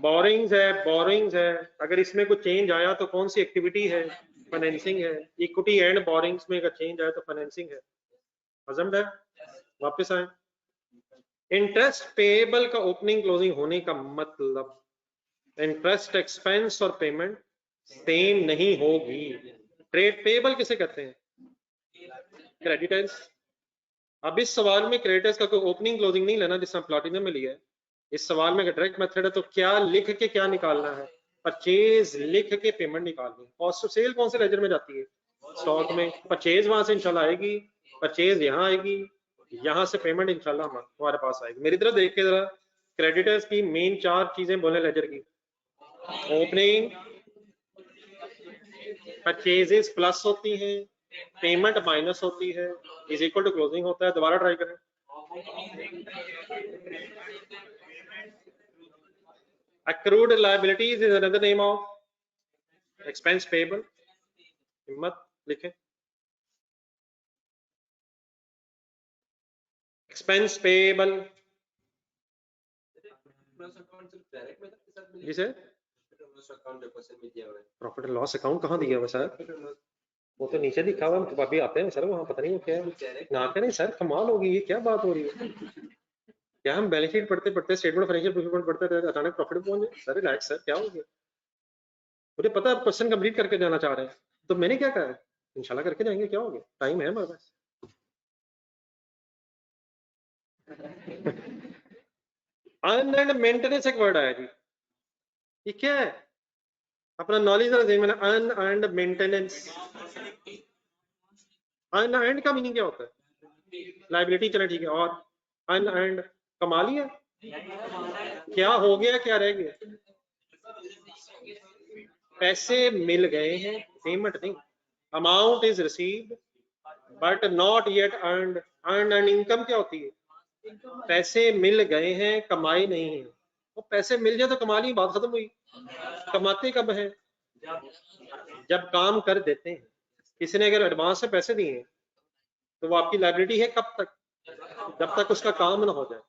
बोरिंग्स है, बोरिंग्स है, अगर इसमें कुछ चेंज आया तो कौन सी एक्टिविटी है, फाइनेंसिंग है। इक्विटी एंड बोरिंग्स में अगर चेंज आया तो फाइनेंसिंग है। हजम है, वापस आए। इंटरेस्ट पेएबल का ओपनिंग क्लोजिंग होने का मतलब इंटरेस्ट एक्सपेंस और पेमेंट सेम नहीं होगी। ट्रेड पेएबल किसे कहते हैं, क्रेडिटर्स। अब इस सवाल में क्रेडिटर्स का कोई ओपनिंग क्लोजिंग नहीं लेना जिसमें प्लैटिनम में लिया है। इस सवाल में डायरेक्ट मेथड है तो क्या लिख के क्या निकालना है, परचेज लिख के पेमेंट निकालनी है। कॉस्ट ऑफ सेल कौन से लेजर में जाती है, स्टॉक में। परचेज वहां से इंशाल्लाह आएगी, परचेज यहाँ आएगी, यहाँ से पेमेंट इंशाल्लाह हमारे पास आएगी। मेरी तरफ देख के जरा, क्रेडिटर्स की मेन 4 चीजें बोले लेजर की। ओपनिंग, परचेजेस प्लस होती हैं, पेमेंट माइनस होती है, इज इक्वल टू क्लोजिंग होता है। दोबारा ट्राई करें। Accrued liabilities is another name of expense payable. हिम्मत लिखें, expense payable जिसे प्रॉफिट एंड लॉस अकाउंट कहाँ दिया हुआ सर, वो तो नीचे दिखा हुआ है, अभी आते हैं सर वहाँ, पता नहीं वो क्या है ना करें सर, कमाल होगी, ये क्या बात हो रही है। क्या हम बैलेंस शीट पढ़ते पढ़ते स्टेटमेंट फाइनेंशियल स्टेटमेंट पढ़ते रहे अचानक प्रॉफिट पहुंच गए सर, रिलैक्स सर, क्या हो गया। मुझे पता है आप क्वेश्चन कंप्लीट करके जाना चाह रहे हैं, तो मैंने क्या कहा है, इंशाल्लाह करके जाएंगे, क्या हो गया, टाइम है हमारे पास। अनएंड मेंटेनेंस एक वर्ड आया जी, ये क्या है, अपना नॉलेज मैंने अनएंड मेंटेनेंस। अनएंड का मीनिंग क्या होता है, लाइबिलिटी, चले ठीक है, और अनएंड कमा लिया, क्या हो गया, क्या रह गया, पैसे मिल गए हैं, पेमेंट नहीं। Amount is received but not yet earned. Earn and income क्या होती है, पैसे मिल गए हैं, कमाई नहीं है। वो पैसे मिल जाए तो कमा ली, बात खत्म हुई। कमाते कब है, जब काम कर देते हैं। किसी ने अगर एडवांस से पैसे दिए हैं तो वो आपकी लाइबिलिटी है कब तक, जब तक उसका काम ना हो जाए।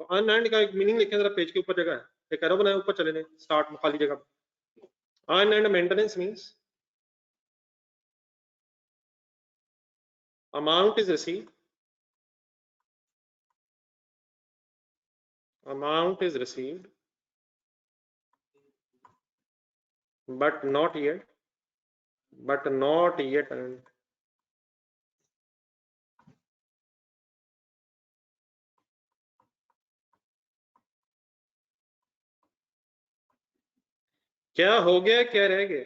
तो अनएंड का एक मीनिंग लिखें जरा, पेज के ऊपर जगह है, एक एरो बनाए ऊपर चले जाए, स्टार्ट में खाली जगह। अनएंड maintenance means amount is received, amount is received but not yet earned. क्या हो गया, क्या रह गया,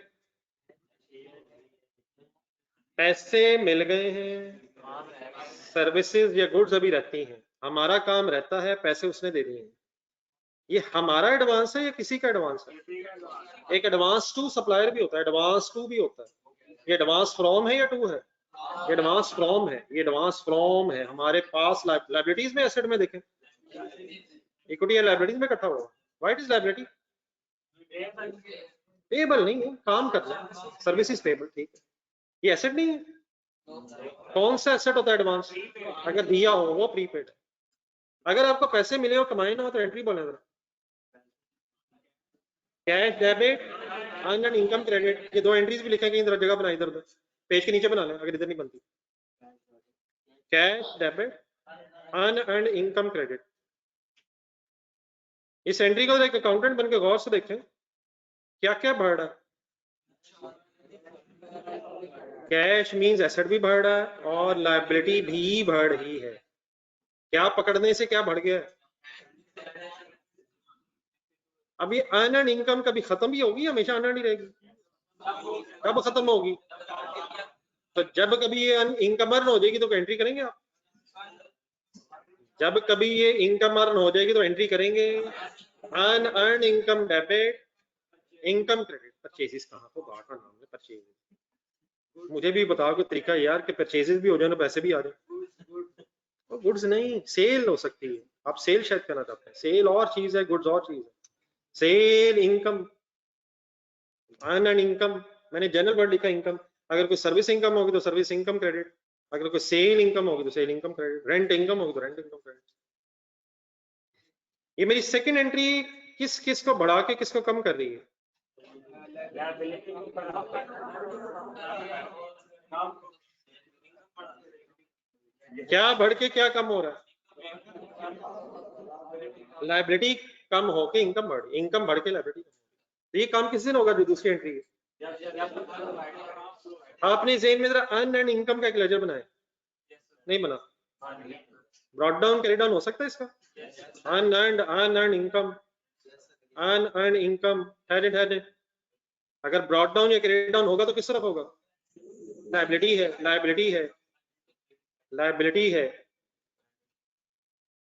पैसे मिल गए हैं, सर्विसेज या गुड्स अभी रहती हैं, हमारा काम रहता है पैसे उसने दे दिए हैं। ये हमारा एडवांस है या किसी का एडवांस है, एक एडवांस टू सप्लायर भी होता है, एडवांस टू भी होता है। ये एडवांस फ्रॉम है या टू है, ये एडवांस फ्रॉम है, ये एडवांस फ्रॉम है। हमारे पास लाइबिलिटीज में, एसेट में देखें, इक्विटी या लाइबिलिटीज में इकट्ठा हुआ। व्हाट इज लाइबिलिटी, पेबल नहीं है, काम करना, सर्विसेज पेबल, ठीक है। ये एसेट नहीं है, कौन सा एसेट होता है एडवांस, अगर दिया हो वो प्रीपेड। अगर आपको पैसे मिले हो, कमाए ना हो, तो एंट्री बोले जरा, cash debit, earn and income credit. ये 2 एंट्रीज भी लिखेंगे, इधर जगह बनाई, इधर पेज के नीचे बना लें अगर इधर नहीं बनती। Cash debit, earn and income credit. इस एंट्री को एक अकाउंटेंट बनकर गौर से देखें, क्या क्या बढ़ रहा है। कैश मींस एसेट भी बढ़ रहा है और लायबिलिटी भी बढ़ रही है। क्या पकड़ने से क्या बढ़ गया? अब ये अनअर्न इनकम कभी खत्म भी होगी, हमेशा अनअर्न ही रहेगी? कब खत्म होगी? तो जब कभी ये इनकम अर्न हो जाएगी तो एंट्री करेंगे आप? जब कभी ये इनकम अर्न हो जाएगी तो एंट्री करेंगे। Unearned income debit, income credit. Purchases कहाँ को बाहर का नाम है परचेजेस? मुझे भी बताओ कि तरीका यार कि परचेजेस भी हो जाए ना पैसे भी आ जाए। गुड्स नहीं, सेल हो सकती है। आप सेल शायद करना चाहते हैं, सेल और चीज है, गुड्स और चीज है। सेल इनकम, अनअर्न इनकम, मैंने जनरल वर्ड लिखा इनकम। अगर कोई सर्विस इनकम होगी तो सर्विस इनकम क्रेडिट, अगर कोई सेल इनकम होगी तो sale income credit, rent income होगी तो रेंट इनकम क्रेडिट। ये मेरी सेकंड एंट्री किस किस को बढ़ा के किसको कम कर रही है? क्या बढ़ के क्या कम हो रहा है? लायबिलिटी कम होके इनकम बढ़, इनकम बढ़ के लायबिलिटी कम। तो ये काम किस दिन होगा जो दूसरी एंट्री है? आपने जेन में जरा अनअर्न इनकम का एक लेजर बनाया, नहीं बना? ब्रॉड डाउन कैरी डाउन हो सकता है इसका? अनअर्न इनकम, अनअर्न इनकम है। अगर ब्रॉड डाउन या कैरी डाउन होगा तो किस तरफ होगा? लायबिलिटी है, लायबिलिटी है, लायबिलिटी है।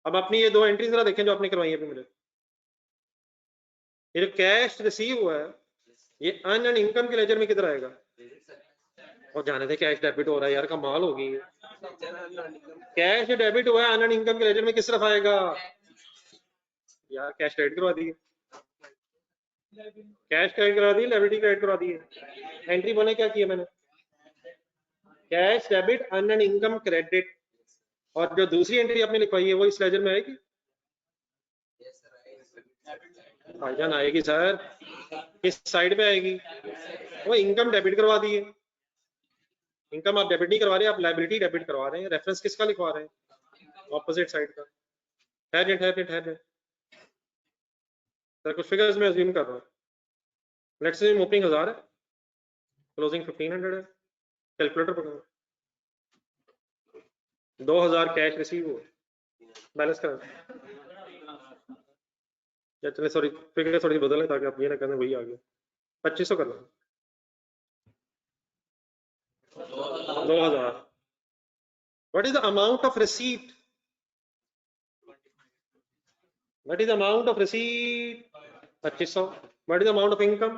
अब अपनी ये दो एंट्री जरा देखें जो आपने करवाई है अभी मुझे। ये जो कैश रिसीव हुआ है ये अनअर्न इनकम के लेजर में किधर आएगा? और जाने दे, कैश डेबिट हो रहा है यार, कमाल होगी। कैश डेबिट हुआ है अनअर्न इनकम के लेजर में, किस तरफ आएगा? यार कैश क्रेडिट करवा दी, कैश क्रेडिट करा दी, लायबिलिटी क्रेडिट करवा दी है। एंट्री बोले क्या किया मैंने? Cash debit unearned income credit. और जो दूसरी एंट्री आपने लिखवाई है वो इस लेजर में आएगी? भाईजान आएगी सर। किस साइड पे आएगी? वो इनकम डेबिट करवा दी है। इनकम आप डेबिट नहीं करवा रहे, आप लायबिलिटी डेबिट करवा रहे हैं। रेफरेंस किसका लिखवा रहे हैं? ऑपोजिट साइड का। ठहर सर, कुछ फिगर्स में अज्यूम कर रहा हूँ। लेट्स से ओपनिंग 1000 है, क्लोजिंग 1500 है। कैलकुलेटर पकड़ो। 2000 कैश रिसीव हुआ, बैलेंस करा। या चले सॉरी, फिगर थोड़ी बदल है ताकि आप ये ना कहना वही आ गया। 2500 कर लो। 2000। What is the amount of receipt? What is the amount of receipt? 2500। What is the amount of income?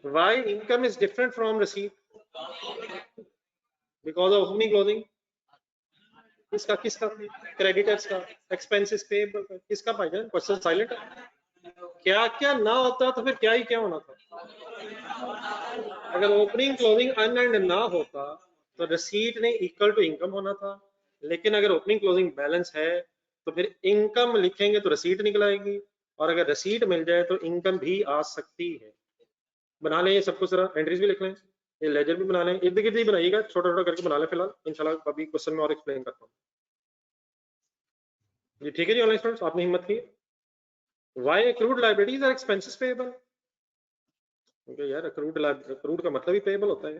Why income is different from receipt? Because of opening closing. किसका किसका? क्रेडिटर्स का, एक्सपेंसेस पेएबल का, किसका? भाईजान question silent है। क्या क्या ना होता तो फिर क्या ही क्या होना था? अगर ओपनिंग क्लोजिंग अनअर्न्ड ना होता तो रिसीट ने इक्वल टू इनकम होना था। लेकिन अगर ओपनिंग क्लोजिंग बैलेंस है तो फिर इनकम लिखेंगे तो रिसीट निकल आएगी, और अगर रिसीट मिल जाए तो इनकम भी आ सकती है। बना लें ये सब कुछ, जरा एंट्रीज भी लिख लें, ये लेजर भी बना लें, इर्द गिर्द ही बनाइएगा, छोटा छोटा करके बना लें फिलहाल। इंशाल्लाह अभी क्वेश्चन में और एक्सप्लेन करता हूँ। जी ठीक है जी ऑनलाइन स्टूडेंट्स, आपने हिम्मत की। Why accrued liabilities are expenses payable? क्योंकि यार एक्रूड का मतलब ही पेएबल होता है।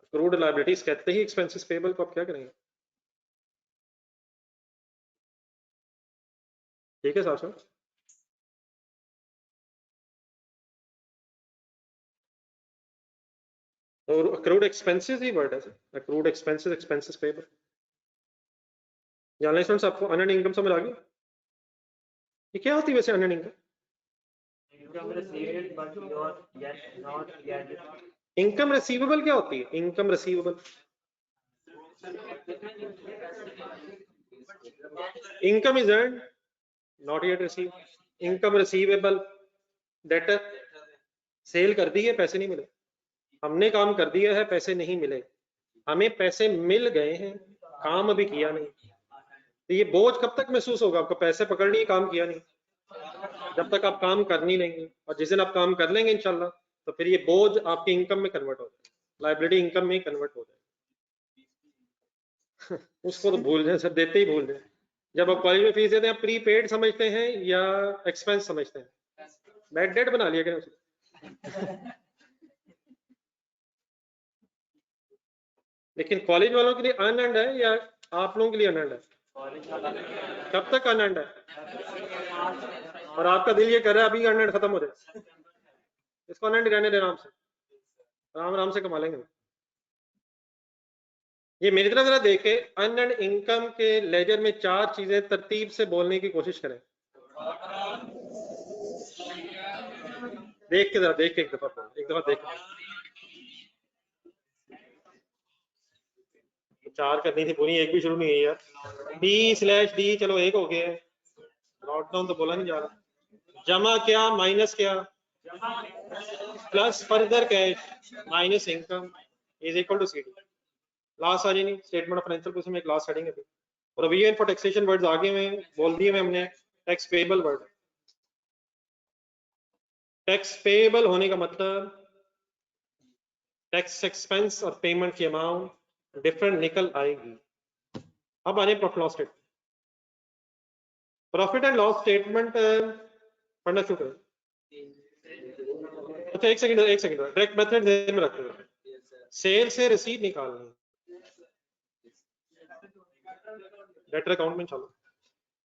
एक्रूड लायबिलिटीज कहते ही एक्सपेंसेस पेएबल को आप क्या करेंगे? ठीक है साहब साहब। और एक्रूड एक्सपेंसेस ही वर्ड है sir, accrued expenses, expenses payable. Online students आपको अनअर्न्ड इनकम समझ आ गई? ये क्या होती है वैसे अनअर्न्ड इनकम? इनकम रिसीवेबल क्या होती है? Income receivable, income is earned not yet receive. Income receivable, debtor, sale कर दी है पैसे नहीं मिले, हमने काम कर दिया है पैसे नहीं मिले, हमें पैसे मिल गए हैं काम अभी किया नहीं। तो ये बोझ कब तक महसूस होगा आपको? पैसे पकड़ लिए काम किया नहीं, जब तक आप काम कर नहीं लेंगे। और जिस दिन आप काम कर लेंगे इंशाल्लाह तो फिर ये बोझ आपके इनकम में कन्वर्ट हो जाए, लायबिलिटी इनकम में कन्वर्ट हो जाए। उसको तो भूल जाए सर, देते ही भूल जाए। जब आप कॉलेज में फीस देते हैं, प्री पेड समझते हैं या एक्सपेंस समझते हैं? बैड डेट बना लिया क्या उसको? लेकिन कॉलेज वालों के लिए अनएंड है या आप लोगों के लिए अनएंड है? कब तक अनएंड है? और आपका दिल ये कर रहा है अभी अनएंड खत्म हो जाए, इसको अनएंड रहने दे, आराम से आराम आराम से कमा लेंगे। ये मेरी तरफ जरा देखे, अनएंड इनकम के लेजर में 4 चीजें तरतीब से बोलने की कोशिश करें। देख के जरा, देख के एक दफा देख के। 4 करनी थी पूरी, एक भी शुरू नहीं हुई यार। D/D, चलो एक हो गया, नोट डाउन तो बोला नहीं जा रहा। जमा क्या माइनस क्या? Plus further cash minus income is equal to CD। Last आ जाएगी स्टेटमेंट ऑफ फाइनेंशियल पोजीशन में, क्लास हेडिंग है। प्रोविजन फॉर टैक्सेशन वर्ड्स आगे में बोल दिए में हमने। Tax payable word, tax payable होने का मतलब टैक्स एक्सपेंस और पेमेंट की अमाउंट डिफरेंट निकल आएगी। अब आने profit loss statement. Profit and loss statement पढ़ना शुरू करें। अच्छा एक सेकंड डायरेक्ट मेथड ध्यान में रखो। सेल से रसीद निकालनी, डेटर अकाउंट में चलो।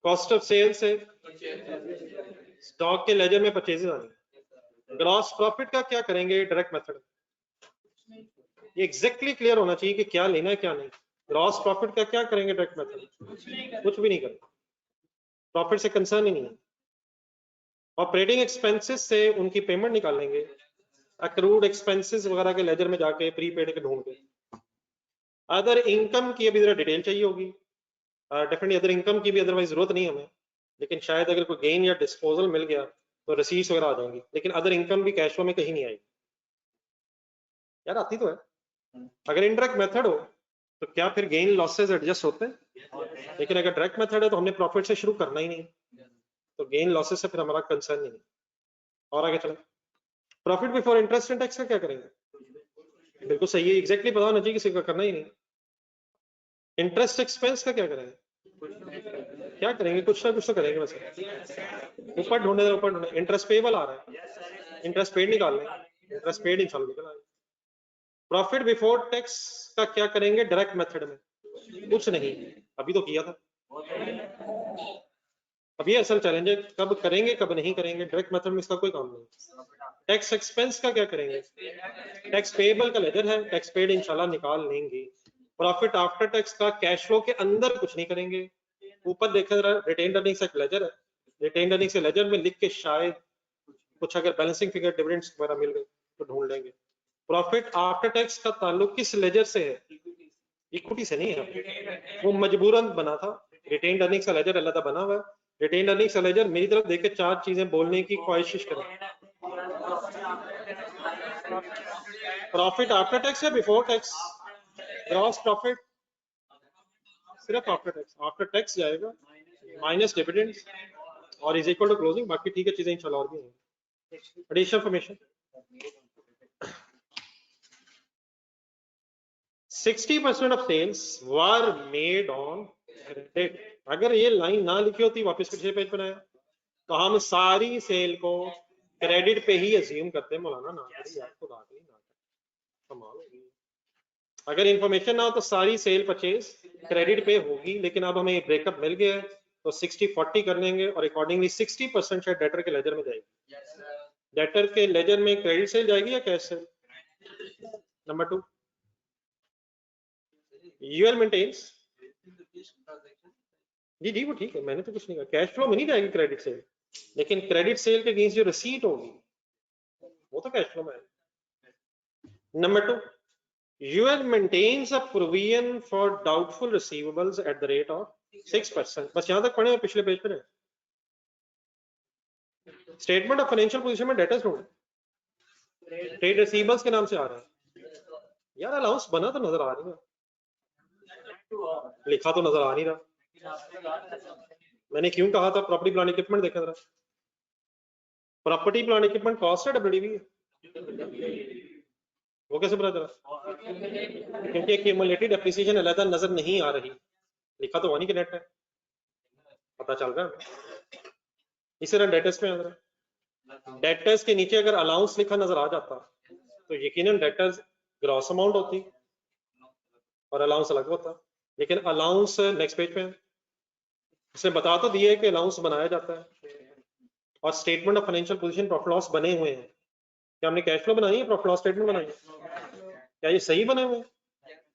कॉस्ट ऑफ सेल से स्टॉक के लेजर में परचेजेस आनी। ग्रॉस प्रॉफिट का क्या करेंगे डायरेक्ट मेथड? ये एग्जैक्टली क्लियर होना चाहिए कि क्या लेना है क्या नहीं। ग्रॉस प्रॉफिट का क्या करेंगे डायरेक्ट मेथड? कुछ भी नहीं करेंगे, प्रॉफिट से कंसर्न ही नहीं है। ऑपरेटिंग एक्सपेंसेस से उनकी पेमेंट निकाल लेंगे, अक्रूड एक्सपेंसेस वगैरह के लेजर में जाके प्रीपेड के ढूंढ के। अदर इनकम की अभी जरा डिटेल चाहिए होगी, डेफिनेटली अदर इनकम की भी अदरवाइज जरूरत नहीं हमें, लेकिन शायद अगर कोई गेन या डिस्पोजल मिल गया तो रसीट्स वगैरह आ जाएंगी, लेकिन अदर इनकम भी कैश फ्लो में कहीं नहीं आएगी। यार आती तो है। अगर इनडायरेक्ट मेथड हो तो क्या फिर गेन लॉसेस एडजस्ट होते हैं? लेकिन अगर डायरेक्ट मेथड है तो हमने प्रॉफिट से शुरू करना ही नहीं, तो गेन लॉसेस से फिर हमारा कंसर्न नहीं है। और आगे चले, profit before interest and tax का क्या करेंगे? बिल्कुल सही है, एग्जैक्टली पता होना चाहिए, किसी का करना ही नहीं। इंटरेस्ट एक्सपेंस का क्या करेंगे? क्या करेंगे? कुछ ना कुछ तो करेंगे वैसे। ऊपर ढूंढे। इंटरेस्ट पेबल आ रहा है, इंटरेस्ट पेड निकाल लेंगे, इंटरेस्ट पेड इंशाल्लाह निकल आएगा। प्रॉफिट बिफोर टैक्स का क्या करेंगे डायरेक्ट मेथड में? कुछ नहीं, अभी तो किया था। अब ये असल चैलेंज है, कब करेंगे कब नहीं करेंगे। डायरेक्ट मेथड में इसका कोई काम नहीं। टैक्स एक्सपेंस का क्या करेंगे? टैक्स पेएबल का लेजर है, टैक्स पेड इंशाल्लाह निकाल लेंगे। प्रॉफिट आफ्टर टैक्स का कैश फ्लो के अंदर कुछ नहीं करेंगे। ऊपर देखा जरा, रिटेन्ड अर्निंग्स एक लेजर है, रिटेन्ड अर्निंग्स के लेजर में लिख के शायद कुछ अगर बैलेंसिंग फिगर डिविडेंड्स वगैरह मिल गए तो ढूंढ लेंगे। प्रॉफिट आफ्टर टैक्स का ताल्लुक किस लेजर से है? इक्विटी से नहीं है, वो मजबूरन बना था। रिटेन्ड अर्निंग्स का लेजर अलग बना हुआ है। रिटेन्ड अर्निंग्स का लेजर मेरी तरफ देख के 4 चीजें बोलने की कोशिश करें। प्रॉफिट आफ्टर टैक्स या बिफोर टैक्स? ग्रॉस प्रॉफिट सिर्फ आफ्टर टैक्स जाएगा, माइनस डिविडेंड्स और इज इक्वल टू क्लोजिंग। बाकी ठीक है चीजें इंशाल्लाह और भी हैं। Additional information, 60% of sales were made on credit. अगर ये लाइन ना लिखी होती, वापस पिछले पेज पर आया, तो हम सारी सेल को क्रेडिट पे ही अज्यूम करते हैं। मौलाना ना करिए, आपको कमाल होगी। अगर इंफॉर्मेशन ना हो तो सारी सेल परचेज क्रेडिट पे होगी, लेकिन अब हमें ब्रेकअप मिल गया है तो 60-40 कर लेंगे और अकॉर्डिंगली 60% शायद डेटर के लेजर में जाएगी। डेटर के लेजर में क्रेडिट सेल जाएगी या कैश सेल? नंबर 2, यूएल मेंटेन्स। जी वो ठीक है, मैंने तो कुछ नहीं कहा, कैश फ्लो में नहीं जाएगी क्रेडिट सेल, लेकिन क्रेडिट सेल के अगेंस्ट जो रिसीट होगी वो तो कैश फ्लो में है। Number 2, UL maintains a provision for doubtful receivables at the rate of 6%। बस यहां तक पढ़े और पिछले पेज पर है। स्टेटमेंट ऑफ फाइनेंशियल पोजीशन में डेटर्स ढूंढे, ट्रेड रिसीवेबल्स के नाम से आ रहा है। यार अलाउंस बना तो नजर आ रही है, लिखा तो नजर आ नहीं रहा। मैंने क्यों कहा था प्रॉपर्टी प्लांट इक्विपमेंट देखा जरा। प्रॉपर्टी प्लांट इक्विपमेंट कॉस्ट है डब्ल्यूडीवी है, वो कैसे पता चला? क्योंकि एक्यूमुलेटेड डेप्रिसिएशन अलग नजर नहीं आ रही, लिखा तो वही के नेट है, पता चल रहा है। इसी तरह डेटर्स में अगर डेटर्स के नीचे अगर अलाउंस लिखा नजर आ जाता तो यकीनन डेटर्स ग्रॉस अमाउंट होती, और अलाउंस अलग होता। लेकिन अलाउंस नेक्स्ट पेज पे है, इसने बता तो दिया है कि अलाउंस बनाया जाता है। और statement of financial position profit loss बने हुए हैं। क्या हमने कैश फ्लो बनाई है, प्रॉफिट लॉस स्टेटमेंट बनाई है? क्या ये सही बने हुए हैं?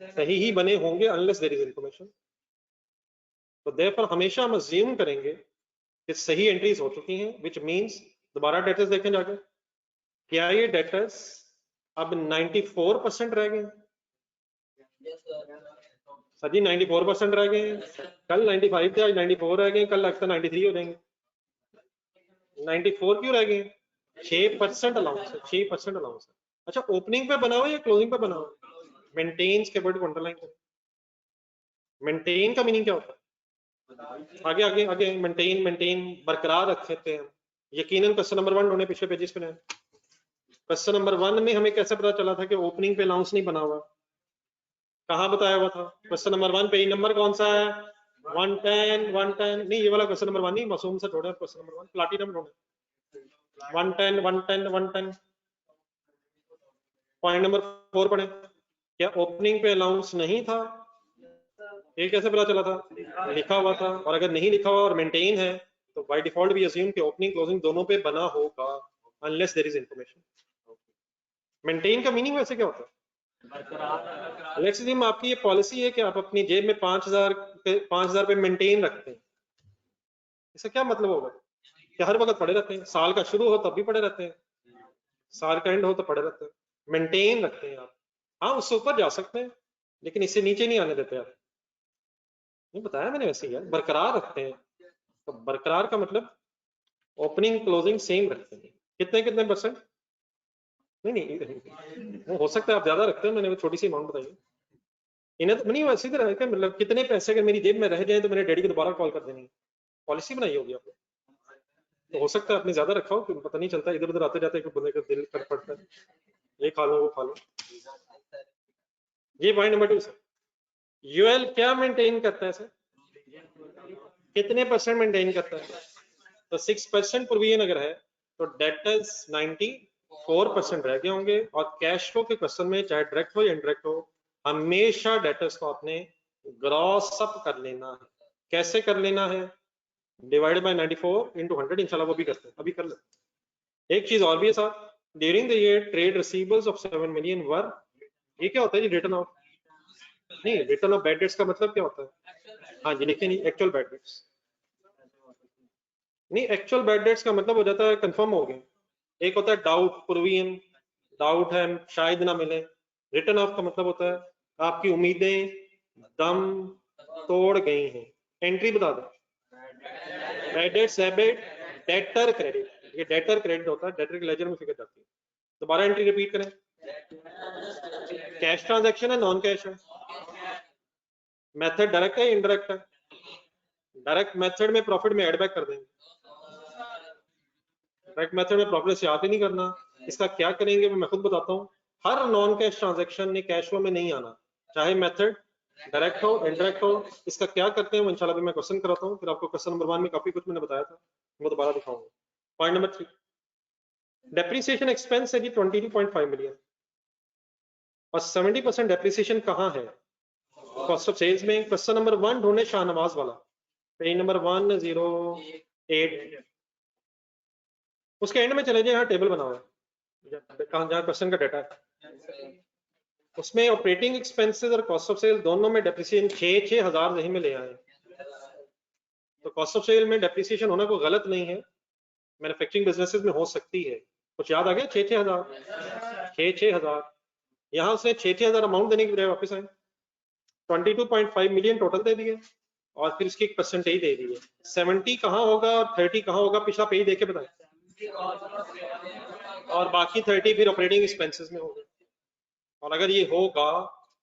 सही ही बने होंगे अनलेस देयर इज इंफॉर्मेशन। तो देयरफॉर हमेशा हम अज्यूम करेंगे कि सही एंट्रीज हो चुकी हैं, व्हिच मींस दोबारा डेटर्स देखें जाकर, क्या ये डेटर्स अब 94% रह गए? सर जी 94% रह गए हैं, कल 95 थे, आज 94 रह गए, कल लगता 93 हो जाएंगे। 94 क्यों रह गए? 6% अलाउंस है, 6% अलाउंस है। अच्छा, ओपनिंग पे बना हुआ या क्लोजिंग पे बना हुआ? मेंटेन्स के वर्ड को अंडरलाइन करें। मेंटेन का मीनिंग क्या होता है? आगे आगे आगे, मेंटेन मेंटेन बरकरार रखते थे हम। यकीनन क्वेश्चन नंबर 1 उन्होंने पिछले पेजेस पे है। क्वेश्चन नंबर 1 में हमें कैसे पता चला था कि ओपनिंग पे अलाउंस नहीं बना हुआ? कहाँ बताया हुआ था? क्वेश्चन नंबर 1 पेज नंबर कौन सा है? 110 110 नहीं, ये वाला क्वेश्चन नंबर 1 नहीं, मासूम से छोड़ा क्वेश्चन नंबर 1, प्लाटिनम ढूंढे। 110 110 110 पॉइंट नंबर 4 पढ़े। क्या ओपनिंग पे अलाउंस नहीं था? ये कैसे पता चला था? लिखा हुआ था। और अगर नहीं लिखा हुआ और मेंटेन है तो बाय डिफॉल्ट भी अज्यूम कि ओपनिंग क्लोजिंग दोनों पे बना होगा unless there is information. Maintain का मीनिंग वैसे क्या होता है? लेट्स अज्यूम आपकी ये पॉलिसी है कि आप अपनी जेब में 5000 पे मेंटेन रखते हैं। इसका क्या मतलब होगा? क्या हर वक्त पड़े रहते हैं? साल का शुरू हो तब भी पड़े रहते हैं, साल का एंड हो तो पड़े रहते हैं। मेंटेन रखते हैं आप। हाँ, उससे ऊपर जा सकते हैं लेकिन इससे नीचे नहीं आने देते आप। नहीं बताया मैंने वैसे ही है, बरकरार रखते हैं। तो बरकरार का मतलब ओपनिंग क्लोजिंग सेम रखते हैं। कितने कितने परसेंट? नहीं नहीं, वो हो सकता है आप ज्यादा रखते हैं, मैंने वो छोटी सी अमाउंट बताई। इन्हें तो नहीं वैसे तरह है, मतलब कितने पैसे अगर मेरी जेब में रह जाए तो मेरे डैडी को दोबारा कॉल कर देनी है। पॉलिसी बनाई होगी आपने, तो हो सकता है आपने ज्यादा रखा हो, तो पता नहीं चलता, इधर उधर आते जाते एक बंदे का दिल कर पड़ता है, ये खा लो वो खा लो। ये पॉइंट नंबर 2 सर। यूएल क्या मेंटेन करता है सर? कितने परसेंट मेंटेन करता है? तो 6% प्रोविजन अगर है तो डेटर्स 94% रह गए होंगे। और कैश फ्लो के क्वेश्चन में चाहे डायरेक्ट हो या इनडायरेक्ट हो, हमेशा डेटर्स को आपने ग्रॉस अप कर लेना है। कैसे कर लेना है? डिवाइड बाय 94 इंटू 100, इंशाल्लाह वो भी करते हैं, अभी कर लेते। एक चीज और भी है साहब, during the year trade receivables of 7 million वर, ये क्या होता है जी? रिटर्न ऑफ नहीं, रिटर्न ऑफ बैड डेट्स का मतलब क्या होता है? हाँ जी, लिखे नहीं, एक्चुअल बैड डेट्स नहीं, एक्चुअल बैड डेट्स का मतलब हो जाता है कंफर्म हो गए। एक होता है डाउट प्रोविजन, डाउट है शायद ना मिले। रिटर्न ऑफ का मतलब होता है आपकी उम्मीदें दम तोड़ गई हैं। एंट्री बता दो, bad debts debit, debtor credit. ये डेटर क्रेडिट होता है, डेटर के लेजर में फिगर जाती है। दोबारा एंट्री रिपीट करें। कैश ट्रांजैक्शन है, नॉन कैश है? मेथड डायरेक्ट है, इनडायरेक्ट है? डायरेक्ट मेथड में प्रॉफिट में एड बैक कर देंगे, डायरेक्ट मेथड में प्रॉफिट से याद ही नहीं करना। इसका क्या करेंगे मैं खुद बताता हूँ। हर नॉन कैश ट्रांजैक्शन ने कैश फ्लो में नहीं आना, चाहे मेथड डायरेक्ट हो इनडायरेक्ट हो। इसका क्या करते हैं वो इंशाल्लाह भी मैं क्वेश्चन कराता हूँ, फिर आपको क्वेश्चन नंबर 1 में काफी कुछ मैंने बताया था, वो दोबारा दिखाऊंगा। पॉइंट नंबर 3, डेप्रिसिएशन एक्सपेंस है जी 22.5 मिलियन। और 70% डेप्रिसिएशन कहाँ है? कॉस्ट ऑफ सेल्स में। क्वेश्चन नंबर 1 ढूंढे शाहनवाज वाला, पेज नंबर 108, उसके एंड में चले जाए, यहाँ टेबल बना हुआ है कहाँ, जहाँ क्वेश्चन का डाटा है, उसमें ऑपरेटिंग एक्सपेंसेस और कॉस्ट ऑफ सेल दोनों में डेप्रिसिएशन 6,000 यहीं में ले आए। तो कॉस्ट ऑफ सेल में डेप्रिसिएशन होना कोई गलत नहीं है, मैन्युफैक्चरिंग बिजनेसेस में हो सकती है। कुछ याद आ गया? 6,000 यहाँ उसने 6,000 अमाउंट देने की बजाय वापस आए 22.5 मिलियन टोटल दे दिए और फिर इसकी एक परसेंटेज दे दी है। 70 कहाँ होगा और 30 कहाँ होगा? पिछला पेज देखे बताएं। और बाकी 30 फिर ऑपरेटिंग एक्सपेंसेस में होगा। और अगर ये होगा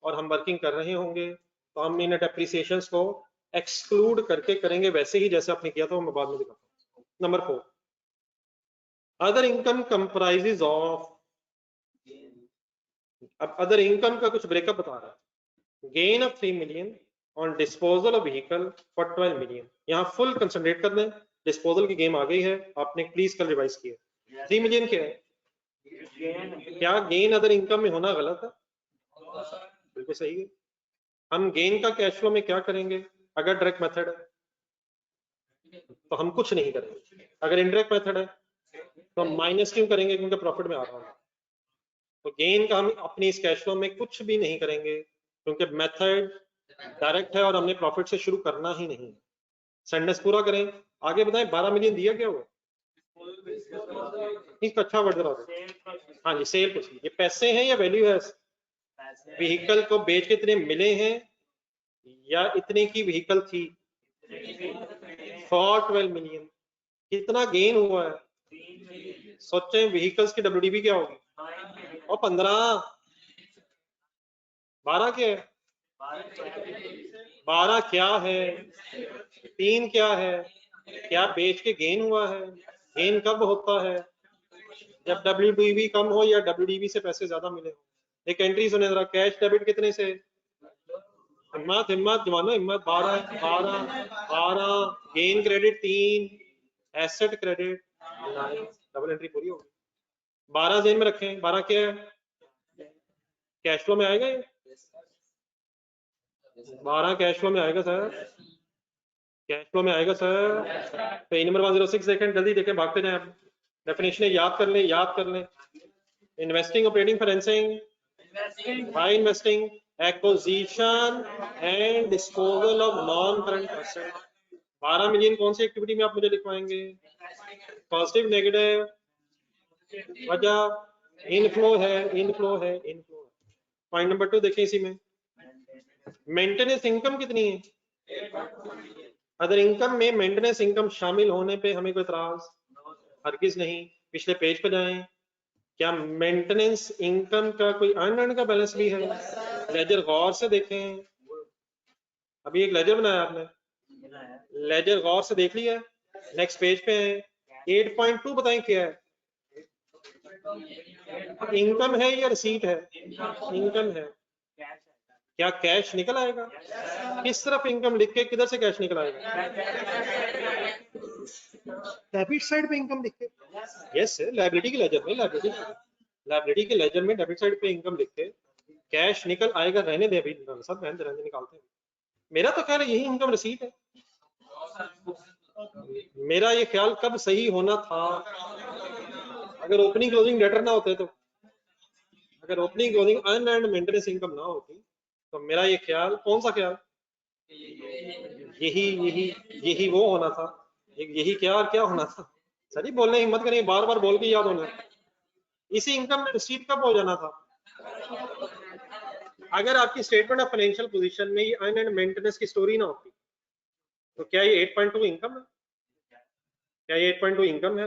और हम वर्किंग कर रहे होंगे तो हम इन डेप्रिसिएशंस को एक्सक्लूड करके करेंगे, वैसे ही जैसे आपने किया था, मैं बाद में दिखाता हूँ। Number 4, other income comprises of. अब अदर इनकम का कुछ ब्रेकअप बता रहा है। Gain of 3 million on disposal of vehicle for 12 million. यहाँ फुल कंसंट्रेट कर दें, डिस्पोजल की गेम आ गई है, आपने प्लीज कल रिवाइज किया। 3 मिलियन क्या है? क्या गेन अदर इनकम में होना गलत है? बिल्कुल सही है। हम गेन का कैश फ्लो में क्या करेंगे? अगर डायरेक्ट मेथड है तो हम कुछ नहीं करेंगे, अगर इनडायरेक्ट मेथड है तो हम माइनस क्यों करेंगे? क्योंकि प्रॉफिट में आ रहा है। तो गेन का हम अपनी इस कैश फ्लो में कुछ भी नहीं करेंगे, क्योंकि मेथड डायरेक्ट है और हमने प्रॉफिट से शुरू करना ही नहीं। सेंटेंस पूरा करें, आगे बताएं। 12 मिलियन दिया क्या हुआ? इसका अच्छा वर्ड जरा दो। हाँ जी, सेल प्रोसीड। ये पैसे हैं या वैल्यू है? व्हीकल को बेच के इतने मिले हैं या इतने की व्हीकल थी? For 12 million. कितना गेन हुआ है? सोचें व्हीकल्स की डब्ल्यूडीबी क्या होगी? और 15। 12 क्या है? 12 क्या है? 3 क्या है? क्या बेच के गेन हुआ है? गेन कब होता है? जब डब्ल्यूडीबी कम हो या डब्ल्यूडीबी से पैसे ज्यादा मिले हो। एक एंट्री सुने जरा, कैश डेबिट कितने से? हिम्मत हिम्मत जवानो हिम्मत। 12 12 12, gain credit 3, asset credit 9। Double entry पूरी होगी। 12 जेन में रखें। 12 क्या है? कैश फ्लो में आएगा ये? 12 कैश फ्लो में आएगा सर, कैश फ्लो में आएगा सर। पेज नंबर 106 देखें, जल्दी देखें, भागते जाएं आप। डेफिनेशन याद कर लें, याद कर लें। Investing, operating, financing, by investing, acquisition and disposal of non current asset. 12 million कौन सी एक्टिविटी में आप मुझे लिखवाएंगे? पॉजिटिव, नेगेटिव, वजह? इनफ्लो है, इनफ्लो है, इनफ्लो है। पॉइंट नंबर 2 देखें इसी में, मेंटेनेंस इनकम कितनी है? अगर इनकम में मेंटेनेंस इनकम शामिल होने पे हमें कोई इतराज? हरगिज नहीं। पिछले पेज पे जाएं, क्या मेंटेनेंस इनकम का कोई अर्न का बैलेंस भी है? लेजर गौर से देखें, अभी एक लेजर बनाया आपने, लेजर गौर से देख लिया। नेक्स्ट पेज पे है, 8.2 बताएं क्या है? इनकम है या रिसीट है? इनकम है। क्या कैश निकल आएगा? किस तरफ इनकम लिख के किधर से कैश निकल आएगा? डेबिट साइड पे इनकम लिख के। यस सर, लायबिलिटी के लेजर में, लायबिलिटी के लेजर में डेबिट साइड पे इनकम लिख के कैश निकल आएगा। रहने दे अभी, सब रहने दे, निकालते हैं। मेरा तो ख्याल है यही इनकम रिसीट है। मेरा ये ख्याल कब सही होना था? अगर ओपनिंग क्लोजिंग डेटर ना होते तो, अगर opening closing earn and maintenance income ना होती तो मेरा ये ख्याल, कौन सा ख्याल? यही यही यही वो होना था। यही क्या और क्या होना था? सर जी बोलने की हिम्मत करिए, बार बार बोल के याद होना। इसी इनकम में रिसीट कब हो जाना था? अगर आपकी स्टेटमेंट ऑफ फाइनेंशियल पोजीशन में ये अर्न एंड मेंटेनेंस की स्टोरी ना होती तो क्या ये 8.2 इनकम है? क्या ये 8.2 इनकम है?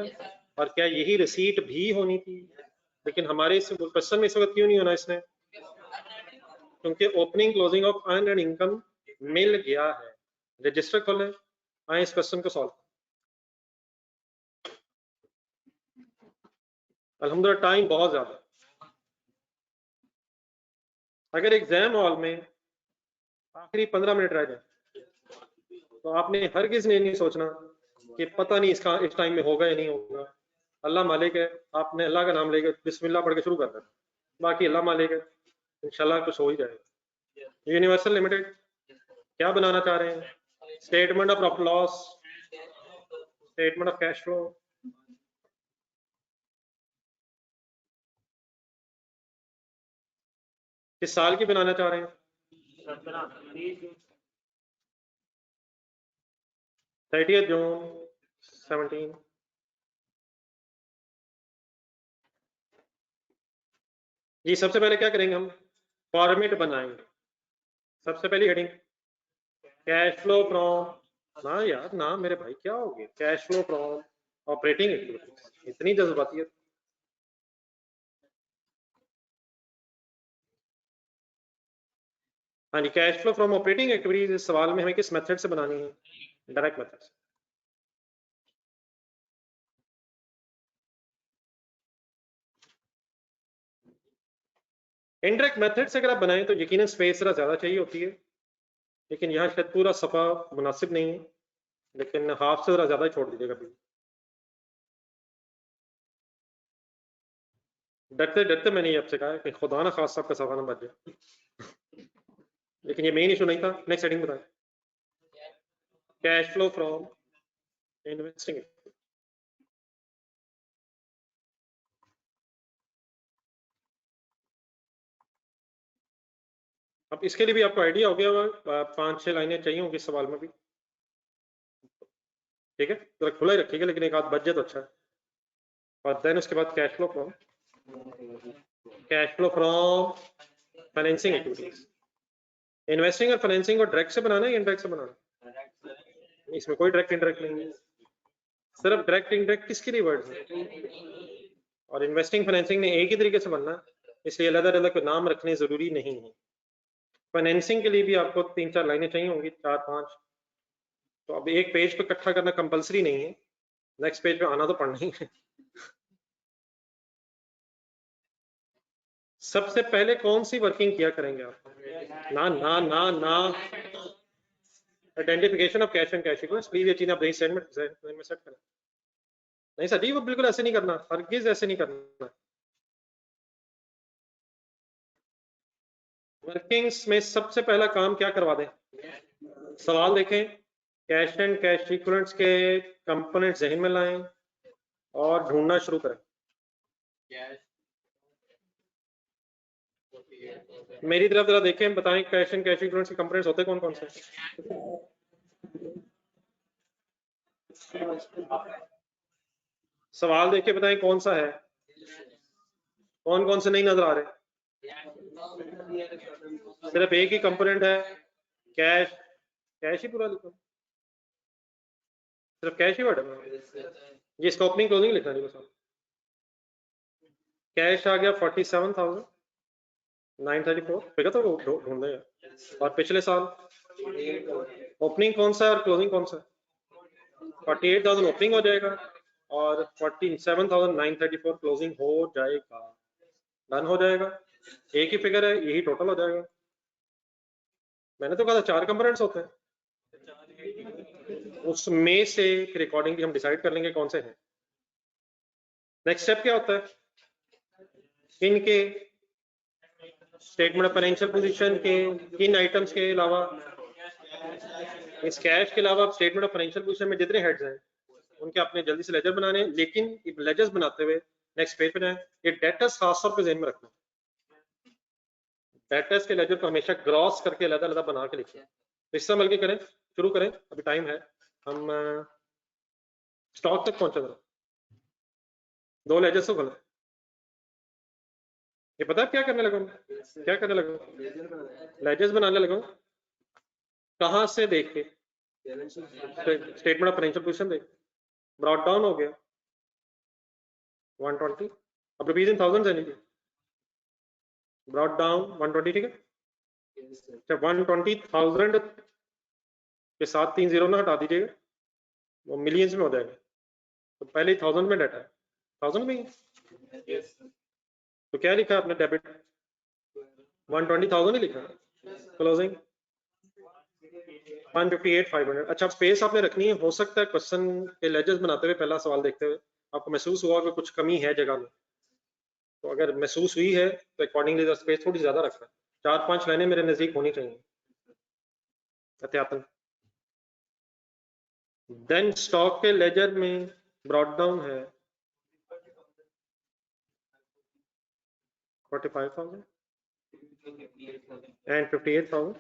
और क्या यही रिसीट भी होनी थी? लेकिन हमारे इस क्वेश्चन में इस वक्त क्यों नहीं होना इसने? क्योंकि opening closing of earn and income मिल गया है। रजिस्टर खोलें, आए इस क्वेश्चन को सॉल्व। अल्हम्दुलिल्लाह टाइम बहुत ज्यादा। अगर एग्जाम हॉल में आखिरी 15 मिनट रह जाए तो आपने हरगिज ने नहीं सोचना कि पता नहीं इसका इस टाइम में होगा या नहीं होगा। अल्लाह मालिक है, आपने अल्लाह का नाम लेकर बिस्मिल्लाह पढ़ के शुरू कर देना, बाकी अल्लाह मालिक है, इंशाल्लाह कुछ हो ही जाएगा। यूनिवर्सल लिमिटेड क्या बनाना चाह रहे हैं? Statement of profit loss, statement of cash flow. किस साल की बनाना चाह रहे हैं? 30 जून 17। जी सबसे पहले क्या करेंगे हम? फॉर्मेट बनाएंगे। सबसे पहली हेडिंग कैश फ्लो फ्रॉम, ना यार ना मेरे भाई क्या हो गया? Cash flow from operating activities, इतनी जज्बातियत। हाँ जी, cash flow from operating activities इस सवाल में हमें किस मेथड से बनानी है? डायरेक्ट मेथड से। इनडायरेक्ट मेथड से अगर आप बनाएं तो यकीनन स्पेस जरा ज्यादा चाहिए होती है, लेकिन यहाँ शायद पूरा सफा मुनासिब नहीं है, लेकिन हाफ से जरा ज्यादा छोड़ दीजिएगा भी। डरते डरते मैंने ये आपसे कहा कि खुदा ना खास आपका सफा ना बच जाए। लेकिन ये मेन इशू नहीं था। नेक्स्ट हेडिंग बताएं, कैश फ्लो फ्रॉम इन्वेस्टिंग। अब इसके लिए भी आपको आइडिया हो गया होगा, 5-6 लाइनें चाहिए होंगी इस सवाल में भी, ठीक है, जरा खुला ही रखिएगा, लेकिन एक आध बच जाए तो अच्छा है। और देन उसके बाद cash flow from financing activities. Investing और फाइनेंसिंग को डायरेक्ट से बनाना है या इनडायरेक्ट से बनाना है? इसमें कोई डायरेक्ट इंडायरेक्ट नहीं है, सिर्फ डायरेक्ट इंडायरेक्ट किसके लिए वर्ड है, और इन्वेस्टिंग फाइनेंसिंग ने एक ही तरीके से बनना है, इसलिए अलग अलग नाम रखने जरूरी नहीं है। फाइनेंसिंग के लिए भी आपको 3-4 लाइनें चाहिए होंगी, 4-5, तो अब एक पेज पे इकट्ठा करना कंपलसरी नहीं है, नेक्स्ट पेज पे आना तो पड़ना ही है। सबसे पहले कौन सी वर्किंग किया करेंगे आप? ना ना ना ना, identification of cash and cash equivalents, please ये चीज आप सेट करें। नहीं सर जी, वो बिल्कुल ऐसे नहीं करना, हरगिज ऐसे नहीं करना। वर्किंग्स में सबसे पहला काम क्या करवा दें? सवाल देखें, कैश एंड कैश इक्विवेलेंट्स के कंपोनेंट जहन में लाएं और ढूंढना शुरू करें। मेरी तरफ जरा देखें, बताएं कैश एंड कैश इक्विवेलेंट्स के कंपोनेंट्स होते कौन कौन से? सवाल देख के बताएं कौन सा है, कौन कौन से नहीं नजर आ रहे? सिर्फ एक ही कंपोनेंट है कैश, कैश ही पूरा लिखो, सिर्फ कैश ही वर्ड है, ये इसका ओपनिंग क्लोजिंग लिखना नहीं बस। कैश आ गया 47,934, फिगर तो ढूंढ देगा। और पिछले साल ओपनिंग कौन सा है और क्लोजिंग कौन सा है? 48,000 ओपनिंग हो जाएगा और 47,934 क्लोजिंग हो जाएगा, डन हो जाएगा। एक ही फिगर है, यही टोटल हो जाएगा। मैंने तो कहा था 4 कंपोनेंट्स होते हैं, उसमें से रिकॉर्डिंग भी हम डिसाइड कर लेंगे कौन से हैं। नेक्स्ट स्टेप क्या होता है? इनके स्टेटमेंट ऑफ फाइनेंशियल पोजीशन के किन आइटम्स के अलावा, इस कैश के अलावा स्टेटमेंट ऑफ फाइनेंशियल पोजीशन में जितने हेड्स हैं उनके अपने जल्दी से लेजर बनाने हैं, लेकिन लेजर्स बनाते हुए नेक्स्ट पेज पे जाएं, ये डेटर्स खास तौर पे ध्यान में रखना, डेटर्स के लेजर को हमेशा ग्रॉस करके अलग अलग बना के लिखें। तो इस तरह मिलकर करें, शुरू करें, अभी टाइम है, हम स्टॉक तक पहुंचे जरा, 2 लेजर्स को खोलें। ये पता है क्या करने लगा, क्या करने लगा? लेजर्स बनाने लगा। कहां से देख के? स्टेटमेंट ऑफ फाइनेंशियल पोजीशन देख, ब्रॉट डाउन हो गया 120, अब रुपीज इन थाउजेंड है नहीं, ब्रॉट डाउन 120, ठीक है। जब 120,000 के साथ 3 जीरो ना हटा दीजिएगा, वो मिलियंस में हो जाएगा, तो पहले ही 1000 में डाटा है, 1000 में ही। तो क्या लिखा है आपने? डेबिट 120,000 ही लिखा है, क्लोजिंग 158,500। अच्छा, स्पेस आपने रखनी है, हो सकता है क्वेश्चन के लेजर्स बनाते हुए पहला सवाल देखते हुए आपको महसूस हुआ कि कुछ कमी है जगह में, तो अगर महसूस हुई है तो अकॉर्डिंगली स्पेस थोड़ी ज्यादा रखना है, 4-5 लाइनें मेरे नजदीक होनी चाहिए एहतियातन। देन स्टॉक के लेजर में ब्रॉट डाउन है 45,000 and 58,000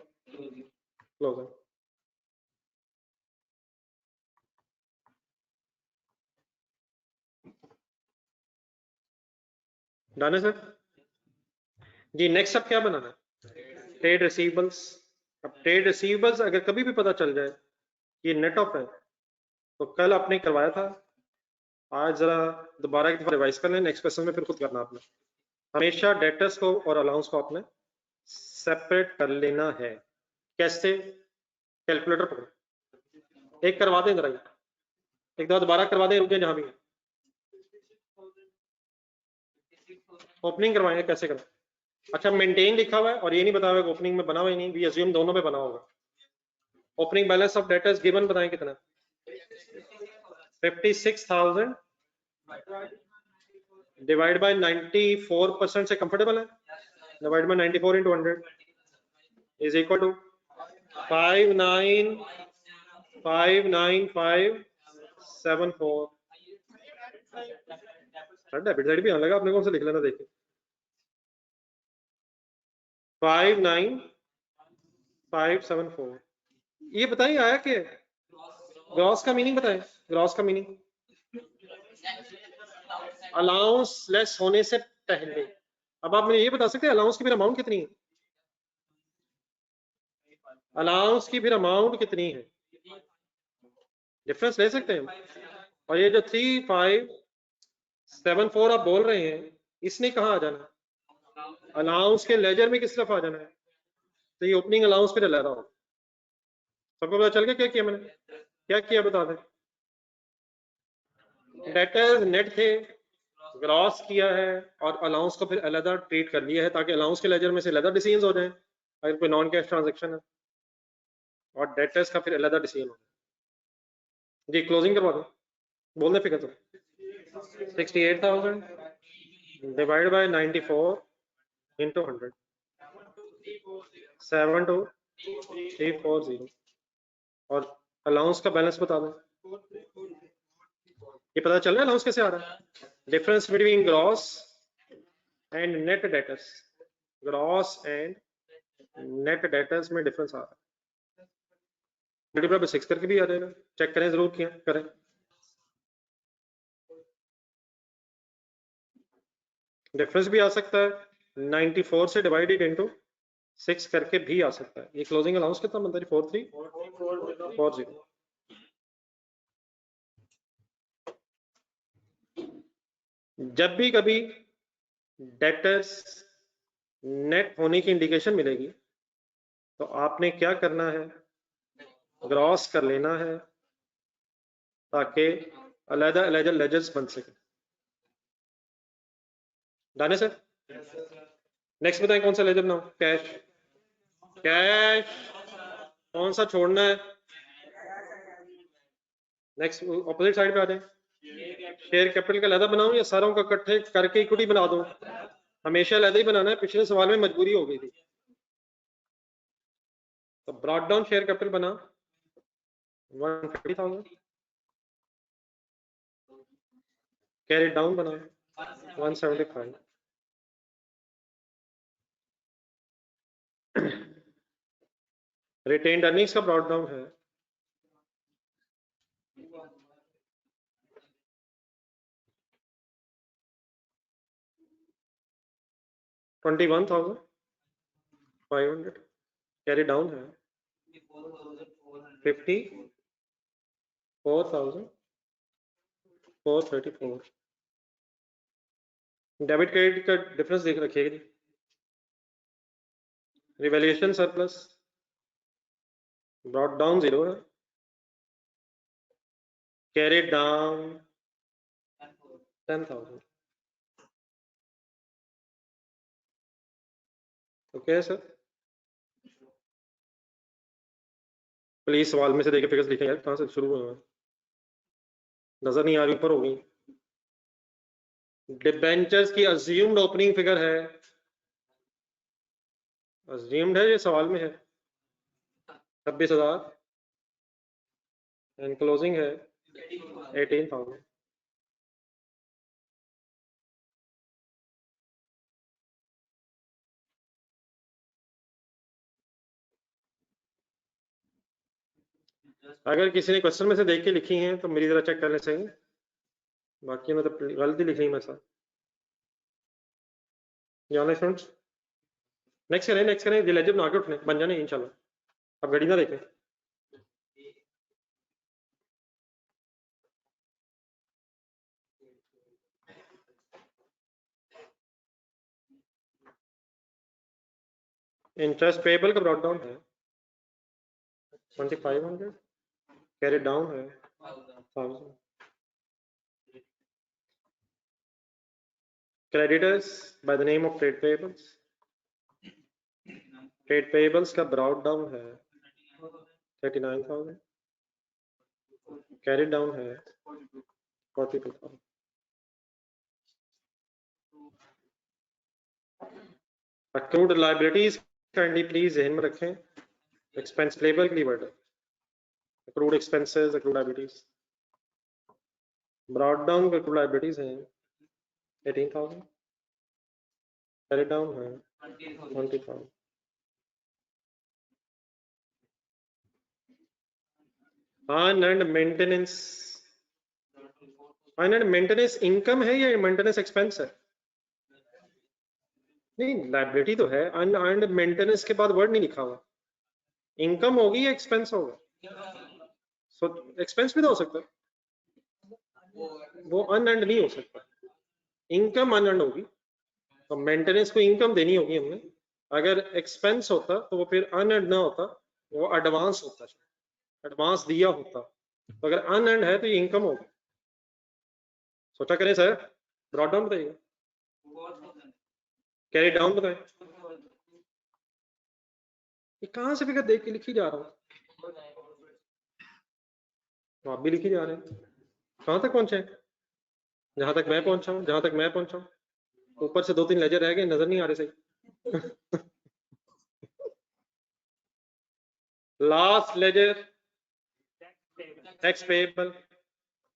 क्लोजिंग। डन है सर जी। नेक्स्ट अब क्या बनाना है? Trade receivables. अब ट्रेड रिसीवेबल्स अगर कभी भी पता चल जाए ये नेट ऑफ है, तो कल आपने करवाया था, आज जरा दोबारा एक दफा रिवाइज कर लें, नेक्स्ट क्वेश्चन में फिर खुद करना आपने। हमेशा डेटर्स को और अलाउंस को आपने सेपरेट कर लेना है। कैसे? कैलकुलेटर पकड़ो, एक करवा दें जरा, एक दफा दोबारा करवा दें, रुके जहां भी। ओपनिंग करवाएंगे, कैसे करें? अच्छा, मेंटेन लिखा हुआ है और ये नहीं बताया हुआ ओपनिंग में बना हुआ ही नहीं, वी अज्यूम दोनों में बना होगा। Opening balance of debtors given बताएं कितना? 56,000 डिवाइड बाय 94% से कंफर्टेबल है, divide by 94 into 100, is equal to 5959574। Debit side भी आने लगा, अपने कौन से लिख लेना देखिए 59574। ये बताइए आया क्या? ग्रॉस का मीनिंग बताएं, ग्रॉस का मीनिंग अलाउंस लेस होने से पहले। अब आप मुझे ये बता सकते हैं अलाउंस की फिर अमाउंट कितनी है? अलाउंस की फिर अमाउंट कितनी है? डिफरेंस ले सकते हैं। और ये जो 3574 आप बोल रहे हैं, इसने कहाँ आ जाना है? अलाउंस के लेजर में किस तरफ आ जाना है? तो ये ओपनिंग अलाउंस पे डला रहा हो। सबको पता चल गया क्या किया मैंने? क्या किया बता दें। डेटर्स नेट थे, ग्रॉस किया है और अलाउंस को फिर अलग ट्रीट कर लिया है ताकि अलाउंस के लेजर में से अलग डिसीजन हो जाए अगर कोई नॉन कैश ट्रांजेक्शन है, और डेटर्स का फिर अलग डिसीजन हो जाए। जी क्लोजिंग करवा दो, बोल दे फिगर तो 68,000 डिवाइड बाय 94 इंटू 100 72340। और अलाउंस का बैलेंस बता दो। ये पता चल रहा है अलाउंस कैसे आ रहा है? Difference between gross and net debtors, gross and net debtors में डिफरेंस आ रहा है। मल्टीप्लाई बाय 6 करके भी आ जाएगा, चेक करें जरूर, किया करें। डिफरेंस भी आ सकता है 94 से डिवाइडेड इनटू 6 करके भी आ सकता है। ये क्लोजिंग अलाउंस कितना बनता है? 4340। जब भी कभी डेटर्स नेट होने की इंडिकेशन मिलेगी तो आपने क्या करना है? ग्रॉस कर लेना है ताकि अलग अलग लेजर्स बन सके। डाने सर नेक्स्ट बताएं कौन सा लेजर बनाओ? कैश, कैश कौन सा छोड़ना है? नेक्स्ट ऑपोजिट साइड पे आ जाए। शेयर कैपिटल का लहदा बनाऊं या सारों का इकट्ठे करके इक्विटी बना दूं? हमेशा लहदा ही बनाना है, पिछले सवाल में मजबूरी हो गई थी। तो ब्रॉड डाउन शेयर कैपिटल बना 150,000, कैरी डाउन बना 175। रिटेन्ड अर्निंग्स का ब्रॉड डाउन है 21,500, कैरी डाउन है 54,434। डेबिट क्रेडिट का डिफरेंस देख रखिएगा जी। रिवैल्यूएशन सरप्लस ब्रॉड डाउन 0 है, कैरी डाउन 10,000। ओके है सर? प्लीज सवाल में से देखे फिगर्स लिखें यार, कहाँ से शुरू हुआ है? नजर नहीं आ रही, ऊपर होगी। डिबेंचर्स की अज्यूम्ड ओपनिंग फिगर है, अज्यूम्ड है, ये सवाल में है 26,000 एंड क्लोजिंग है 18,000। अगर किसी ने क्वेश्चन में से देख के लिखी हैं तो मेरी तरह चेक कर ले सही, बाकी मतलब गलती लिख रही मैं सर। स्टूडेंट्स नेक्स्ट करें लेजर बना के उठने बन जाने इंशाल्लाह। अब घड़ी ना देखें। इंटरेस्ट पेबल का ब्रॉड डाउन है 2500, कैरी डाउन है 1000। Creditors by the name of trade payables, trade payables का ब्रॉड डाउन है 39,000, कैरी डाउन है 42,000। accrued liabilities काइंडली प्लीज ध्यान में रखें, एक्सपेंस लेबर के लिए वर्ड है, accrued expenses, accrued liabilities, brought down accrued liabilities हैं 18,000, carried down है 20,000. unearned maintenance, unearned maintenance income है या मेंटेनेंस एक्सपेंस है? नहीं, लाइबिलिटी तो है, unearned मेंटेनेंस के बाद वर्ड नहीं लिखा हुआ, इनकम होगी या एक्सपेंस होगा? सो एक्सपेंस भी तो हो सकता है, वो अनअर्न्ड नहीं हो सकता, इनकम अनअर्न्ड होगी, तो मेंटेनेंस को इनकम देनी होगी हमने, अगर एक्सपेंस होता तो वो फिर अनअर्न्ड ना होता, वो एडवांस होता, एडवांस दिया होता, तो अगर अनअर्न्ड है तो ये इनकम होगी। सोचा करें सर, ब्रॉट डाउन बताइएगा, कैरी डाउन बताएं, ये कहां से फिगर देख के लिखी जा रहा हूँ, तो आप भी लिखी जा रहे हैं, कहां तक पहुंचे? जहां तक मैं पहुंचा हूं, जहां तक मैं पहुंचा हूं, ऊपर से 2-3 लेजर रह गए, नजर नहीं आ रहे सही। लास्ट लेजर टैक्स पेएबल,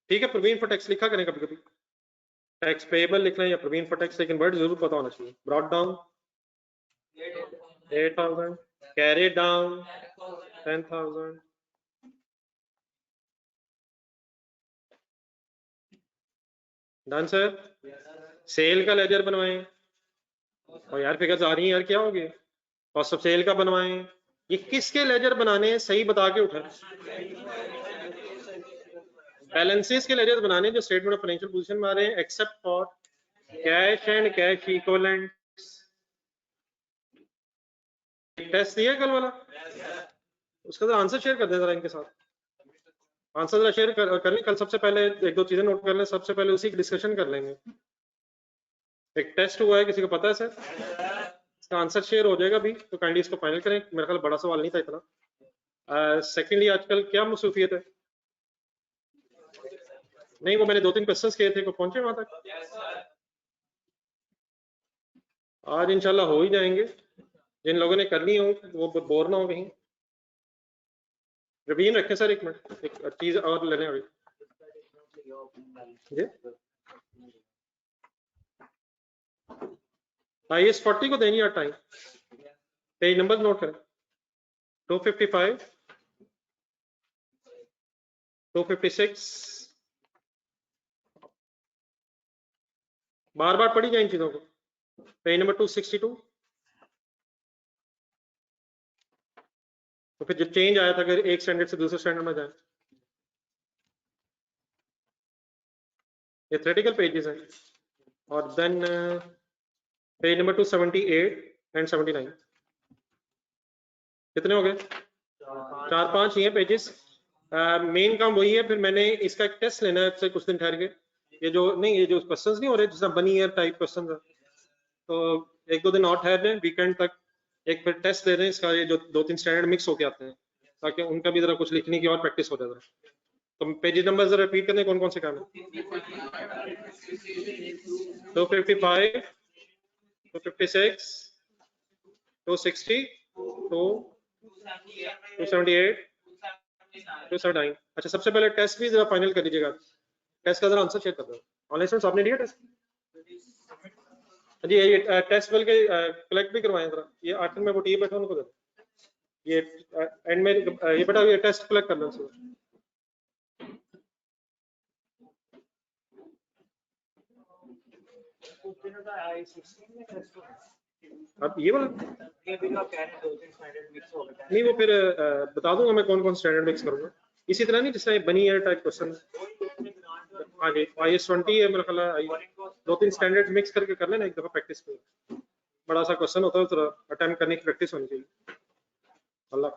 ठीक है, प्रोविजन फॉर टैक्स लिखा करें कभी कभी, टैक्स पेएबल लिखना है या प्रोविजन फॉर टैक्स, लेकिन वर्ड जरूर पता होना चाहिए। Brought down 8,000, carry down 10,000, done sir. Sale का लेजर बनवाएं, और यार फिगर्स आ रही हैं यार, क्या हो गया, कॉस्ट ऑफ सेल का बनवाएं, ये किसके लेजर बनाने हैं सही बता के उठा, बैलेंसेस के लेजर बनाने जो स्टेटमेंट ऑफ फाइनेंशियल पोजीशन में आ रहे हैं, except for cash and cash equivalent. Test दिया कल वाला, उसका जरा आंसर शेयर कर दें जरा इनके साथ, आंसर जरा शेयर कर लें, कल सबसे पहले 1-2 चीजें नोट कर लें, सबसे पहले उसी की डिस्कशन कर लेंगे। एक टेस्ट हुआ है, किसी को पता है सर? इसका आंसर शेयर हो जाएगा अभी, तो काइंडली इसको फाइनल करें, मेरा ख्याल बड़ा सवाल नहीं था इतना। सेकेंडली आजकल क्या मसरूफियत है? नहीं, वो मैंने 2-3 क्वेश्चंस किए थे, को पहुंचे वहां तक? आज इंशाल्लाह हो ही जाएंगे, जिन लोगों ने करनी हो वो बोर ना हो कहीं। रवीन रखें सर, एक मिनट, एक चीज और लेने अभी जी। IAS 40 को देनी है टाइम, पेज नंबर नोट करें, 255, 256, बार बार पढ़ी जाए इन चीजों को, पेज नंबर 262, तो फिर जो चेंज आया था अगर एक स्टैंडर्ड से दूसरे स्टैंडर्ड में जाए, ये थ्योरेटिकल पेजेस हैं, और देन पेज नंबर 278 एंड 79, कितने हो गए? 4-5 ही हैं पेजेस, मेन काम वही है। फिर मैंने इसका एक टेस्ट लेना है आपसे कुछ दिन ठहर के, ये जो नहीं, ये जो क्वेश्चंस नहीं हो रहे जिसका बनी ईयर टाइप क्वेश्चन है, तो 1-2 दिन और ठहर लें, वीकेंड तक एक फिर टेस्ट दे दें इसका, ये जो 2-3 स्टैंडर्ड मिक्स होके आते हैं, ताकि उनका भी जरा कुछ लिखने की और प्रैक्टिस हो जाए। तो पेज नंबर जरा रिपीट करने कौन कौन से काम है? 255, 256, 260, 278, 279। अच्छा, सबसे पहले टेस्ट भी जरा फाइनल कर लीजिएगा, टेस्ट का जरा आंसर शेयर कर दो। ऑनलाइन स्टूडेंट्स आपने दिया टेस्ट? जी, ये टेस्ट बल्कि कलेक्ट भी करवाएं जरा, ये आखिर में वो टी बैठा उनको दे दो, ये एंड में ये बेटा ये टेस्ट कलेक्ट कर लो। अब ये वाला नहीं, वो फिर बता दूंगा मैं कौन कौन स्टैंडर्ड मिक्स करूंगा, इसी तरह नहीं जिस तरह बनी ईयर टाइप क्वेश्चन। हाँ जी, IAS 20 है मेरा ख्याल है, 2-3 स्टैंडर्ड मिक्स करके कर लेना एक दफा प्रैक्टिस पे, बड़ा सा क्वेश्चन होता है तो अटेम्प्ट करने की प्रैक्टिस होनी चाहिए। अल्लाह